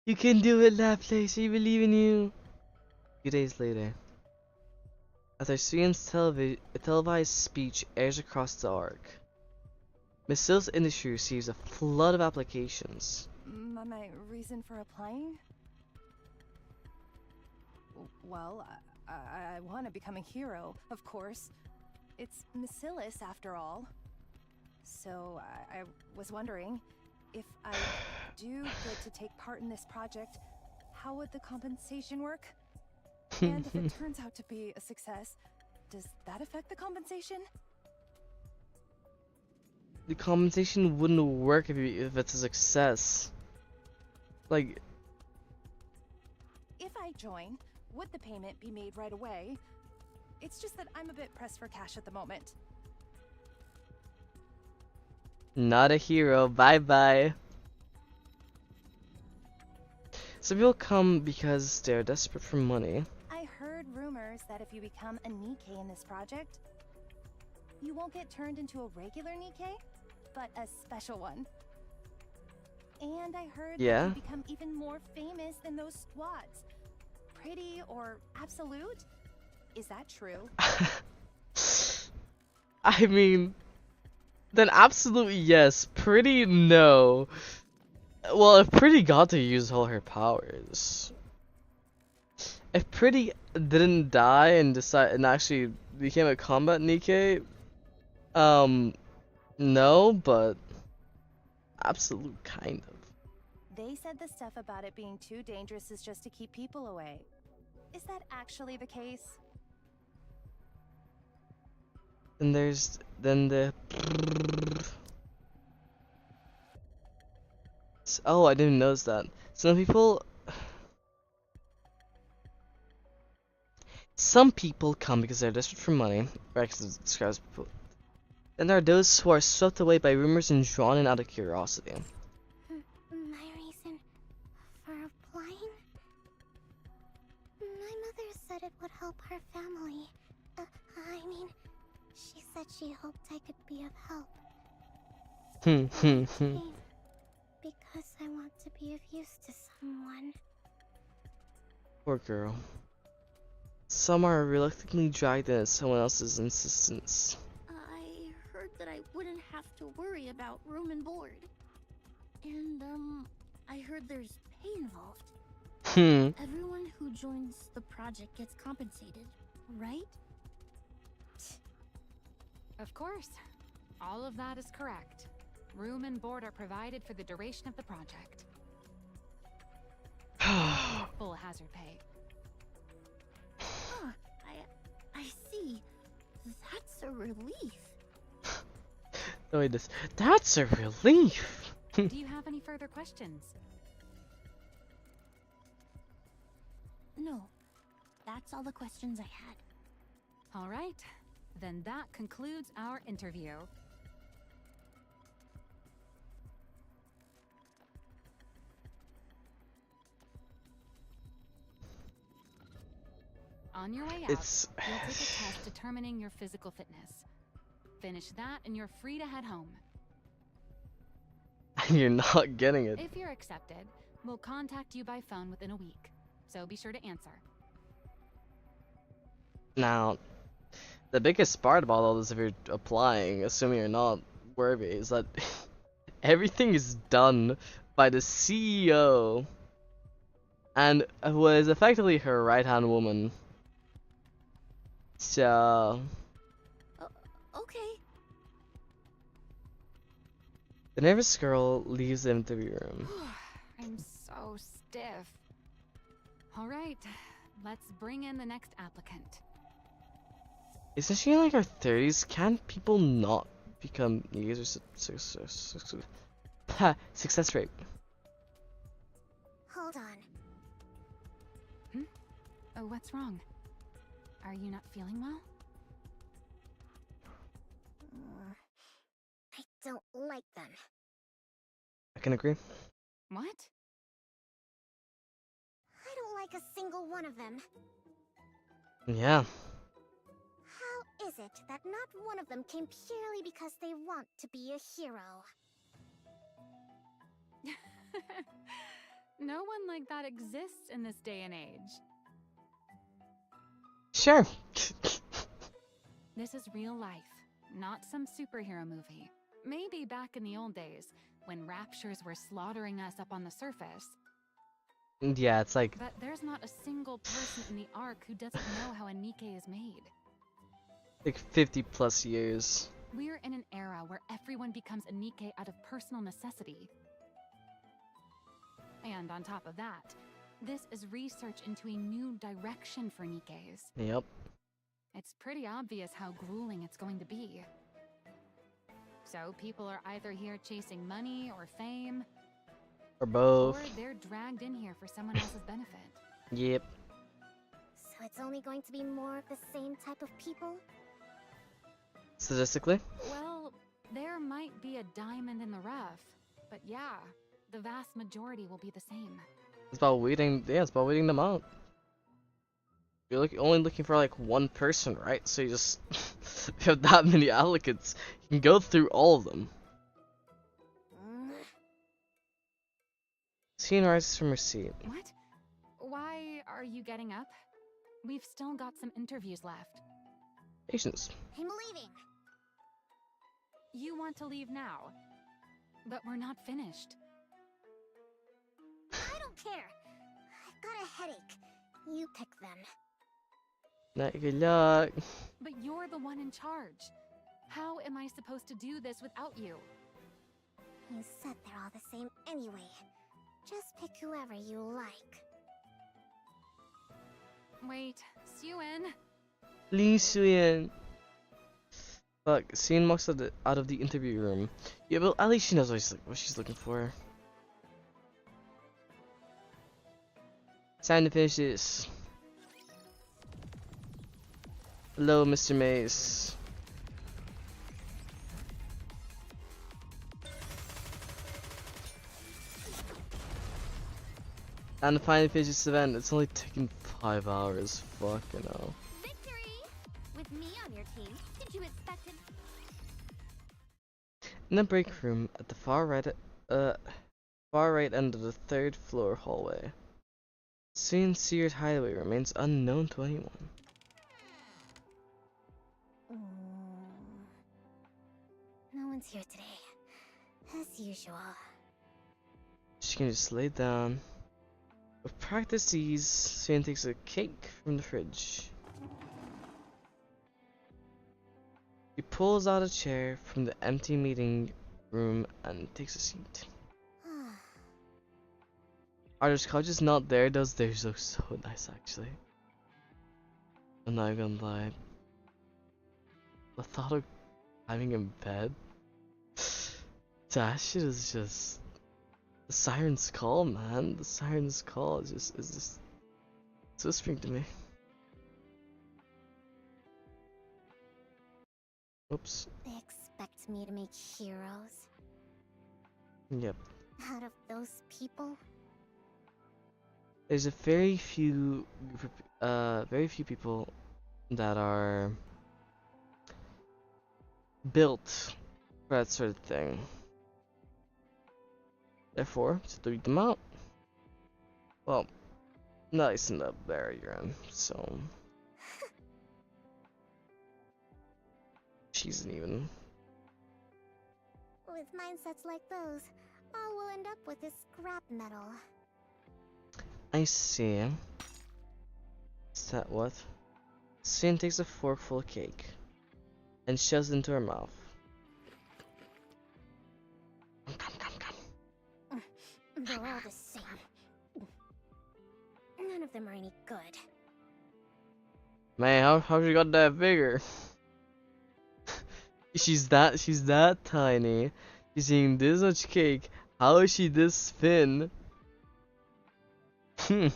You can do it, Lovelace, I believe in you. A few days later, as our student's televised speech airs across the Ark, Miscellus Industry receives a flood of applications. My reason for applying? Well, I want to become a hero, of course. It's Bacillus, after all. So I was wondering, if I do get to take part in this project, how would the compensation work? And if it turns out to be a success, does that affect the compensation? The compensation wouldn't work if it's a success. Like, If I join, would the payment be made right away? It's just that I'm a bit pressed for cash at the moment. not a hero. Bye bye. Some people come because they're desperate for money. I heard rumors that if you become a Nikke in this project, you won't get turned into a regular Nikke, but a special one. And I heard that you become even more famous than those squads. Pretty or absolute? Is that true? I mean, then absolutely yes. Pretty, no. Well, if Pretty got to use all her powers. If Pretty didn't die and actually became a combat Nikke, no, but absolute kind of. They said the stuff about it being too dangerous is just to keep people away. Is that actually the case? And there's then the. Oh, I didn't notice that. Some people come because they're desperate for money, right? Because it describes people. Then there are those who are swept away by rumors and drawn in out of curiosity. My reason for applying? My mother said it would help her family. I mean, she said she hoped I could be of help. Because I want to be of use to someone. Poor girl. Some are reluctantly dragged in at someone else's insistence. I heard that I wouldn't have to worry about room and board. And, I heard there's pay involved. Everyone who joins the project gets compensated, right? Of course. All of that is correct. Room and board are provided for the duration of the project. Full hazard pay. Huh, I see. That's a relief. No, wait, that's a relief. Do you have any further questions? No, that's all the questions I had. All right, then that concludes our interview. On your way out, you'll take a test determining your physical fitness. Finish that and you're free to head home. You're not getting it. If you're accepted, we'll contact you by phone within a week, so be sure to answer. Now, the biggest part about all this, if you're applying, assuming you're not worthy, is that everything is done by the CEO, and who is effectively her right-hand woman. So, okay. the nervous girl leaves the interview room. I'm so stiff. All right, let's bring in the next applicant. Isn't she in like her 30s? Can't people not become users? Success rate. Hold on. Oh, what's wrong? Are you not feeling well? I don't like them. I can agree. What? I don't like a single one of them. Yeah. How is it that not one of them came purely because they want to be a hero? No one like that exists in this day and age. Sure. This is real life, not some superhero movie. Maybe back in the old days, when raptures were slaughtering us up on the surface. Yeah, it's like But there's not a single person in the Ark who doesn't know how a Nikke is made. 50 plus years. We're in an era where everyone becomes a Nikke out of personal necessity. And on top of that, this is research into a new direction for Nikkes. Yep. It's pretty obvious how grueling it's going to be. So people are either here chasing money or fame, Or both. or they're dragged in here for someone else's benefit. Yep. So it's only going to be more of the same type of people? Statistically? Well, there might be a diamond in the rough, but yeah, the vast majority will be the same. It's about weeding. Yeah, it's about weeding them out. You're only looking for like one person, right? So you just if you have that many applicants, you can go through all of them. Scene rises from her seat. What? Why are you getting up? We've still got some interviews left. Patience. I'm leaving. You want to leave now, but we're not finished. I don't care. I've got a headache. You pick them. Good luck. But you're the one in charge. How am I supposed to do this without you? You said they're all the same anyway. Just pick whoever you like. Wait, Suen. Please, Suyen. Fuck, Suyen walks out of the interview room. Yeah, but at least she knows what she's looking for. Time to finish this. Hello, Mr. Mace. And finally finish this event. It's only taken 5 hours. Fucking hell. Victory! With me on your team, did you expect it? In the break room at the far right end of the 3rd floor hallway, Suyen's secret hideaway remains unknown to anyone. No one's here today. As usual. She can just lay down. With practice ease, Suyen takes a cake from the fridge. He pulls out a chair from the empty meeting room and takes a seat. Arthur's couch is not there, those theirs look so nice actually. I'm not even gonna lie. The thought of having in bed, that shit is just the siren's call, man. The siren's call is just it's whispering to me. Oops. They expect me to make heroes Yep. out of those people? There's a very few people that are built for that sort of thing. Therefore, to delete them out. Well, nice in the barrier end, so she isn't even. With mindsets like those, all we'll end up with is scrap metal. I see. Is that what? Sin takes a forkful of cake and shoves it into her mouth. They're all the same. None of them are any good. Man, how she got that bigger? she's that tiny. She's eating this much cake. How is she this thin? I'm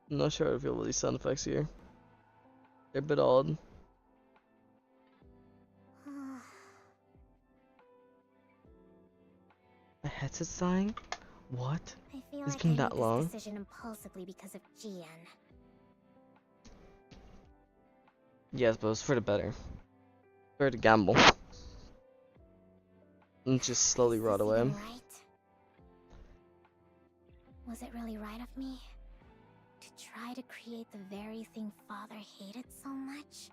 not sure how to feel about these sound effects here. They're a bit odd. My headset's dying? What? I feel It's like been I that made long? this decision impulsively because of GN. Yes, but it's for the better. For the gamble. And just slowly rot away. Right? Was it really right of me to try to create the very thing Father hated so much?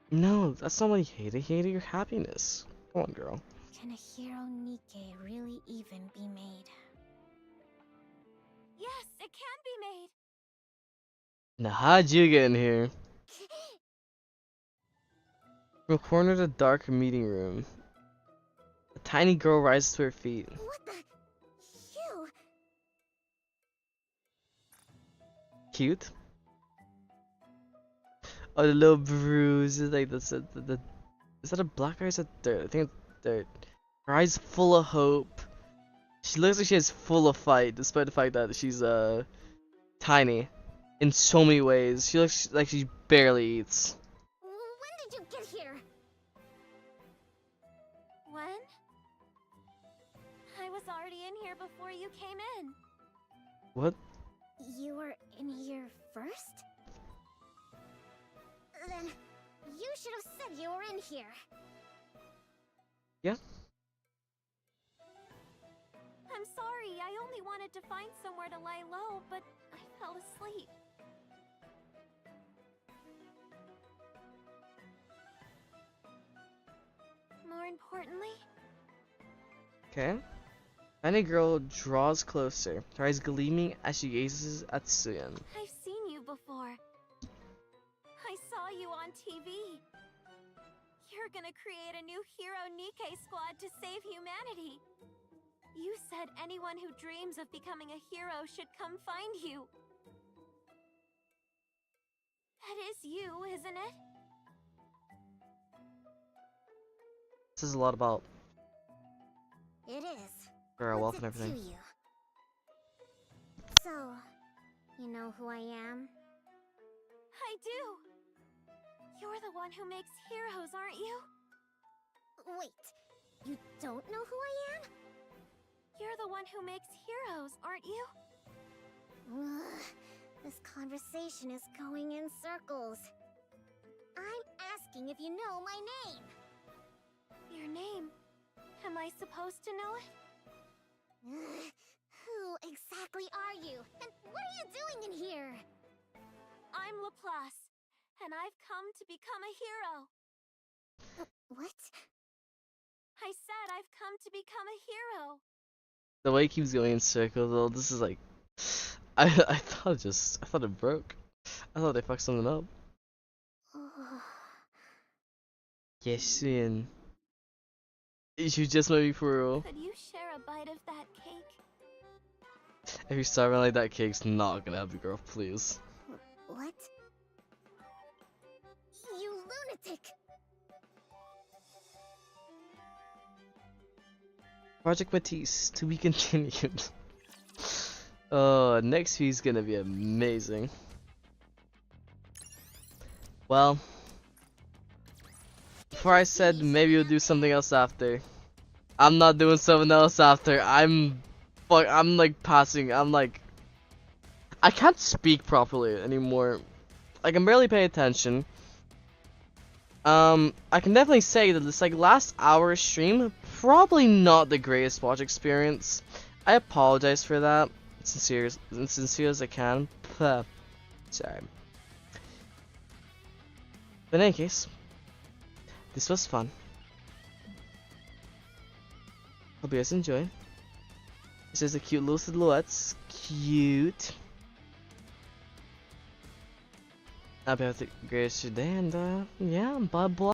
No, that's not what he hated. He hated your happiness. Come on, girl. Can a hero Nikke really even be made? Yes, it can be made. Now, how'd you get in here? From a corner of the dark meeting room, a tiny girl rises to her feet. What the? You? Cute. Oh, the little bruise is like the is that a black eye or is that dirt? I think it's dirt. Her eyes full of hope. She looks like she is full of fight, despite the fact that she's tiny in so many ways. She looks like she barely eats. When did you get here? When? I was already in here before you came in. What? You were in here first? Then you should have said you were in here. Yeah. I'm sorry, I only wanted to find somewhere to lie low, but I fell asleep. More importantly, Okay. Tiny girl draws closer, her eyes gleaming as she gazes at Suyan. I've seen you before. I saw you on TV. You're gonna create a new hero Nikke squad to save humanity. You said anyone who dreams of becoming a hero should come find you. That is you, isn't it? This is a lot about It is. her wealth What's and it to everything. you? So, you know who I am? I do. You're the one who makes heroes, aren't you? Wait, you don't know who I am? You're the one who makes heroes, aren't you? Ugh, this conversation is going in circles. I'm asking if you know my name. Your name. Am I supposed to know it? Ugh, who exactly are you? And what are you doing in here? I'm Laplace, and I've come to become a hero. What? I said I've come to become a hero. The way it keeps going in circles, though, this is like, I thought it broke. I thought they fucked something up. Yes, Suyan. You just made me for real. Could you share a bite of that cake? If you start running like that, cake's not gonna help you, girl. Please. What? You lunatic! Project Matisse to be continued. Oh, next week's gonna be amazing. Well, before I said maybe we'll do something else after, I'm not doing something else after. I'm like passing. I can't speak properly anymore. Like I'm barely paying attention. I can definitely say that this last hour stream, probably not the greatest watch experience. I apologize for that, sincere as I can. Puh. Sorry. But in any case, this was fun. Hope you guys enjoyed. This is a cute little silhouettes. Cute. I'll be have the greatest day, and yeah, bye bye.